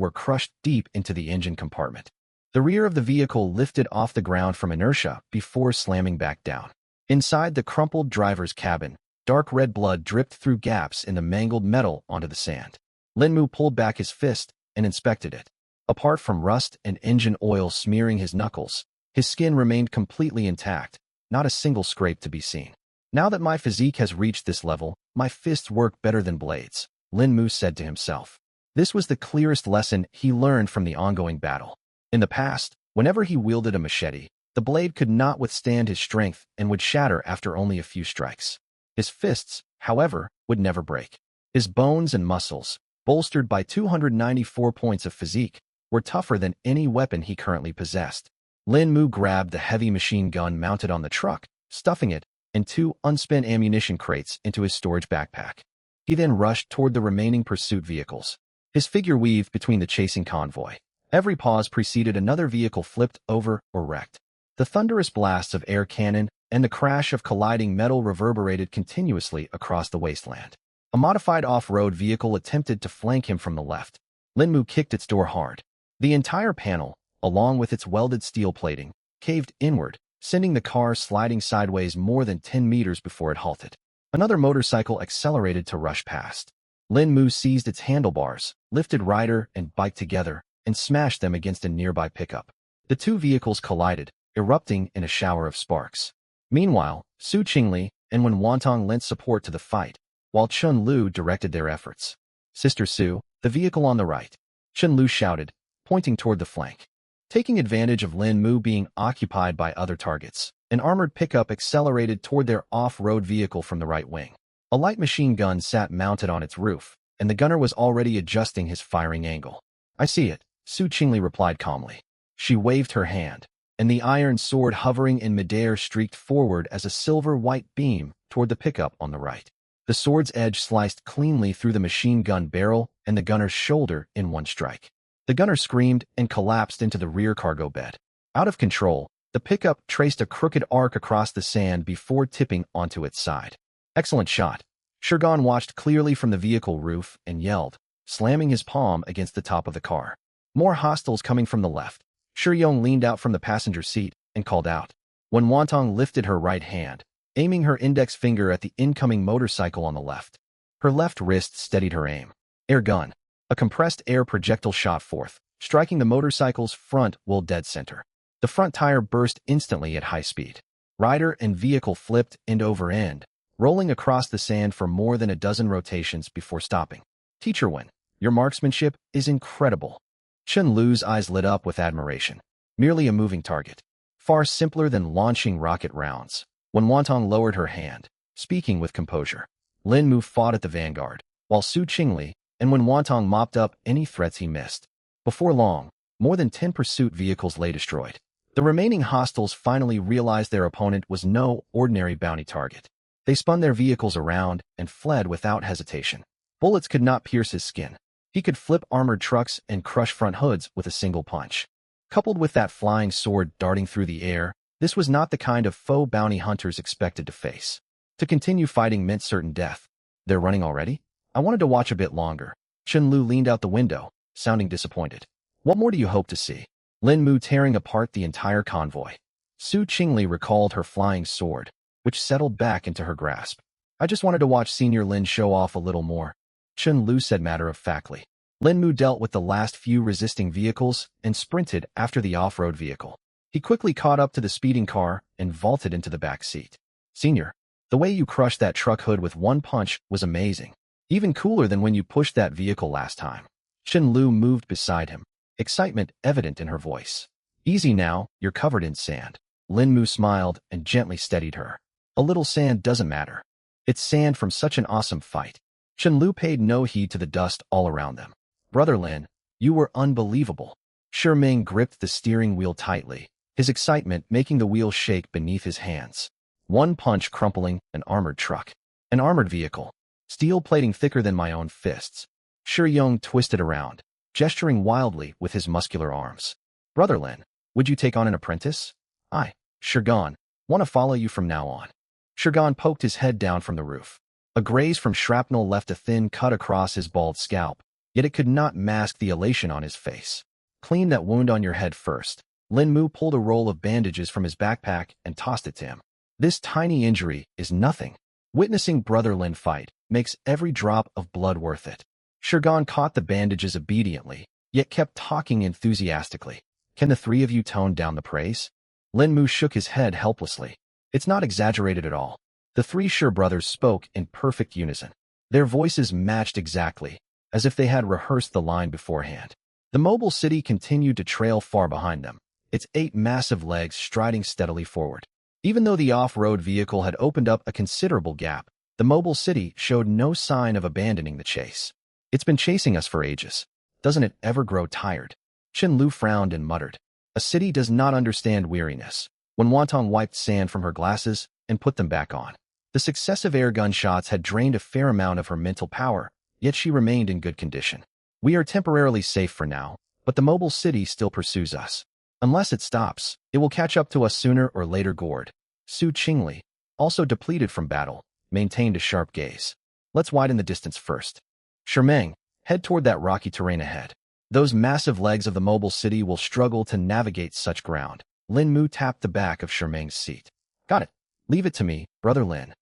Speaker 1: were crushed deep into the engine compartment. The rear of the vehicle lifted off the ground from inertia before slamming back down. Inside the crumpled driver's cabin, dark red blood dripped through gaps in the mangled metal onto the sand. Lin Mu pulled back his fist and inspected it. Apart from rust and engine oil smearing his knuckles, his skin remained completely intact, not a single scrape to be seen. "Now that my physique has reached this level, my fists work better than blades," Lin Mu said to himself. This was the clearest lesson he learned from the ongoing battle. In the past, whenever he wielded a machete, the blade could not withstand his strength and would shatter after only a few strikes. His fists, however, would never break. His bones and muscles, bolstered by 294 points of physique, were tougher than any weapon he currently possessed. Lin Mu grabbed the heavy machine gun mounted on the truck, stuffing it and 2 unspent ammunition crates into his storage backpack. He then rushed toward the remaining pursuit vehicles. His figure weaved between the chasing convoy. Every pause preceded another vehicle flipped over or wrecked. The thunderous blasts of air cannon and the crash of colliding metal reverberated continuously across the wasteland. A modified off-road vehicle attempted to flank him from the left. Lin Mu kicked its door hard. The entire panel, along with its welded steel plating, caved inward, sending the car sliding sideways more than 10 meters before it halted. Another motorcycle accelerated to rush past. Lin Mu seized its handlebars, lifted rider and bike together, and smashed them against a nearby pickup. The two vehicles collided, erupting in a shower of sparks. Meanwhile, Su Qingli and Wen Wantong lent support to the fight, while Chun Lu directed their efforts. Sister Su, the vehicle on the right, Chun Lu shouted, pointing toward the flank. Taking advantage of Lin Mu being occupied by other targets, an armored pickup accelerated toward their off-road vehicle from the right wing. A light machine gun sat mounted on its roof, and the gunner was already adjusting his firing angle. I see it, Su Qingli replied calmly. She waved her hand, and the iron sword hovering in midair streaked forward as a silver-white beam toward the pickup on the right. The sword's edge sliced cleanly through the machine gun barrel and the gunner's shoulder in one strike. The gunner screamed and collapsed into the rear cargo bed. Out of control, the pickup traced a crooked arc across the sand before tipping onto its side. Excellent shot. Shurgan watched clearly from the vehicle roof and yelled, slamming his palm against the top of the car. More hostiles coming from the left. Shuyong leaned out from the passenger seat and called out. When Wantong lifted her right hand, aiming her index finger at the incoming motorcycle on the left. Her left wrist steadied her aim. Air gun. A compressed air projectile shot forth, striking the motorcycle's front wheel dead center. The front tire burst instantly at high speed. Rider and vehicle flipped end over end, rolling across the sand for more than a dozen rotations before stopping. Teacher Wen, your marksmanship is incredible. Chun Lu's eyes lit up with admiration. Merely a moving target. Far simpler than launching rocket rounds. When Wantong lowered her hand, speaking with composure, Lin Mu fought at the vanguard, while Su Qingli and Wen Wantong mopped up any threats he missed. Before long, more than 10 pursuit vehicles lay destroyed. The remaining hostiles finally realized their opponent was no ordinary bounty target. They spun their vehicles around and fled without hesitation. Bullets could not pierce his skin. He could flip armored trucks and crush front hoods with a single punch. Coupled with that flying sword darting through the air, this was not the kind of foe bounty hunters expected to face. To continue fighting meant certain death. They're running already? I wanted to watch a bit longer. Chun Lu leaned out the window, sounding disappointed. What more do you hope to see? Lin Mu tearing apart the entire convoy. Su Qingli recalled her flying sword, which settled back into her grasp. I just wanted to watch Senior Lin show off a little more. Chun Lu said matter-of-factly. Lin Mu dealt with the last few resisting vehicles and sprinted after the off-road vehicle. He quickly caught up to the speeding car and vaulted into the back seat. Senior, the way you crushed that truck hood with one punch was amazing. Even cooler than when you pushed that vehicle last time. Chun Lu moved beside him, excitement evident in her voice. Easy now, you're covered in sand. Lin Mu smiled and gently steadied her. A little sand doesn't matter. It's sand from such an awesome fight. Chun Lu paid no heed to the dust all around them. Brother Lin, you were unbelievable. Shi Ming gripped the steering wheel tightly, his excitement making the wheel shake beneath his hands. One punch crumpling an armored truck. An armored vehicle. Steel plating thicker than my own fists. Shi Yong twisted around, gesturing wildly with his muscular arms. Brother Lin, would you take on an apprentice? I, Shurgan, want to follow you from now on. Shurgan poked his head down from the roof. A graze from shrapnel left a thin cut across his bald scalp, yet it could not mask the elation on his face. Clean that wound on your head first. Lin Mu pulled a roll of bandages from his backpack and tossed it to him. This tiny injury is nothing. Witnessing Brother Lin fight makes every drop of blood worth it. Shurgan caught the bandages obediently, yet kept talking enthusiastically. Can the three of you tone down the praise? Lin Mu shook his head helplessly. It's not exaggerated at all. The three Shi brothers spoke in perfect unison. Their voices matched exactly, as if they had rehearsed the line beforehand. The mobile city continued to trail far behind them, its 8 massive legs striding steadily forward. Even though the off-road vehicle had opened up a considerable gap, the mobile city showed no sign of abandoning the chase. It's been chasing us for ages. Doesn't it ever grow tired? Chun Lu frowned and muttered. A city does not understand weariness. When Wantong wiped sand from her glasses and put them back on. The successive air gun shots had drained a fair amount of her mental power, yet she remained in good condition. We are temporarily safe for now, but the mobile city still pursues us. Unless it stops, it will catch up to us sooner or later. Gord. Su Qingli, also depleted from battle, maintained a sharp gaze. Let's widen the distance first. Shermeng, head toward that rocky terrain ahead. Those massive legs of the mobile city will struggle to navigate such ground. Lin Mu tapped the back of Shermeng's seat. Got it. Leave it to me, Brother Lin.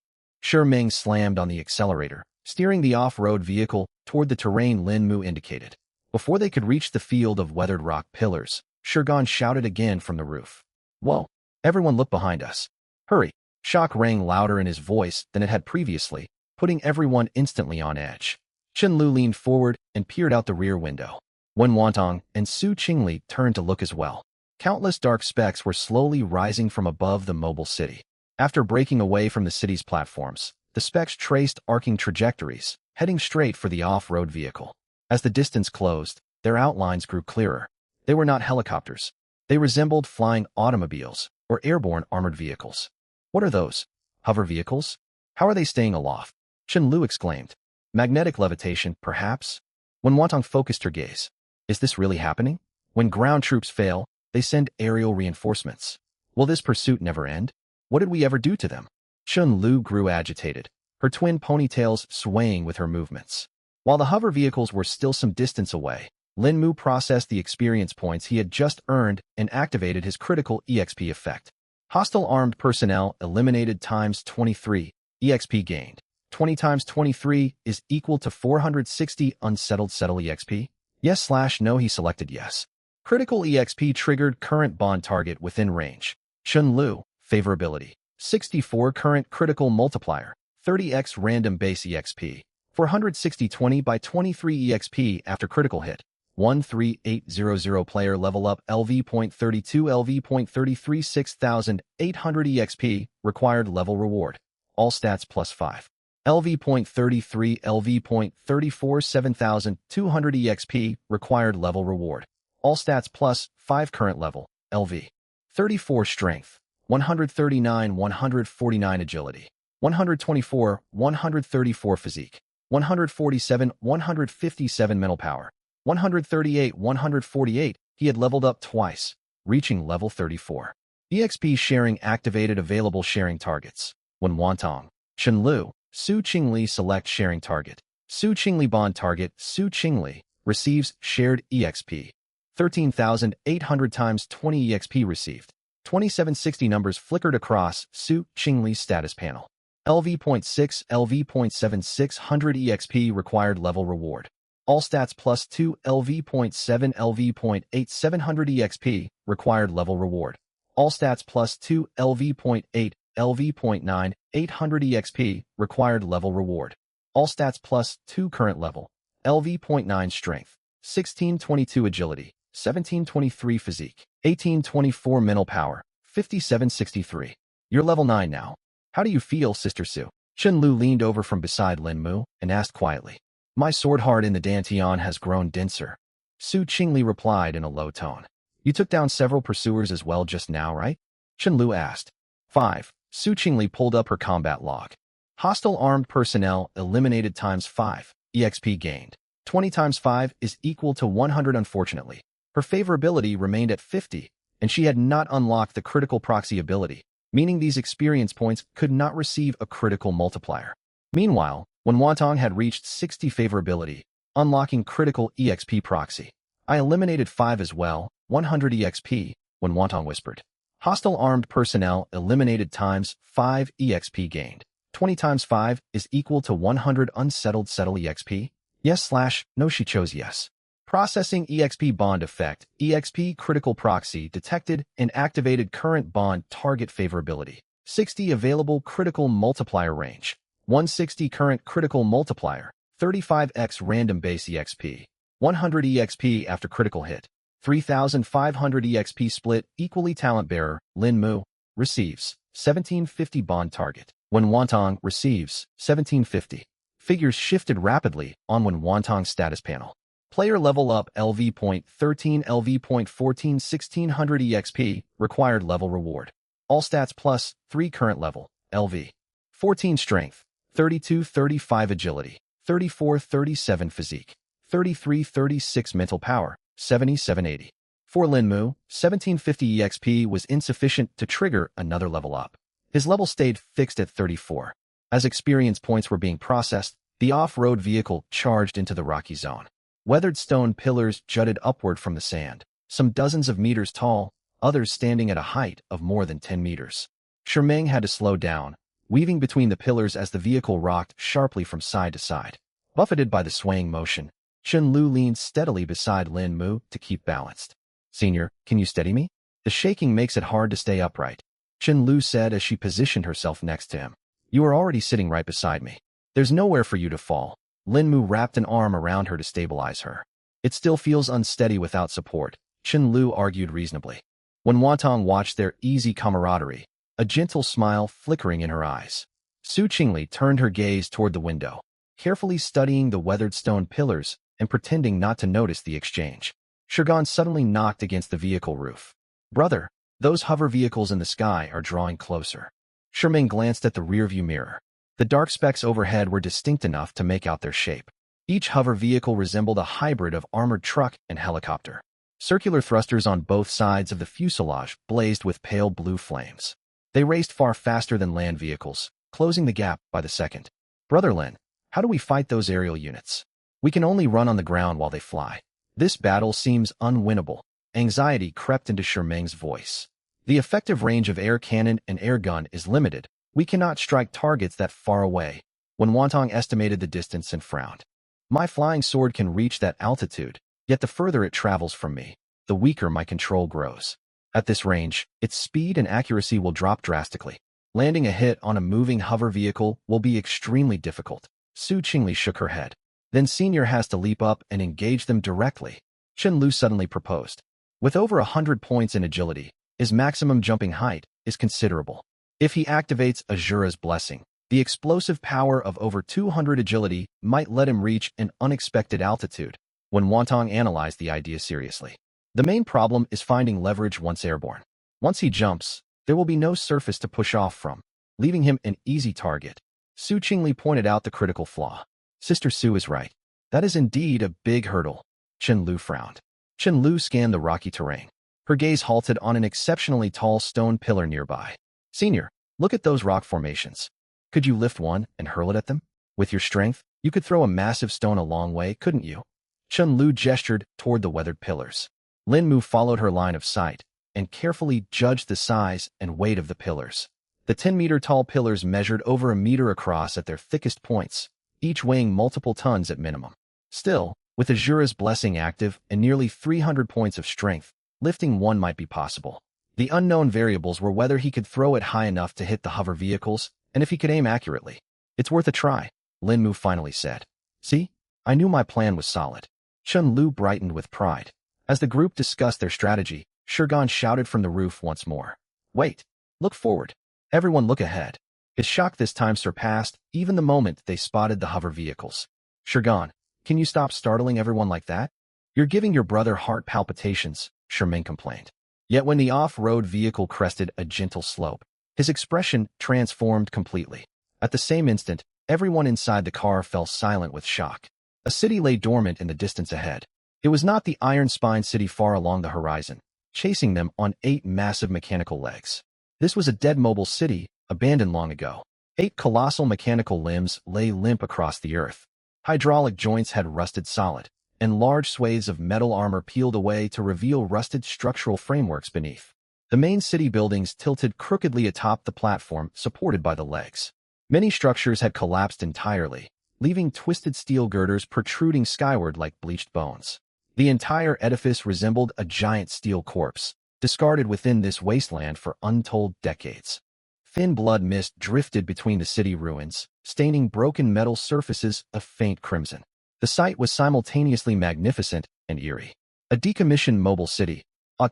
Speaker 1: Ming slammed on the accelerator, steering the off-road vehicle toward the terrain Lin Mu indicated. Before they could reach the field of weathered rock pillars, Shurgan shouted again from the roof. "Whoa! Everyone look behind us. Hurry!" Shock rang louder in his voice than it had previously, putting everyone instantly on edge. Chen-Lu leaned forward and peered out the rear window. Wen Wantong and Su Qingli turned to look as well. Countless dark specks were slowly rising from above the mobile city. After breaking away from the city's platforms, the specks traced arcing trajectories, heading straight for the off-road vehicle. As the distance closed, their outlines grew clearer. They were not helicopters. They resembled flying automobiles or airborne armored vehicles. "What are those? Hover vehicles? How are they staying aloft?" Chen-Lu exclaimed. "Magnetic levitation, perhaps?" When Wantong focused her gaze. "Is this really happening? When ground troops fail, they send aerial reinforcements. Will this pursuit never end? What did we ever do to them?" Chen-Lu grew agitated, her twin ponytails swaying with her movements. While the hover vehicles were still some distance away, Lin Mu processed the experience points he had just earned and activated his critical EXP effect. Hostile armed personnel eliminated times 23, EXP gained. 20 times 23 is equal to 460 unsettled settle EXP? Yes/no. He selected yes. Critical EXP triggered current bond target within range. Chen-Lu, favorability. 64 current critical multiplier, 30x random base EXP. 460 20 by 23 EXP after critical hit. 13800 player level up LV.32 LV.33 6800 EXP required level reward. All stats plus 5. LV.33 LV.34 7200 EXP required level reward. All stats plus 5 current level. LV. 34 strength. 139 149 agility. 124 134 physique. 147 157 mental power. 138 148. He had leveled up twice, reaching level 34. EXP sharing activated available sharing targets. When Wantong, Chen-Lu, Su Qingli select sharing target. Su Qingli bond target Su Qingli receives shared EXP. 13,800 times 20 EXP received. 2760 numbers flickered across Su Qingli's status panel. LV.6 LV.7600 EXP required level reward. All stats plus 2 LV.7 LV.8700 EXP required level reward. All stats plus 2 LV.8 LV.9 800 EXP required level reward. All stats plus 2 current level. LV.9 strength. 1622 agility. 1723 physique. 1824 mental power. 5763. You're level 9 now. How do you feel, Sister Su? Chen-Lu leaned over from beside Lin Mu and asked quietly. My sword heart in the Dantian has grown denser. Su Qingli replied in a low tone. You took down several pursuers as well just now, right? Chen-Lu asked. 5. Su Qingli pulled up her combat log. Hostile armed personnel eliminated times 5. EXP gained. 20 times 5 is equal to 100 unfortunately. Her favorability remained at 50, and she had not unlocked the critical proxy ability, meaning these experience points could not receive a critical multiplier. Meanwhile, when Wantong had reached 60 favorability, unlocking critical EXP proxy, I eliminated 5 as well, 100 EXP, when Wantong whispered. Hostile armed personnel eliminated times 5 EXP gained. 20 times 5 is equal to 100 unsettled settle EXP? Yes/no. She chose yes. Processing EXP bond effect. EXP critical proxy detected and activated current bond target favorability. 60 available critical multiplier range. 160 current critical multiplier. 35x random base EXP. 100 EXP after critical hit. 3,500 EXP split equally talent bearer. Lin Mu receives 1750 bond target. When Wantong receives 1750. Figures shifted rapidly on when Wantong's status panel. Player level up LV.13 LV.14 1600 EXP required level reward. All stats plus 3 current level. LV. 14 strength. 32-35 agility. 34-37 physique. 33-36 mental power. 77-80. For Lin Mu, 1750 EXP was insufficient to trigger another level up. His level stayed fixed at 34. As experience points were being processed, the off-road vehicle charged into the rocky zone. Weathered stone pillars jutted upward from the sand, some dozens of meters tall, others standing at a height of more than 10 meters. Ming had to slow down, weaving between the pillars as the vehicle rocked sharply from side to side. Buffeted by the swaying motion, Chen Lu leaned steadily beside Lin Mu to keep balanced. "Senior, can you steady me? The shaking makes it hard to stay upright," Chen Lu said as she positioned herself next to him. "You are already sitting right beside me. There's nowhere for you to fall." Lin Mu wrapped an arm around her to stabilize her. "It still feels unsteady without support," Chen Lu argued reasonably. When Wantong watched their easy camaraderie, a gentle smile flickering in her eyes, Su Qingli turned her gaze toward the window, carefully studying the weathered stone pillars and pretending not to notice the exchange. Shurgan suddenly knocked against the vehicle roof. "Brother, those hover vehicles in the sky are drawing closer." Sherming glanced at the rearview mirror. The dark specks overhead were distinct enough to make out their shape. Each hover vehicle resembled a hybrid of armored truck and helicopter. Circular thrusters on both sides of the fuselage blazed with pale blue flames. They raced far faster than land vehicles, closing the gap by the second. "Brother Lin, how do we fight those aerial units? We can only run on the ground while they fly. This battle seems unwinnable." Anxiety crept into Shermeng's voice. "The effective range of air cannon and air gun is limited. We cannot strike targets that far away." When Wantong estimated the distance and frowned. "My flying sword can reach that altitude, yet the further it travels from me, the weaker my control grows. At this range, its speed and accuracy will drop drastically. Landing a hit on a moving hover vehicle will be extremely difficult." Su Qingli shook her head. "Then Senior has to leap up and engage them directly," Chen Lu suddenly proposed. With over 100 points in agility, his maximum jumping height is considerable. If he activates Azura's blessing, the explosive power of over 200 agility might let him reach an unexpected altitude. When Wantong analyzed the idea seriously, the main problem is finding leverage once airborne. Once he jumps, there will be no surface to push off from, leaving him an easy target. Su Qingli pointed out the critical flaw. "Sister Su is right. That is indeed a big hurdle." Chen Lu frowned. Chen Lu scanned the rocky terrain. Her gaze halted on an exceptionally tall stone pillar nearby. "Senior, look at those rock formations. Could you lift one and hurl it at them? With your strength, you could throw a massive stone a long way, couldn't you?" Chen Lu gestured toward the weathered pillars. Lin Mu followed her line of sight and carefully judged the size and weight of the pillars. The 10-meter-tall pillars measured over a meter across at their thickest points, each weighing multiple tons at minimum. Still, with Azura's blessing active and nearly 300 points of strength, lifting one might be possible. The unknown variables were whether he could throw it high enough to hit the hover vehicles, and if he could aim accurately. "It's worth a try," Lin Mu finally said. "See? I knew my plan was solid." Chen Lu brightened with pride. As the group discussed their strategy, Shurgan shouted from the roof once more. "Wait! Look forward! Everyone look ahead!" His shock this time surpassed even the moment they spotted the hover vehicles. "Shurgan, can you stop startling everyone like that? You're giving your brother heart palpitations," Sherming complained. Yet when the off-road vehicle crested a gentle slope, his expression transformed completely. At the same instant, everyone inside the car fell silent with shock. A city lay dormant in the distance ahead. It was not the iron-spined city far along the horizon, chasing them on 8 massive mechanical legs. This was a dead mobile city, abandoned long ago. 8 colossal mechanical limbs lay limp across the earth. Hydraulic joints had rusted solid, and large swathes of metal armor peeled away to reveal rusted structural frameworks beneath. The main city buildings tilted crookedly atop the platform supported by the legs. Many structures had collapsed entirely, leaving twisted steel girders protruding skyward like bleached bones. The entire edifice resembled a giant steel corpse, discarded within this wasteland for untold decades. Thin blood mist drifted between the city ruins, staining broken metal surfaces a faint crimson. The sight was simultaneously magnificent and eerie. A decommissioned mobile city,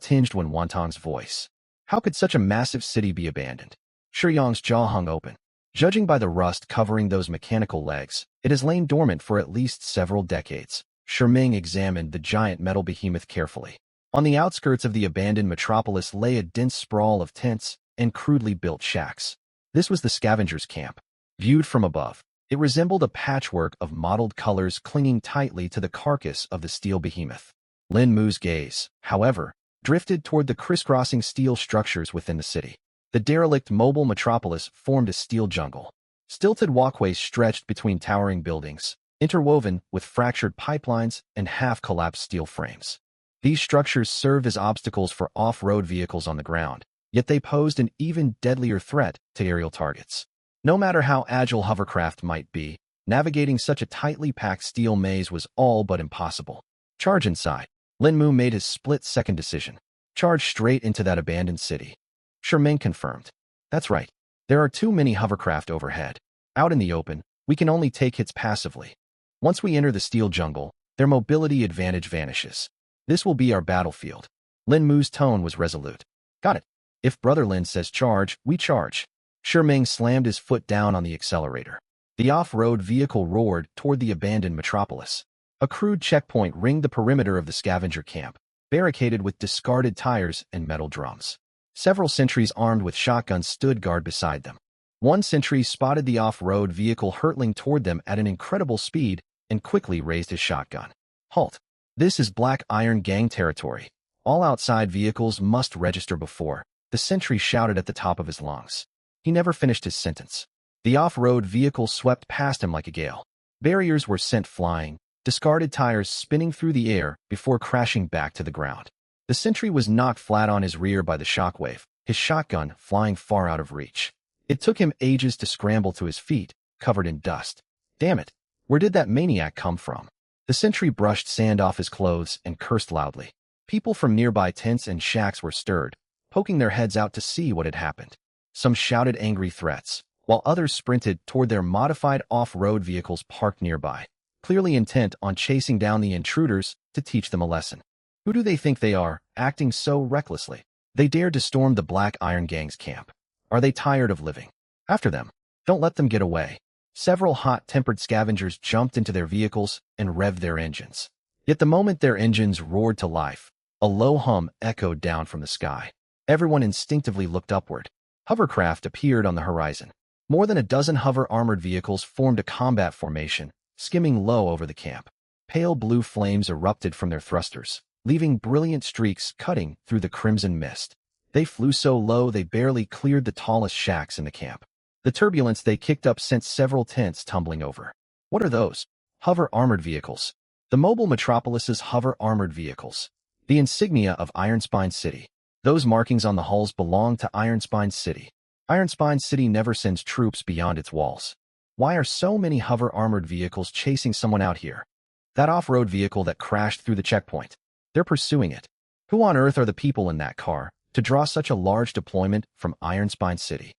Speaker 1: tinged when Wantong's voice. How could such a massive city be abandoned? Shuyang's jaw hung open. Judging by the rust covering those mechanical legs, it has lain dormant for at least several decades. Sherming examined the giant metal behemoth carefully. On the outskirts of the abandoned metropolis lay a dense sprawl of tents and crudely built shacks. This was the scavenger's camp. Viewed from above, it resembled a patchwork of mottled colors clinging tightly to the carcass of the steel behemoth. Lin Mu's gaze, however, drifted toward the crisscrossing steel structures within the city. The derelict mobile metropolis formed a steel jungle. Stilted walkways stretched between towering buildings, interwoven with fractured pipelines and half-collapsed steel frames. These structures served as obstacles for off-road vehicles on the ground, yet they posed an even deadlier threat to aerial targets. No matter how agile hovercraft might be, navigating such a tightly packed steel maze was all but impossible. Charge inside. Lin Mu made his split-second decision. Charge straight into that abandoned city. Ming confirmed. That's right. There are too many hovercraft overhead. Out in the open, we can only take hits passively. Once we enter the steel jungle, their mobility advantage vanishes. This will be our battlefield. Lin Mu's tone was resolute. Got it. If Brother Lin says charge, we charge. Ming slammed his foot down on the accelerator. The off-road vehicle roared toward the abandoned metropolis. A crude checkpoint ringed the perimeter of the scavenger camp, barricaded with discarded tires and metal drums. Several sentries armed with shotguns stood guard beside them. One sentry spotted the off-road vehicle hurtling toward them at an incredible speed and quickly raised his shotgun. Halt! This is Black Iron Gang territory. All outside vehicles must register before, the sentry shouted at the top of his lungs. He never finished his sentence. The off-road vehicle swept past him like a gale. Barriers were sent flying, discarded tires spinning through the air before crashing back to the ground. The sentry was knocked flat on his rear by the shockwave, his shotgun flying far out of reach. It took him ages to scramble to his feet, covered in dust. Damn it! Where did that maniac come from? The sentry brushed sand off his clothes and cursed loudly. People from nearby tents and shacks were stirred, poking their heads out to see what had happened. Some shouted angry threats, while others sprinted toward their modified off-road vehicles parked nearby, clearly intent on chasing down the intruders to teach them a lesson. Who do they think they are, acting so recklessly? They dared to storm the Black Iron Gang's camp. Are they tired of living? After them. Don't let them get away. Several hot-tempered scavengers jumped into their vehicles and revved their engines. Yet the moment their engines roared to life, a low hum echoed down from the sky. Everyone instinctively looked upward. Hovercraft appeared on the horizon. More than a dozen hover-armored vehicles formed a combat formation, skimming low over the camp. Pale blue flames erupted from their thrusters, leaving brilliant streaks cutting through the crimson mist. They flew so low they barely cleared the tallest shacks in the camp. The turbulence they kicked up sent several tents tumbling over. What are those? Hover-armored vehicles. The mobile metropolis's hover-armored vehicles. The insignia of Ironspine City. Those markings on the hulls belong to Ironspine City. Ironspine City never sends troops beyond its walls. Why are so many hover-armored vehicles chasing someone out here? That off-road vehicle that crashed through the checkpoint. They're pursuing it. Who on earth are the people in that car to draw such a large deployment from Ironspine City?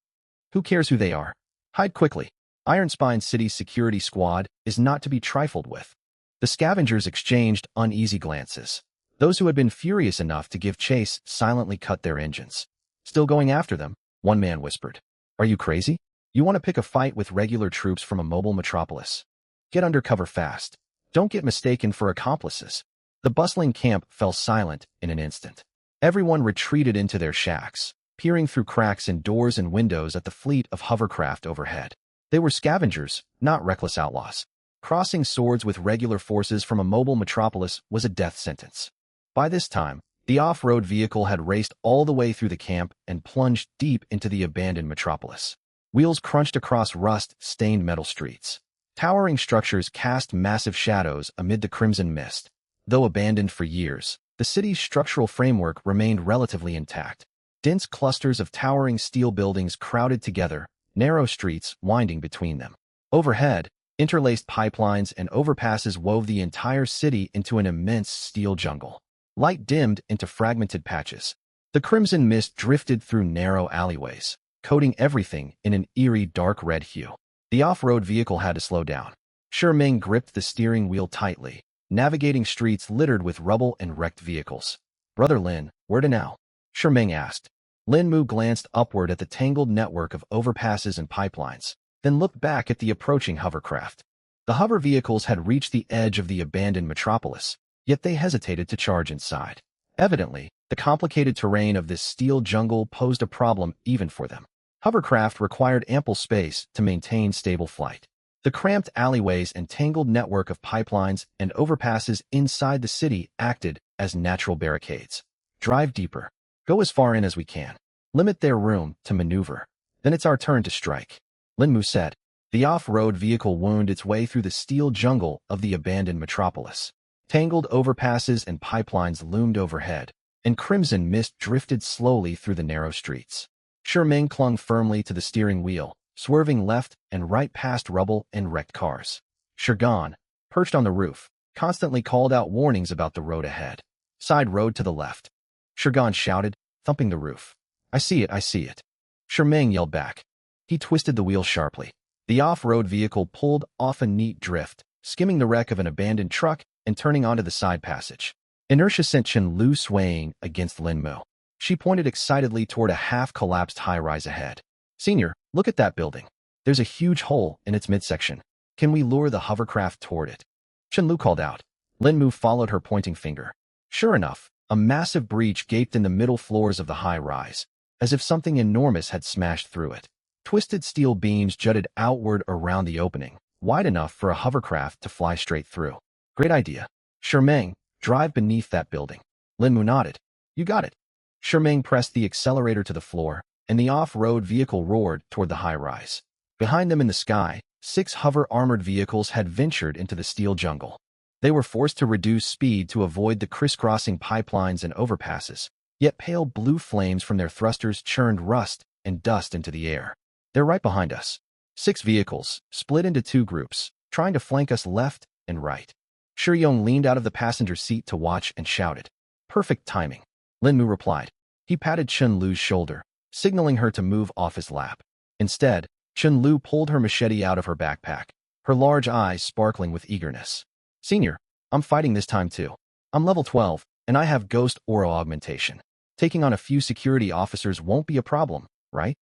Speaker 1: Who cares who they are? Hide quickly. Ironspine City's security squad is not to be trifled with. The scavengers exchanged uneasy glances. Those who had been furious enough to give chase silently cut their engines. Still going after them, one man whispered. Are you crazy? You want to pick a fight with regular troops from a mobile metropolis? Get under cover fast. Don't get mistaken for accomplices. The bustling camp fell silent in an instant. Everyone retreated into their shacks, peering through cracks in doors and windows at the fleet of hovercraft overhead. They were scavengers, not reckless outlaws. Crossing swords with regular forces from a mobile metropolis was a death sentence. By this time, the off-road vehicle had raced all the way through the camp and plunged deep into the abandoned metropolis. Wheels crunched across rust-stained metal streets. Towering structures cast massive shadows amid the crimson mist. Though abandoned for years, the city's structural framework remained relatively intact. Dense clusters of towering steel buildings crowded together, narrow streets winding between them. Overhead, interlaced pipelines and overpasses wove the entire city into an immense steel jungle. Light dimmed into fragmented patches. The crimson mist drifted through narrow alleyways, coating everything in an eerie dark red hue. The off-road vehicle had to slow down. Ming gripped the steering wheel tightly, navigating streets littered with rubble and wrecked vehicles. Brother Lin, where to now? Ming asked. Lin Mu glanced upward at the tangled network of overpasses and pipelines, then looked back at the approaching hovercraft. The hover vehicles had reached the edge of the abandoned metropolis, yet they hesitated to charge inside. Evidently, the complicated terrain of this steel jungle posed a problem even for them. Hovercraft required ample space to maintain stable flight. The cramped alleyways and tangled network of pipelines and overpasses inside the city acted as natural barricades. Drive deeper. Go as far in as we can. Limit their room to maneuver. Then it's our turn to strike. Lin Mu said. The off-road vehicle wound its way through the steel jungle of the abandoned metropolis. Tangled overpasses and pipelines loomed overhead, and crimson mist drifted slowly through the narrow streets. Ming clung firmly to the steering wheel, swerving left and right past rubble and wrecked cars. Shurgan, perched on the roof, constantly called out warnings about the road ahead. Side road to the left. Shurgan shouted, thumping the roof. I see it, I see it. Shermang yelled back. He twisted the wheel sharply. The off-road vehicle pulled off a neat drift, skimming the wreck of an abandoned truck and turning onto the side passage. Inertia sent Chen Lu swaying against Lin Mu. She pointed excitedly toward a half-collapsed high-rise ahead. Senior, look at that building. There's a huge hole in its midsection. Can we lure the hovercraft toward it? Chen Lu called out. Lin Mu followed her pointing finger. Sure enough, a massive breach gaped in the middle floors of the high-rise, as if something enormous had smashed through it. Twisted steel beams jutted outward around the opening, wide enough for a hovercraft to fly straight through. Great idea. Shermang, drive beneath that building. Lin Mu nodded. You got it. Shermang pressed the accelerator to the floor, and the off-road vehicle roared toward the high-rise. Behind them in the sky, 6 hover-armored vehicles had ventured into the steel jungle. They were forced to reduce speed to avoid the crisscrossing pipelines and overpasses, yet pale blue flames from their thrusters churned rust and dust into the air. They're right behind us. 6 vehicles, split into 2 groups, trying to flank us left and right. Shuyong leaned out of the passenger seat to watch and shouted. Perfect timing. Lin Mu replied. He patted Chen Lu's shoulder, signaling her to move off his lap. Instead, Chen Lu pulled her machete out of her backpack, her large eyes sparkling with eagerness. Senior, I'm fighting this time too. I'm level 12, and I have ghost aura augmentation. Taking on a few security officers won't be a problem, right?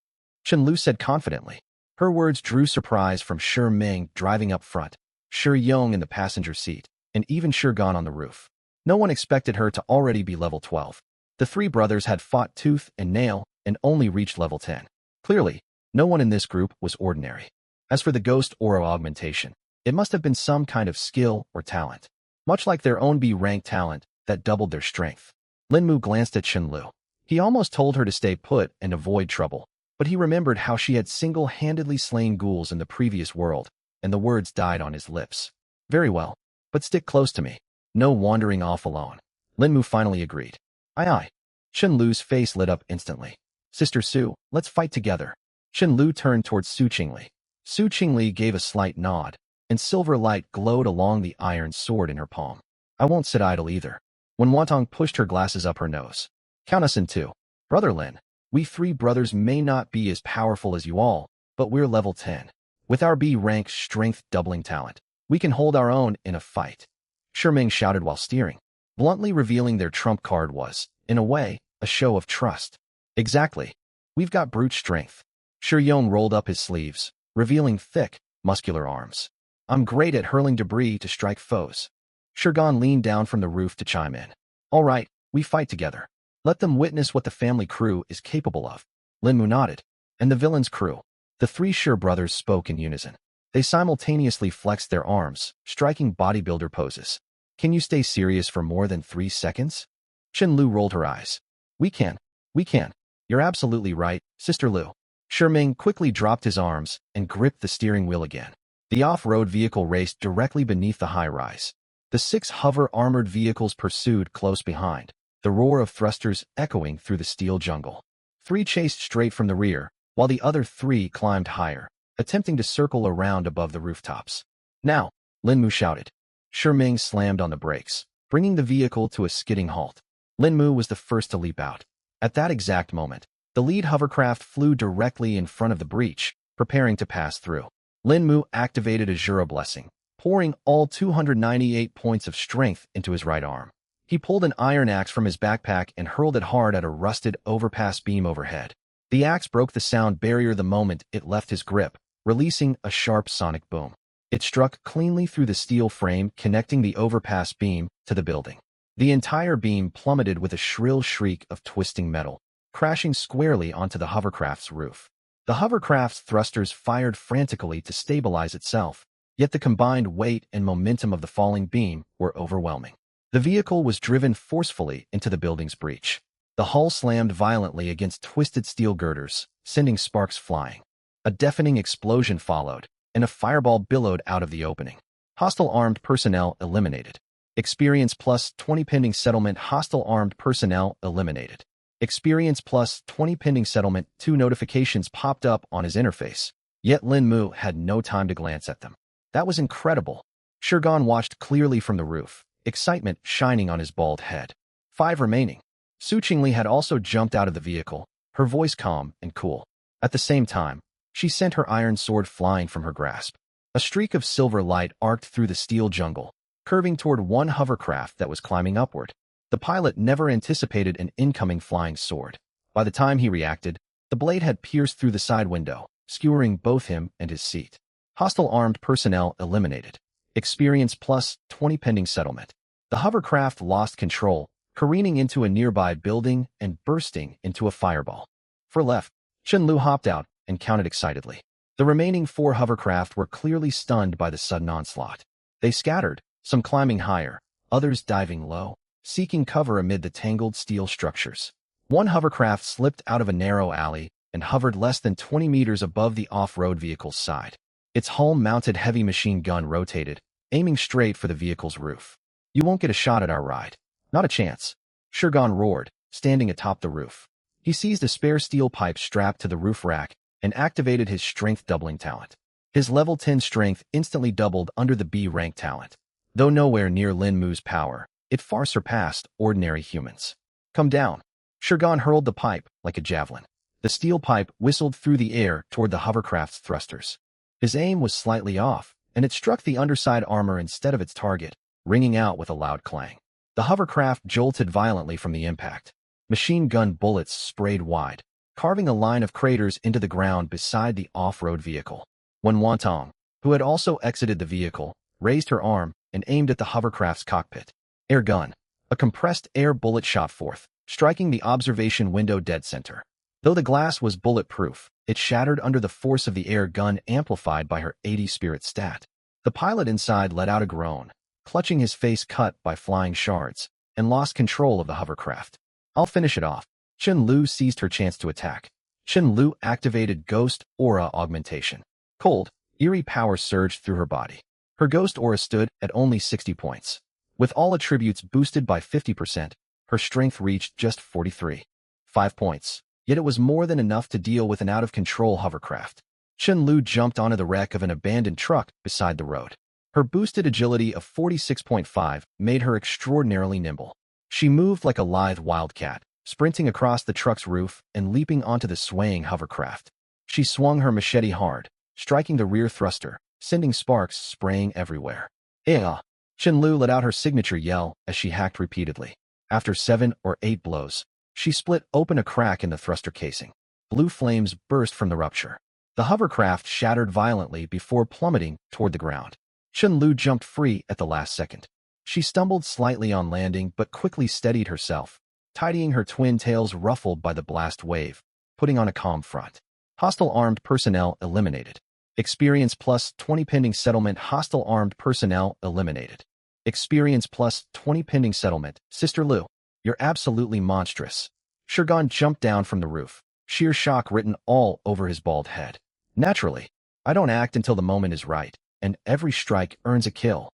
Speaker 1: Chen Lu said confidently. Her words drew surprise from Shi Ming driving up front, Shi Yong in the passenger seat, and even Shurgan on the roof. No one expected her to already be level 12. The 3 brothers had fought tooth and nail and only reached level 10. Clearly, no one in this group was ordinary. As for the ghost aura augmentation, it must have been some kind of skill or talent, much like their own B-rank talent that doubled their strength. Lin Mu glanced at Chen Lu. He almost told her to stay put and avoid trouble, but he remembered how she had single-handedly slain ghouls in the previous world, and the words died on his lips. Very well, but stick close to me. No wandering off alone. Lin Mu finally agreed. Aye aye. Chen Lu's face lit up instantly. Sister Su, let's fight together. Chen Lu turned towards Su Qingli. Su Qingli gave a slight nod, and silver light glowed along the iron sword in her palm. I won't sit idle either. When Wantong pushed her glasses up her nose. Count us in 2. Brother Lin, we 3 brothers may not be as powerful as you all, but we're level 10. With our B-rank strength doubling talent, we can hold our own in a fight. Sherming shouted while steering, bluntly revealing their trump card was, in a way, a show of trust. Exactly. We've got brute strength. Shuyong rolled up his sleeves, revealing thick, muscular arms. I'm great at hurling debris to strike foes. Shurgan leaned down from the roof to chime in. All right, we fight together. Let them witness what the family crew is capable of. Lin Mu nodded. And the villain's crew. The 3 Shi brothers spoke in unison. They simultaneously flexed their arms, striking bodybuilder poses. Can you stay serious for more than 3 seconds? Chen Lu rolled her eyes. We can. We can. You're absolutely right, Sister Lu. Sherming quickly dropped his arms and gripped the steering wheel again. The off-road vehicle raced directly beneath the high-rise. The 6 hover-armored vehicles pursued close behind, the roar of thrusters echoing through the steel jungle. 3 chased straight from the rear, while the other 3 climbed higher, attempting to circle around above the rooftops. Now, Lin Mu shouted. Sherming slammed on the brakes, bringing the vehicle to a skidding halt. Lin Mu was the first to leap out. At that exact moment, the lead hovercraft flew directly in front of the breach, preparing to pass through. Lin Mu activated a Jura blessing, pouring all 298 points of strength into his right arm. He pulled an iron axe from his backpack and hurled it hard at a rusted overpass beam overhead. The axe broke the sound barrier the moment it left his grip, releasing a sharp sonic boom. It struck cleanly through the steel frame connecting the overpass beam to the building. The entire beam plummeted with a shrill shriek of twisting metal, crashing squarely onto the hovercraft's roof. The hovercraft's thrusters fired frantically to stabilize itself, yet the combined weight and momentum of the falling beam were overwhelming. The vehicle was driven forcefully into the building's breach. The hull slammed violently against twisted steel girders, sending sparks flying. A deafening explosion followed, and a fireball billowed out of the opening. Hostile armed personnel eliminated. Experience plus 20 pending settlement. Hostile armed personnel eliminated. Experience plus 20 pending settlement. 2 notifications popped up on his interface, Yet Lin Mu had no time to glance at them. That was incredible. Shurgan watched clearly from the roof, excitement shining on his bald head. 5 remaining. Su Qingli had also jumped out of the vehicle, her voice calm and cool. At the same time, she sent her iron sword flying from her grasp. A streak of silver light arced through the steel jungle, curving toward one hovercraft that was climbing upward. The pilot never anticipated an incoming flying sword. By the time he reacted, the blade had pierced through the side window, skewering both him and his seat. Hostile armed personnel eliminated. Experience plus 20 pending settlement. The hovercraft lost control, careening into a nearby building and bursting into a fireball. For left, Chen Lu hopped out and counted excitedly. The remaining 4 hovercraft were clearly stunned by the sudden onslaught. They scattered, some climbing higher, others diving low, seeking cover amid the tangled steel structures. One hovercraft slipped out of a narrow alley and hovered less than 20 meters above the off-road vehicle's side. Its hull-mounted heavy machine gun rotated, aiming straight for the vehicle's roof. "You won't get a shot at our ride. Not a chance," Shurgan roared, standing atop the roof. He seized a spare steel pipe strapped to the roof rack and activated his strength-doubling talent. His level 10 strength instantly doubled under the B-rank talent. Though nowhere near Lin Mu's power, it far surpassed ordinary humans. "Come down." Shurgan hurled the pipe like a javelin. The steel pipe whistled through the air toward the hovercraft's thrusters. His aim was slightly off, and it struck the underside armor instead of its target, ringing out with a loud clang. The hovercraft jolted violently from the impact. Machine gun bullets sprayed wide, carving a line of craters into the ground beside the off-road vehicle. When Wantong, who had also exited the vehicle, raised her arm and aimed at the hovercraft's cockpit. Air gun. A compressed air bullet shot forth, striking the observation window dead center. Though the glass was bulletproof, it shattered under the force of the air gun amplified by her 80 spirit stat. The pilot inside let out a groan, clutching his face cut by flying shards, and lost control of the hovercraft. "I'll finish it off." Chen Lu seized her chance to attack. Chen Lu activated Ghost Aura Augmentation. Cold, eerie power surged through her body. Her Ghost Aura stood at only 60 points. With all attributes boosted by 50%, her strength reached just 43. 5 points. Yet it was more than enough to deal with an out-of-control hovercraft. Chen Lu jumped onto the wreck of an abandoned truck beside the road. Her boosted agility of 46.5 made her extraordinarily nimble. She moved like a lithe wildcat, sprinting across the truck's roof and leaping onto the swaying hovercraft. She swung her machete hard, striking the rear thruster, sending sparks spraying everywhere. "Ah!" Chen Lu let out her signature yell as she hacked repeatedly. After 7 or 8 blows, she split open a crack in the thruster casing. Blue flames burst from the rupture. The hovercraft shattered violently before plummeting toward the ground. Chen Lu jumped free at the last second. She stumbled slightly on landing but quickly steadied herself, tidying her twin tails ruffled by the blast wave, putting on a calm front. Hostile armed personnel eliminated. Experience plus 20 pending settlement. Hostile armed personnel eliminated. Experience plus 20 pending settlement. Sister Lu, you're absolutely monstrous. Shurgan jumped down from the roof, sheer shock written all over his bald head. "Naturally, I don't act until the moment is right, and every strike earns a kill."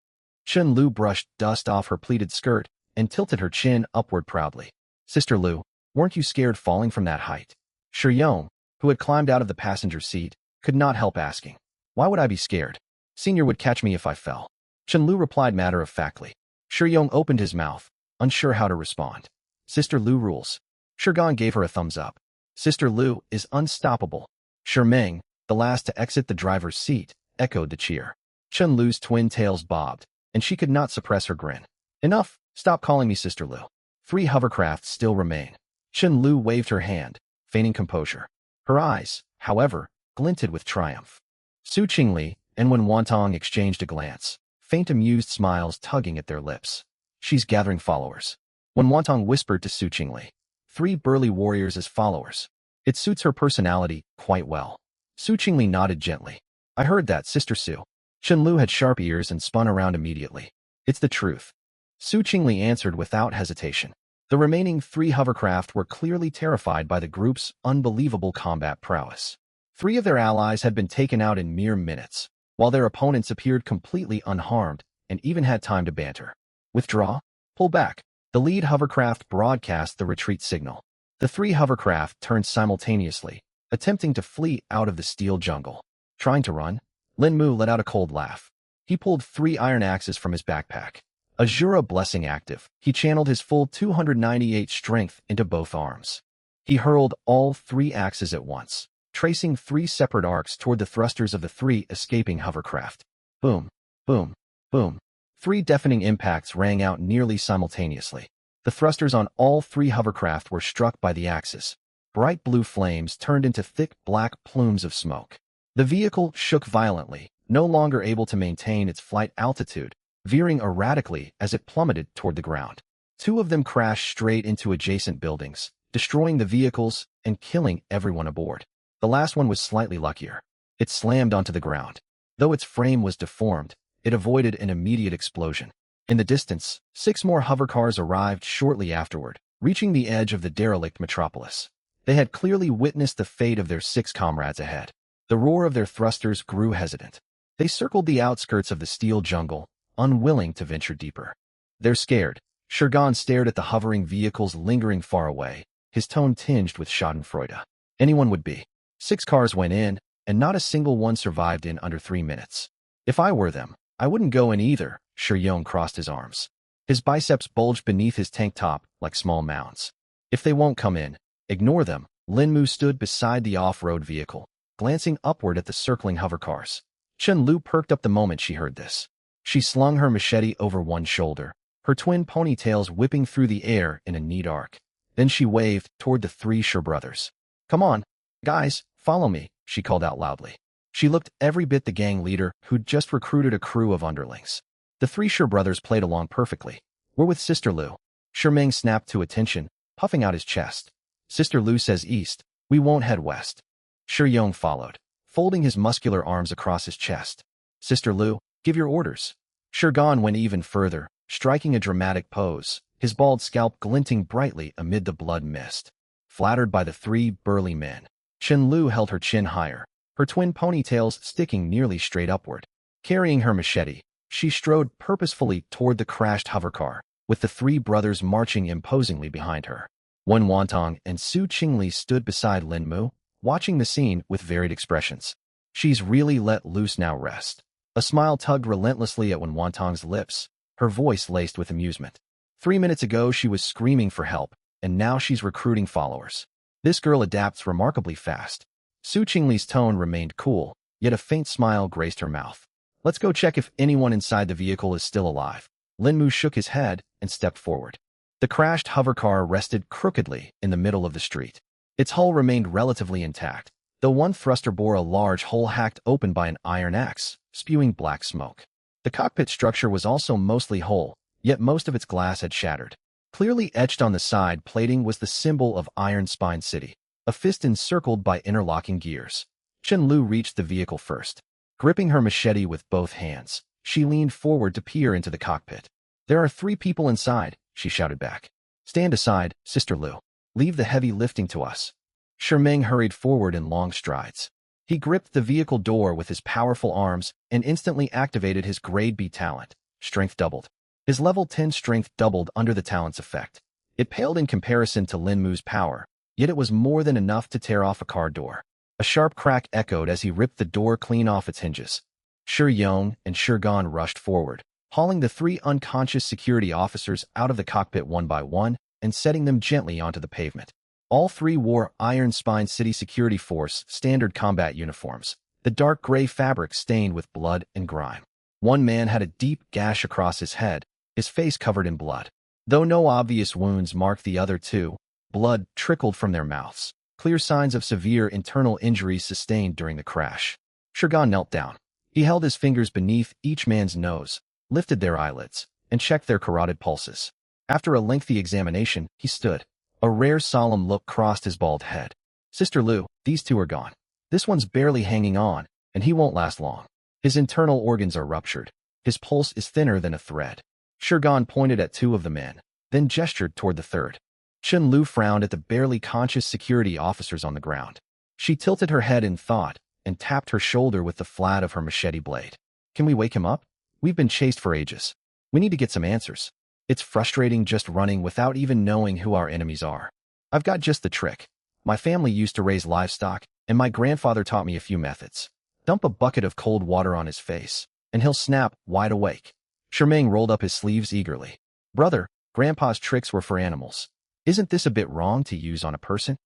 Speaker 1: Chen Lu brushed dust off her pleated skirt and tilted her chin upward proudly. "Sister Lu, weren't you scared falling from that height?" Shuyong, who had climbed out of the passenger seat, could not help asking. "Why would I be scared? Senior would catch me if I fell." Chen Lu replied matter-of-factly. Shuyong opened his mouth, unsure how to respond. "Sister Lu rules." Shurgan gave her a thumbs up. "Sister Lu is unstoppable." Shermeng, the last to exit the driver's seat, echoed the cheer. Chen Lu's twin tails bobbed, and she could not suppress her grin. "Enough, stop calling me Sister Lu. 3 hovercrafts still remain." Chen Lu waved her hand, feigning composure. Her eyes, however, glinted with triumph. Su Qingli and Wen Wantong exchanged a glance, faint amused smiles tugging at their lips. "She's gathering followers." Wen Wantong whispered to Su Qingli. 3 burly warriors as followers. It suits her personality quite well. Su Qingli nodded gently. "I heard that, Sister Su." Chen Lu had sharp ears and spun around immediately. "It's the truth." Su Qingli answered without hesitation. The remaining 3 hovercraft were clearly terrified by the group's unbelievable combat prowess. 3 of their allies had been taken out in mere minutes, while their opponents appeared completely unharmed and even had time to banter. "Withdraw? Pull back." The lead hovercraft broadcast the retreat signal. The 3 hovercraft turned simultaneously, attempting to flee out of the steel jungle. Trying to run? Lin Mu let out a cold laugh. He pulled 3 iron axes from his backpack. Azura Blessing active, he channeled his full 298 strength into both arms. He hurled all 3 axes at once, tracing 3 separate arcs toward the thrusters of the 3 escaping hovercraft. Boom, boom, boom. 3 deafening impacts rang out nearly simultaneously. The thrusters on all 3 hovercraft were struck by the axes. Bright blue flames turned into thick black plumes of smoke. The vehicle shook violently, no longer able to maintain its flight altitude, veering erratically as it plummeted toward the ground. 2 of them crashed straight into adjacent buildings, destroying the vehicles and killing everyone aboard. The last one was slightly luckier. It slammed onto the ground. Though its frame was deformed, it avoided an immediate explosion. In the distance, 6 more hovercars arrived shortly afterward, reaching the edge of the derelict metropolis. They had clearly witnessed the fate of their 6 comrades ahead. The roar of their thrusters grew hesitant. They circled the outskirts of the steel jungle, unwilling to venture deeper. They're scared. Shergan stared at the hovering vehicles lingering far away, his tone tinged with schadenfreude. Anyone would be. 6 cars went in, and not a single one survived in under 3 minutes. If I were them, I wouldn't go in either. Shiryong crossed his arms. His biceps bulged beneath his tank top like small mounds. If they won't come in, ignore them. Lin Mu stood beside the off-road vehicle, glancing upward at the circling hovercars. Chen Lu perked up the moment she heard this. She slung her machete over one shoulder, her twin ponytails whipping through the air in a neat arc. Then she waved toward the 3 Sher brothers. Come on, guys, follow me, she called out loudly. She looked every bit the gang leader who'd just recruited a crew of underlings. The 3 Sher brothers played along perfectly. We're with Sister Lu. Sherming snapped to attention, puffing out his chest. Sister Lu says east. We won't head west. Shiryong followed, folding his muscular arms across his chest. Sister Lu, give your orders. Shergan went even further, striking a dramatic pose, his bald scalp glinting brightly amid the blood mist. Flattered by the 3 burly men, Chen Lu held her chin higher, her twin ponytails sticking nearly straight upward. Carrying her machete, she strode purposefully toward the crashed hovercar, with the 3 brothers marching imposingly behind her. Wen Wantong and Su Qingli stood beside Lin Mu, watching the scene with varied expressions. She's really let loose now, rest. A smile tugged relentlessly at Wen Wantong's lips, her voice laced with amusement. 3 minutes ago she was screaming for help, and now she's recruiting followers. This girl adapts remarkably fast. Su Qingli's tone remained cool, yet a faint smile graced her mouth. Let's go check if anyone inside the vehicle is still alive. Lin Mu shook his head and stepped forward. The crashed hovercar rested crookedly in the middle of the street. Its hull remained relatively intact, though one thruster bore a large hole hacked open by an iron axe, spewing black smoke. The cockpit structure was also mostly whole, yet most of its glass had shattered. Clearly etched on the side plating was the symbol of Iron Spine City, a fist encircled by interlocking gears. Chen Lu reached the vehicle first. Gripping her machete with both hands, she leaned forward to peer into the cockpit. There are 3 people inside, she shouted back. Stand aside, Sister Lu. Leave the heavy lifting to us. Sherming hurried forward in long strides. He gripped the vehicle door with his powerful arms and instantly activated his Grade B talent. Strength doubled. His level 10 strength doubled under the talent's effect. It paled in comparison to Lin Mu's power, yet it was more than enough to tear off a car door. A sharp crack echoed as he ripped the door clean off its hinges. Shiryong and Shergan rushed forward, hauling the 3 unconscious security officers out of the cockpit one by one and setting them gently onto the pavement. All 3 wore Iron Spine City Security Force standard combat uniforms, the dark gray fabric stained with blood and grime. One man had a deep gash across his head, his face covered in blood. Though no obvious wounds marked the other 2, blood trickled from their mouths, clear signs of severe internal injuries sustained during the crash. Shergan knelt down. He held his fingers beneath each man's nose, lifted their eyelids, and checked their carotid pulses. After a lengthy examination, he stood. A rare solemn look crossed his bald head. Sister Lu, these 2 are gone. This one's barely hanging on, and he won't last long. His internal organs are ruptured. His pulse is thinner than a thread. Shergan pointed at 2 of the men, then gestured toward the 3rd. Chen Lu frowned at the barely conscious security officers on the ground. She tilted her head in thought and tapped her shoulder with the flat of her machete blade. Can we wake him up? We've been chased for ages. We need to get some answers. It's frustrating just running without even knowing who our enemies are. I've got just the trick. My family used to raise livestock, and my grandfather taught me a few methods. Dump a bucket of cold water on his face, and he'll snap wide awake. Sherming rolled up his sleeves eagerly. Brother, Grandpa's tricks were for animals. Isn't this a bit wrong to use on a person?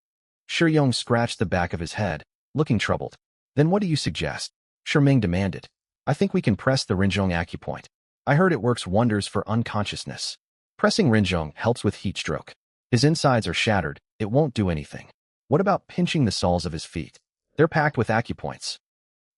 Speaker 1: Shiyong scratched the back of his head, looking troubled. Then what do you suggest? Sherming demanded. I think we can press the Rinzhong acupoint. I heard it works wonders for unconsciousness. Pressing Rinzhong helps with heat stroke. His insides are shattered, it won't do anything. What about pinching the soles of his feet? They're packed with acupoints.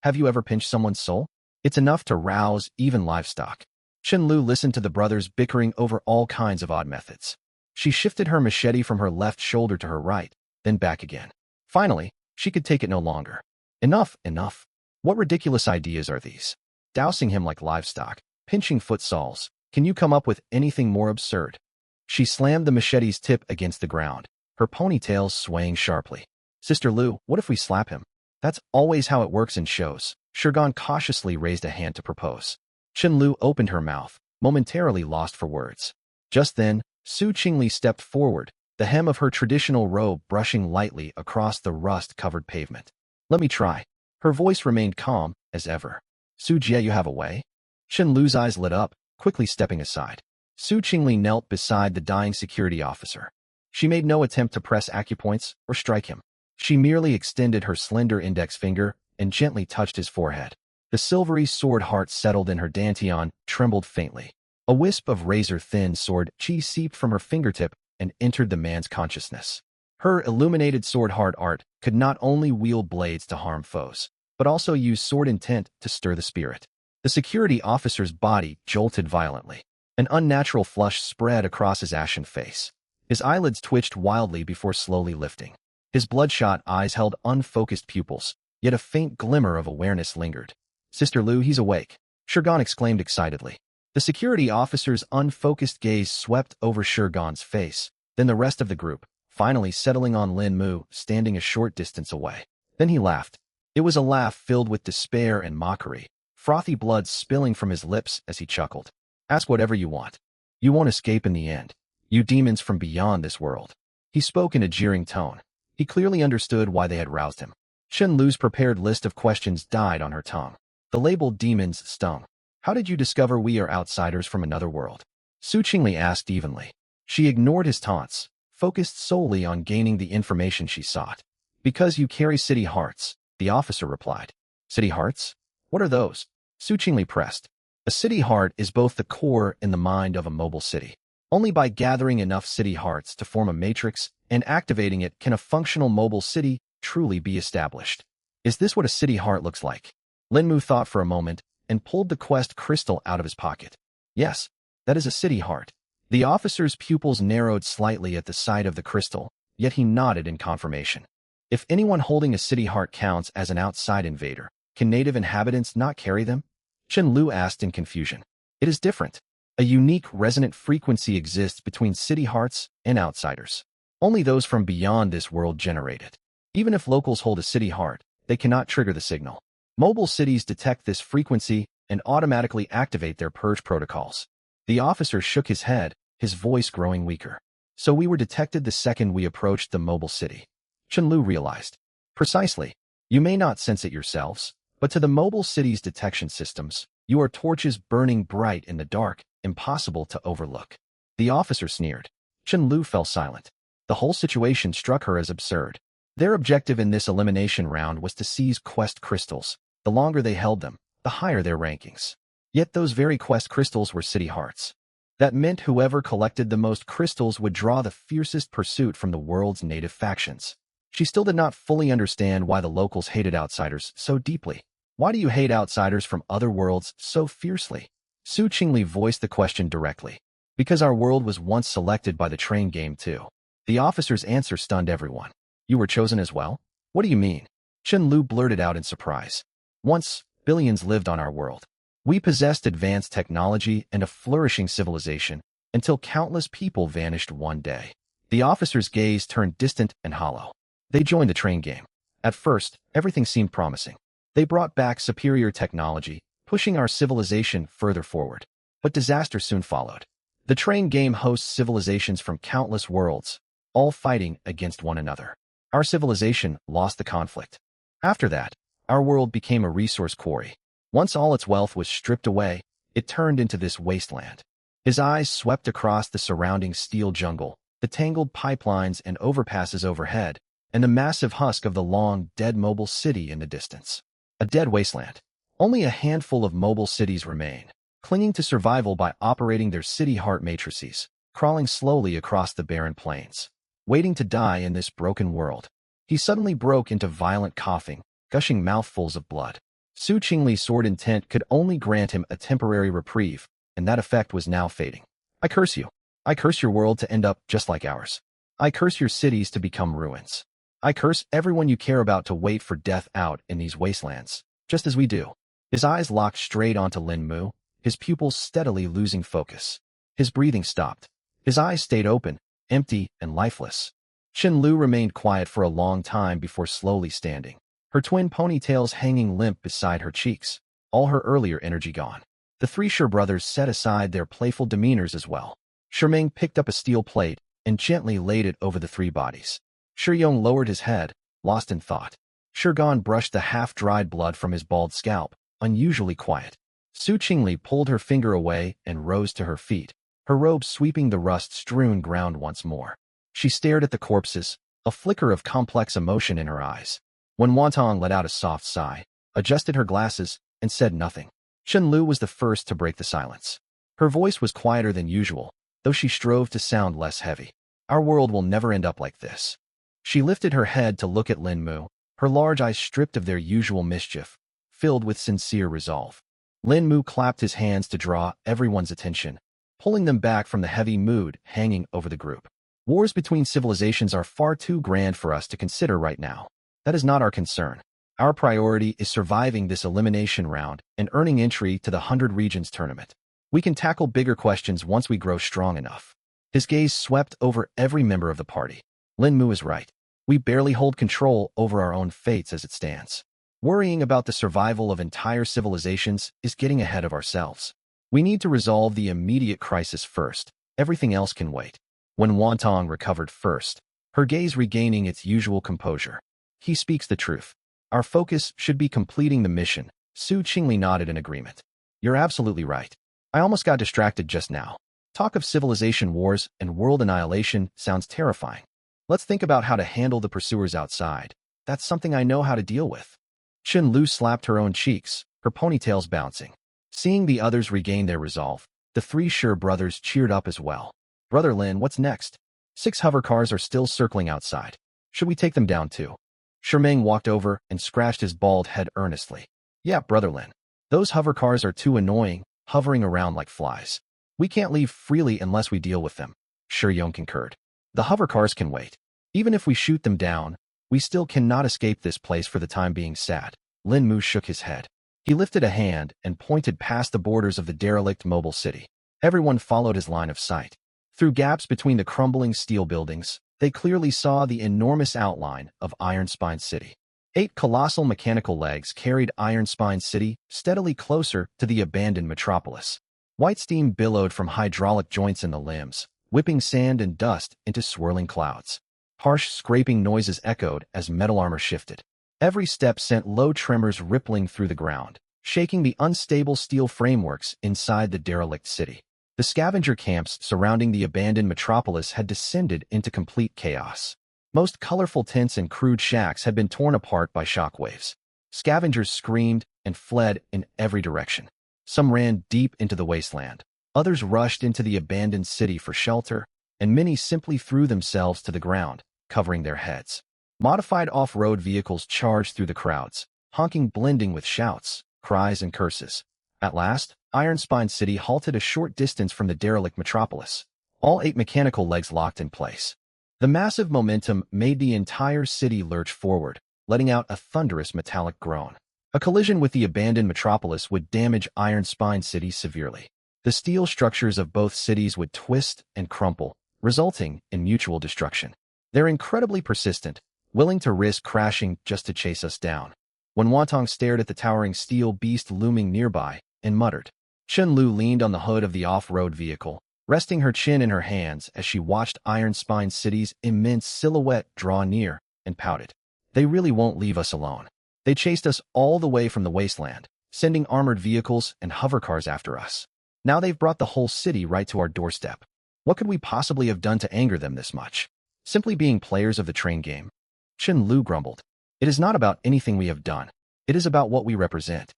Speaker 1: Have you ever pinched someone's soul? It's enough to rouse even livestock. Chen-Lu listened to the brothers bickering over all kinds of odd methods. She shifted her machete from her left shoulder to her right, then back again. Finally, she could take it no longer. Enough, enough. What ridiculous ideas are these? Dousing him like livestock, pinching foot soles. Can you come up with anything more absurd? She slammed the machete's tip against the ground, her ponytails swaying sharply. Sister Lu, what if we slap him? That's always how it works in shows. Shirgan cautiously raised a hand to propose. Chen-Lu opened her mouth, momentarily lost for words. Just then, Su Qingli stepped forward, the hem of her traditional robe brushing lightly across the rust-covered pavement. Let me try. Her voice remained calm, as ever. Su Jie, you have a way? Chen-Lu's eyes lit up, quickly stepping aside. Su Qingli knelt beside the dying security officer. She made no attempt to press acupoints or strike him. She merely extended her slender index finger and gently touched his forehead. The silvery sword heart settled in her dantian, trembled faintly. A wisp of razor-thin sword chi seeped from her fingertip and entered the man's consciousness. Her illuminated sword heart art could not only wield blades to harm foes, but also use sword intent to stir the spirit. The security officer's body jolted violently. An unnatural flush spread across his ashen face. His eyelids twitched wildly before slowly lifting. His bloodshot eyes held unfocused pupils, yet a faint glimmer of awareness lingered. Sister Lu, he's awake, Shirgan exclaimed excitedly. The security officer's unfocused gaze swept over Shirgan's face, then the rest of the group, finally settling on Lin Mu, standing a short distance away. Then he laughed. It was a laugh filled with despair and mockery, frothy blood spilling from his lips as he chuckled. Ask whatever you want. You won't escape in the end. You demons from beyond this world. He spoke in a jeering tone. He clearly understood why they had roused him. Chen-Lu's prepared list of questions died on her tongue. The labeled demons stung. How did you discover we are outsiders from another world? Su Qingli asked evenly. She ignored his taunts, focused solely on gaining the information she sought. Because you carry city hearts, the officer replied. City hearts? What are those? Su Qingli pressed. A city heart is both the core and the mind of a mobile city. Only by gathering enough city hearts to form a matrix and activating it can a functional mobile city truly be established. Is this what a city heart looks like? Lin Mu thought for a moment and pulled the quest crystal out of his pocket. Yes, that is a city heart. The officer's pupils narrowed slightly at the sight of the crystal, yet he nodded in confirmation. If anyone holding a city heart counts as an outside invader, can native inhabitants not carry them? Chen-Lu asked in confusion. It is different. A unique resonant frequency exists between city hearts and outsiders. Only those from beyond this world generate it. Even if locals hold a city heart, they cannot trigger the signal. Mobile cities detect this frequency and automatically activate their purge protocols. The officer shook his head, his voice growing weaker. So we were detected the second we approached the mobile city. Chen-Lu realized. Precisely. You may not sense it yourselves, but to the mobile city's detection systems, you are torches burning bright in the dark, impossible to overlook. The officer sneered. Chen-Lu fell silent. The whole situation struck her as absurd. Their objective in this elimination round was to seize quest crystals. The longer they held them, the higher their rankings. Yet those very quest crystals were city hearts. That meant whoever collected the most crystals would draw the fiercest pursuit from the world's native factions. She still did not fully understand why the locals hated outsiders so deeply. Why do you hate outsiders from other worlds so fiercely? Su Qingli voiced the question directly. Because our world was once selected by the train game too. The officer's answer stunned everyone. You were chosen as well? What do you mean? Chen-Lu blurted out in surprise. Once, billions lived on our world. We possessed advanced technology and a flourishing civilization until countless people vanished one day. The officer's gaze turned distant and hollow. They joined the train game. At first, everything seemed promising. They brought back superior technology, pushing our civilization further forward. But disaster soon followed. The train game hosts civilizations from countless worlds, all fighting against one another. Our civilization lost the conflict. After that, Our world became a resource quarry. Once all its wealth was stripped away, it turned into this wasteland. His eyes swept across the surrounding steel jungle, the tangled pipelines and overpasses overhead, and the massive husk of the long, dead mobile city in the distance. A dead wasteland. Only a handful of mobile cities remain, clinging to survival by operating their city heart matrices, crawling slowly across the barren plains, waiting to die in this broken world. He suddenly broke into violent coughing, gushing mouthfuls of blood. Su Qingli's sword intent could only grant him a temporary reprieve, and that effect was now fading. I curse you. I curse your world to end up just like ours. I curse your cities to become ruins. I curse everyone you care about to wait for death out in these wastelands, just as we do. His eyes locked straight onto Lin Mu, his pupils steadily losing focus. His breathing stopped. His eyes stayed open, empty and lifeless. Chen Lu remained quiet for a long time before slowly standing, her twin ponytails hanging limp beside her cheeks, all her earlier energy gone. The three Shi brothers set aside their playful demeanors as well. Shimeng picked up a steel plate and gently laid it over the three bodies. Shi Yong lowered his head, lost in thought. Shirgan brushed the half-dried blood from his bald scalp, unusually quiet. Su Qingli pulled her finger away and rose to her feet, her robe sweeping the rust-strewn ground once more. She stared at the corpses, a flicker of complex emotion in her eyes. When Wantong let out a soft sigh, adjusted her glasses, and said nothing, Chen Lu was the first to break the silence. Her voice was quieter than usual, though she strove to sound less heavy. Our world will never end up like this. She lifted her head to look at Lin Mu, her large eyes stripped of their usual mischief, filled with sincere resolve. Lin Mu clapped his hands to draw everyone's attention, pulling them back from the heavy mood hanging over the group. Wars between civilizations are far too grand for us to consider right now. That is not our concern. Our priority is surviving this elimination round and earning entry to the 100 Regions tournament. We can tackle bigger questions once we grow strong enough. His gaze swept over every member of the party. Lin Mu is right. We barely hold control over our own fates as it stands. Worrying about the survival of entire civilizations is getting ahead of ourselves. We need to resolve the immediate crisis first. Everything else can wait. When Wantong recovered first, her gaze regaining its usual composure. He speaks the truth. Our focus should be completing the mission. Su Qingli nodded in agreement. You're absolutely right. I almost got distracted just now. Talk of civilization wars and world annihilation sounds terrifying. Let's think about how to handle the pursuers outside. That's something I know how to deal with. Chen Lu slapped her own cheeks, her ponytails bouncing. Seeing the others regain their resolve, the three Shi brothers cheered up as well. Brother Lin, what's next? 6 hover cars are still circling outside. Should we take them down too? Shimeng walked over and scratched his bald head earnestly. Yeah, Brother Lin. Those hover cars are too annoying, hovering around like flies. We can't leave freely unless we deal with them. Shi Yong concurred. The hover cars can wait. Even if we shoot them down, we still cannot escape this place for the time being. Sad. Lin Mu shook his head. He lifted a hand and pointed past the borders of the derelict mobile city. Everyone followed his line of sight. Through gaps between the crumbling steel buildings, they clearly saw the enormous outline of Iron Spine City. 8 colossal mechanical legs carried Iron Spine City steadily closer to the abandoned metropolis. White steam billowed from hydraulic joints in the limbs, whipping sand and dust into swirling clouds. Harsh scraping noises echoed as metal armor shifted. Every step sent low tremors rippling through the ground, shaking the unstable steel frameworks inside the derelict city. The scavenger camps surrounding the abandoned metropolis had descended into complete chaos. Most colorful tents and crude shacks had been torn apart by shockwaves. Scavengers screamed and fled in every direction. Some ran deep into the wasteland. Others rushed into the abandoned city for shelter, and many simply threw themselves to the ground, covering their heads. Modified off-road vehicles charged through the crowds, honking blending with shouts, cries, and curses. At last, Iron Spine City halted a short distance from the derelict metropolis. All 8 mechanical legs locked in place. The massive momentum made the entire city lurch forward, letting out a thunderous metallic groan. A collision with the abandoned metropolis would damage Iron Spine City severely. The steel structures of both cities would twist and crumple, resulting in mutual destruction. They're incredibly persistent, willing to risk crashing just to chase us down. When Wantong stared at the towering steel beast looming nearby and muttered, Chen Lu leaned on the hood of the off-road vehicle, resting her chin in her hands as she watched Iron Spine City's immense silhouette draw near, and pouted. They really won't leave us alone. They chased us all the way from the wasteland, sending armored vehicles and hovercars after us. Now they've brought the whole city right to our doorstep. What could we possibly have done to anger them this much? Simply being players of the train game. Chen Lu grumbled. It is not about anything we have done. It is about what we represent.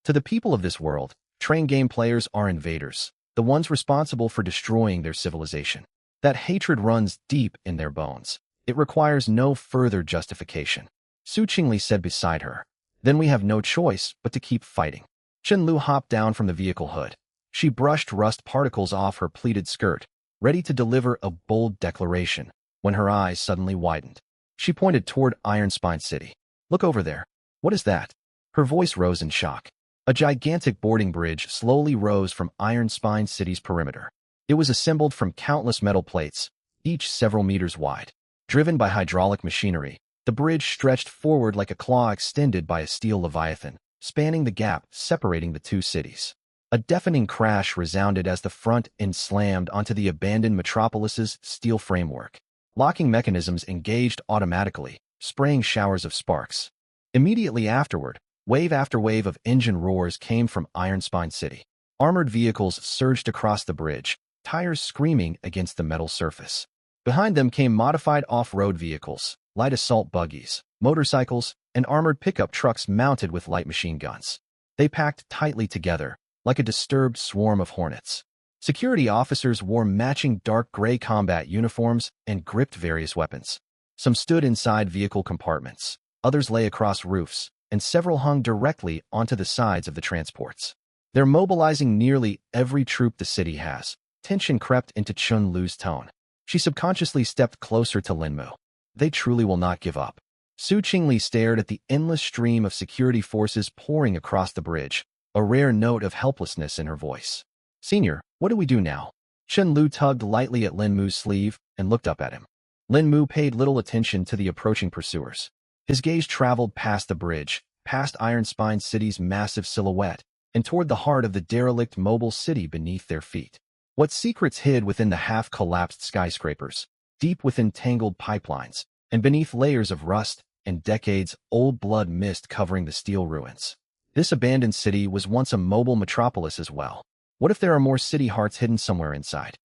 Speaker 1: To the people of this world, train game players are invaders, the ones responsible for destroying their civilization. That hatred runs deep in their bones. It requires no further justification. Su Qingli said beside her. Then we have no choice but to keep fighting. Chen Lu hopped down from the vehicle hood. She brushed rust particles off her pleated skirt, ready to deliver a bold declaration, when her eyes suddenly widened. She pointed toward Iron Spine City. Look over there. What is that? Her voice rose in shock. A gigantic boarding bridge slowly rose from Iron Spine City's perimeter. It was assembled from countless metal plates, each several meters wide. Driven by hydraulic machinery, the bridge stretched forward like a claw extended by a steel leviathan, spanning the gap separating the two cities. A deafening crash resounded as the front end slammed onto the abandoned metropolis's steel framework. Locking mechanisms engaged automatically, spraying showers of sparks. Immediately afterward, wave after wave of engine roars came from Iron Spine City. Armored vehicles surged across the bridge, tires screaming against the metal surface. Behind them came modified off-road vehicles, light assault buggies, motorcycles, and armored pickup trucks mounted with light machine guns. They packed tightly together, like a disturbed swarm of hornets. Security officers wore matching dark gray combat uniforms and gripped various weapons. Some stood inside vehicle compartments, others lay across roofs, and several hung directly onto the sides of the transports. They're mobilizing nearly every troop the city has. Tension crept into Chen Lu's tone. She subconsciously stepped closer to Linmu. They truly will not give up. Su Qingli stared at the endless stream of security forces pouring across the bridge, a rare note of helplessness in her voice. Senior, what do we do now? Chen Lu tugged lightly at Linmu's sleeve and looked up at him. Linmu paid little attention to the approaching pursuers. His gaze traveled past the bridge, past Iron Spine City's massive silhouette, and toward the heart of the derelict mobile city beneath their feet. What secrets hid within the half-collapsed skyscrapers, deep within tangled pipelines, and beneath layers of rust and decades-old blood mist covering the steel ruins? This abandoned city was once a mobile metropolis as well. What if there are more city hearts hidden somewhere inside?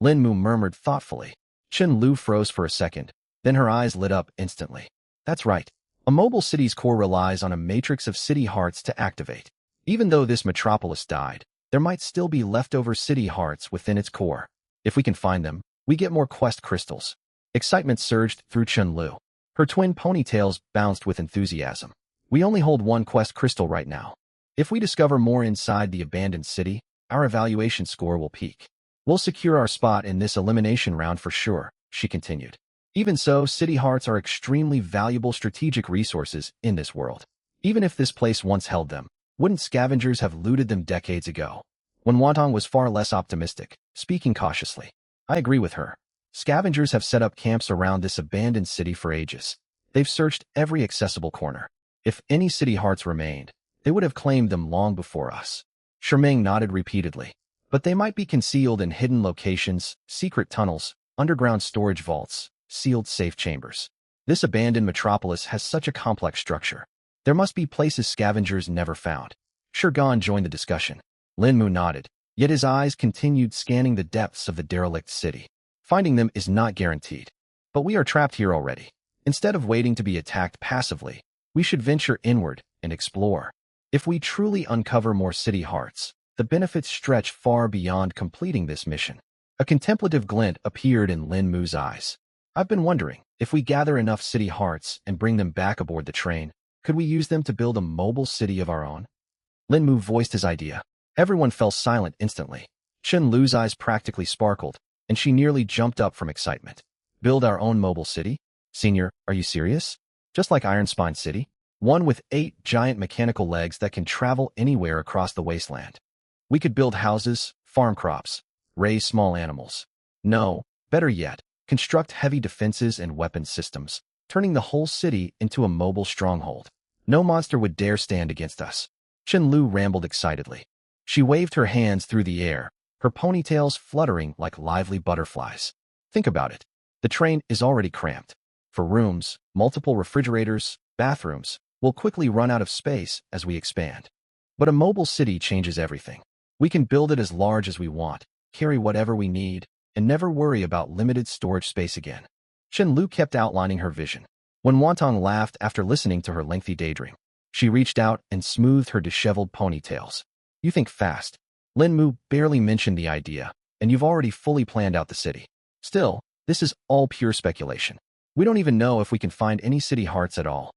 Speaker 1: Linmu murmured thoughtfully. Chen Lu froze for a second, then her eyes lit up instantly. That's right. A mobile city's core relies on a matrix of city hearts to activate. Even though this metropolis died, there might still be leftover city hearts within its core. If we can find them, we get more quest crystals. Excitement surged through Chen Lu. Her twin ponytails bounced with enthusiasm. We only hold one quest crystal right now. If we discover more inside the abandoned city, our evaluation score will peak. We'll secure our spot in this elimination round for sure, she continued. Even so, city hearts are extremely valuable strategic resources in this world. Even if this place once held them, wouldn't scavengers have looted them decades ago? When Wantong was far less optimistic, speaking cautiously. I agree with her. Scavengers have set up camps around this abandoned city for ages. They've searched every accessible corner. If any city hearts remained, they would have claimed them long before us. Sherming nodded repeatedly. But they might be concealed in hidden locations, secret tunnels, underground storage vaults, sealed safe chambers. This abandoned metropolis has such a complex structure. There must be places scavengers never found. Shurgan joined the discussion. Linmu nodded, yet his eyes continued scanning the depths of the derelict city. Finding them is not guaranteed. But we are trapped here already. Instead of waiting to be attacked passively, we should venture inward and explore. If we truly uncover more city hearts, the benefits stretch far beyond completing this mission. A contemplative glint appeared in Linmu's eyes. I've been wondering, if we gather enough city hearts and bring them back aboard the train, could we use them to build a mobile city of our own? Linmu voiced his idea. Everyone fell silent instantly. Chen Lu's eyes practically sparkled, and she nearly jumped up from excitement. Build our own mobile city? Senior, are you serious? Just like Iron Spine City? One with 8 giant mechanical legs that can travel anywhere across the wasteland. We could build houses, farm crops, raise small animals. No, better yet, construct heavy defenses and weapons systems, turning the whole city into a mobile stronghold. No monster would dare stand against us. Chen Lu rambled excitedly. She waved her hands through the air, her ponytails fluttering like lively butterflies. Think about it. The train is already cramped. For rooms, multiple refrigerators, bathrooms, We'll quickly run out of space as we expand. But a mobile city changes everything. We can build it as large as we want, carry whatever we need, and never worry about limited storage space again. Shen Lu kept outlining her vision. When Wantong laughed after listening to her lengthy daydream, she reached out and smoothed her disheveled ponytails. You think fast. Lin Mu barely mentioned the idea, and you've already fully planned out the city. Still, this is all pure speculation. We don't even know if we can find any city hearts at all.